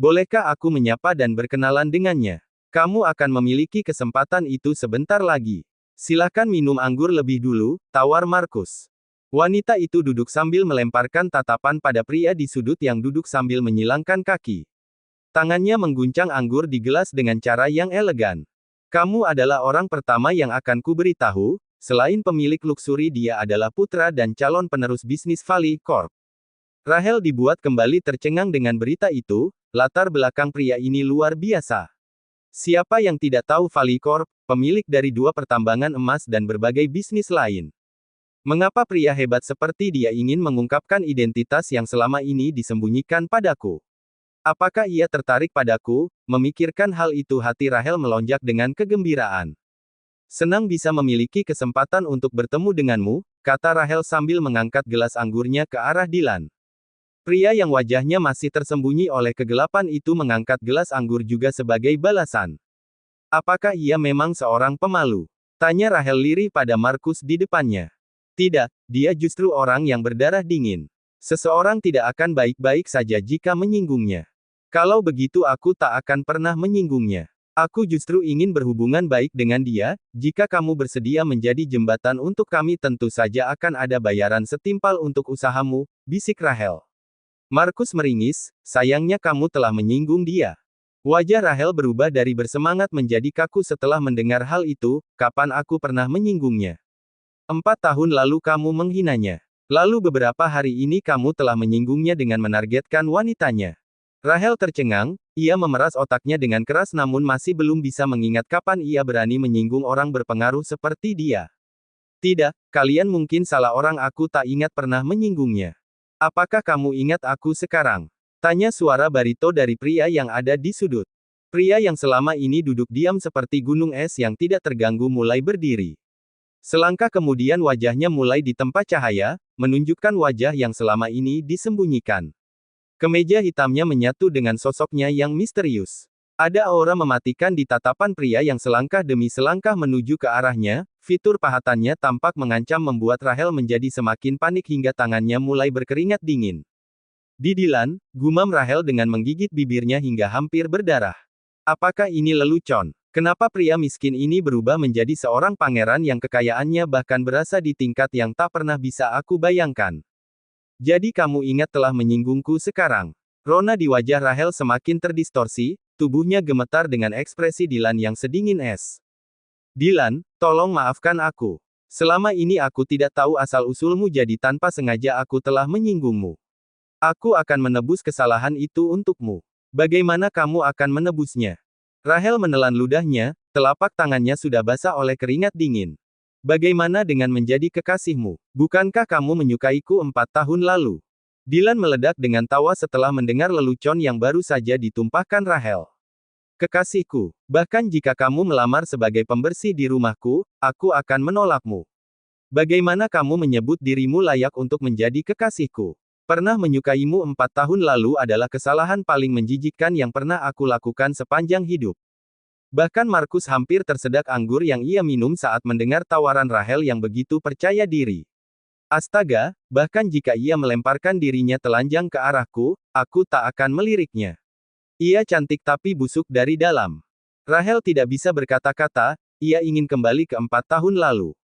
Bolehkah aku menyapa dan berkenalan dengannya? Kamu akan memiliki kesempatan itu sebentar lagi. Silakan minum anggur lebih dulu, tawar Markus. Wanita itu duduk sambil melemparkan tatapan pada pria di sudut yang duduk sambil menyilangkan kaki. Tangannya mengguncang anggur di gelas dengan cara yang elegan. Kamu adalah orang pertama yang akan kuberitahu, selain pemilik luksuri dia adalah putra dan calon penerus bisnis Valley Corp. Rahel dibuat kembali tercengang dengan berita itu, latar belakang pria ini luar biasa. Siapa yang tidak tahu Valley Corp, pemilik dari 2 pertambangan emas dan berbagai bisnis lain? Mengapa pria hebat seperti dia ingin mengungkapkan identitas yang selama ini disembunyikan padaku? Apakah ia tertarik padaku? Memikirkan hal itu hati Rahel melonjak dengan kegembiraan. Senang bisa memiliki kesempatan untuk bertemu denganmu, kata Rahel sambil mengangkat gelas anggurnya ke arah Dylan. Pria yang wajahnya masih tersembunyi oleh kegelapan itu mengangkat gelas anggur juga sebagai balasan. Apakah ia memang seorang pemalu? Tanya Rahel lirih pada Markus di depannya. Tidak, dia justru orang yang berdarah dingin. Seseorang tidak akan baik-baik saja jika menyinggungnya. Kalau begitu aku tak akan pernah menyinggungnya. Aku justru ingin berhubungan baik dengan dia, jika kamu bersedia menjadi jembatan untuk kami tentu saja akan ada bayaran setimpal untuk usahamu, bisik Rahel. Markus meringis, sayangnya kamu telah menyinggung dia. Wajah Rahel berubah dari bersemangat menjadi kaku setelah mendengar hal itu, kapan aku pernah menyinggungnya? 4 tahun lalu kamu menghinanya. Lalu beberapa hari ini kamu telah menyinggungnya dengan menargetkan wanitanya. Rahel tercengang, ia memeras otaknya dengan keras namun masih belum bisa mengingat kapan ia berani menyinggung orang berpengaruh seperti dia. Tidak, kalian mungkin salah orang aku tak ingat pernah menyinggungnya. Apakah kamu ingat aku sekarang? Tanya suara barito dari pria yang ada di sudut. Pria yang selama ini duduk diam seperti gunung es yang tidak terganggu mulai berdiri. Selangkah kemudian wajahnya mulai ditempa cahaya, menunjukkan wajah yang selama ini disembunyikan. Kemeja hitamnya menyatu dengan sosoknya yang misterius. Ada aura mematikan di tatapan pria yang selangkah demi selangkah menuju ke arahnya, fitur pahatannya tampak mengancam membuat Rahel menjadi semakin panik hingga tangannya mulai berkeringat dingin. Di Dylan, gumam Rahel dengan menggigit bibirnya hingga hampir berdarah. Apakah ini lelucon? Kenapa pria miskin ini berubah menjadi seorang pangeran yang kekayaannya bahkan berasa di tingkat yang tak pernah bisa aku bayangkan? Jadi kamu ingat telah menyinggungku sekarang. Rona di wajah Rahel semakin terdistorsi, tubuhnya gemetar dengan ekspresi Dylan yang sedingin es. Dylan, tolong maafkan aku. Selama ini aku tidak tahu asal-usulmu jadi tanpa sengaja aku telah menyinggungmu. Aku akan menebus kesalahan itu untukmu. Bagaimana kamu akan menebusnya? Rahel menelan ludahnya, telapak tangannya sudah basah oleh keringat dingin. Bagaimana dengan menjadi kekasihmu? Bukankah kamu menyukaiku 4 tahun lalu? Dylan meledak dengan tawa setelah mendengar lelucon yang baru saja ditumpahkan Rahel. Kekasihku, bahkan jika kamu melamar sebagai pembersih di rumahku, aku akan menolakmu. Bagaimana kamu menyebut dirimu layak untuk menjadi kekasihku? Pernah menyukaimu 4 tahun lalu adalah kesalahan paling menjijikkan yang pernah aku lakukan sepanjang hidup. Bahkan Markus hampir tersedak anggur yang ia minum saat mendengar tawaran Rahel yang begitu percaya diri. Astaga, bahkan jika ia melemparkan dirinya telanjang ke arahku, aku tak akan meliriknya. Ia cantik tapi busuk dari dalam. Rahel tidak bisa berkata-kata, ia ingin kembali ke 4 tahun lalu.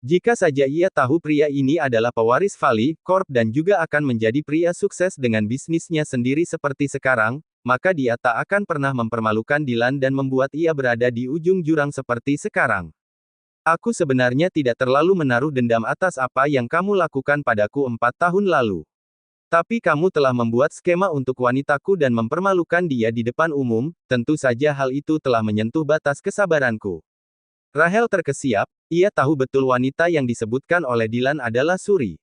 Jika saja ia tahu pria ini adalah pewaris Valley Corp dan juga akan menjadi pria sukses dengan bisnisnya sendiri seperti sekarang, maka dia tak akan pernah mempermalukan Dylan dan membuat ia berada di ujung jurang seperti sekarang. Aku sebenarnya tidak terlalu menaruh dendam atas apa yang kamu lakukan padaku 4 tahun lalu. Tapi kamu telah membuat skema untuk wanitaku dan mempermalukan dia di depan umum, tentu saja hal itu telah menyentuh batas kesabaranku. Rahel terkesiap, ia tahu betul wanita yang disebutkan oleh Dylan adalah Suri.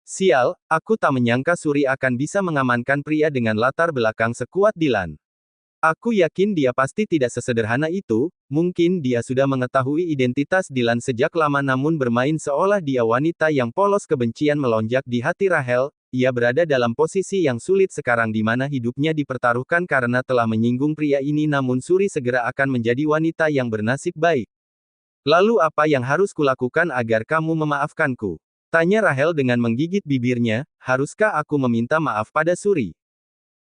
Sial, aku tak menyangka Suri akan bisa mengamankan pria dengan latar belakang sekuat Dylan. Aku yakin dia pasti tidak sesederhana itu, mungkin dia sudah mengetahui identitas Dylan sejak lama namun bermain seolah dia wanita yang polos. Kebencian melonjak di hati Rahel, ia berada dalam posisi yang sulit sekarang di mana hidupnya dipertaruhkan karena telah menyinggung pria ini namun Suri segera akan menjadi wanita yang bernasib baik. Lalu apa yang harus kulakukan agar kamu memaafkanku? Tanya Rahel dengan menggigit bibirnya, haruskah aku meminta maaf pada Suri?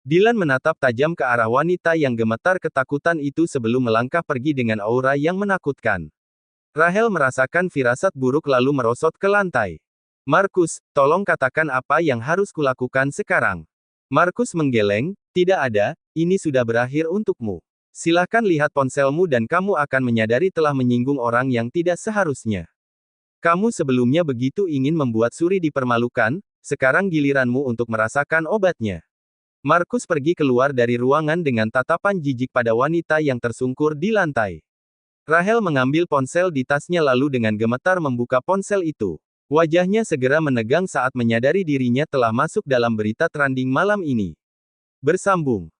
Dylan menatap tajam ke arah wanita yang gemetar ketakutan itu sebelum melangkah pergi dengan aura yang menakutkan. Rahel merasakan firasat buruk lalu merosot ke lantai. Markus, tolong katakan apa yang harus kulakukan sekarang. Markus menggeleng, tidak ada, ini sudah berakhir untukmu. Silahkan lihat ponselmu dan kamu akan menyadari telah menyinggung orang yang tidak seharusnya. Kamu sebelumnya begitu ingin membuat Suri dipermalukan, sekarang giliranmu untuk merasakan obatnya. Markus pergi keluar dari ruangan dengan tatapan jijik pada wanita yang tersungkur di lantai. Rahel mengambil ponsel di tasnya lalu dengan gemetar membuka ponsel itu. Wajahnya segera menegang saat menyadari dirinya telah masuk dalam berita trending malam ini. Bersambung.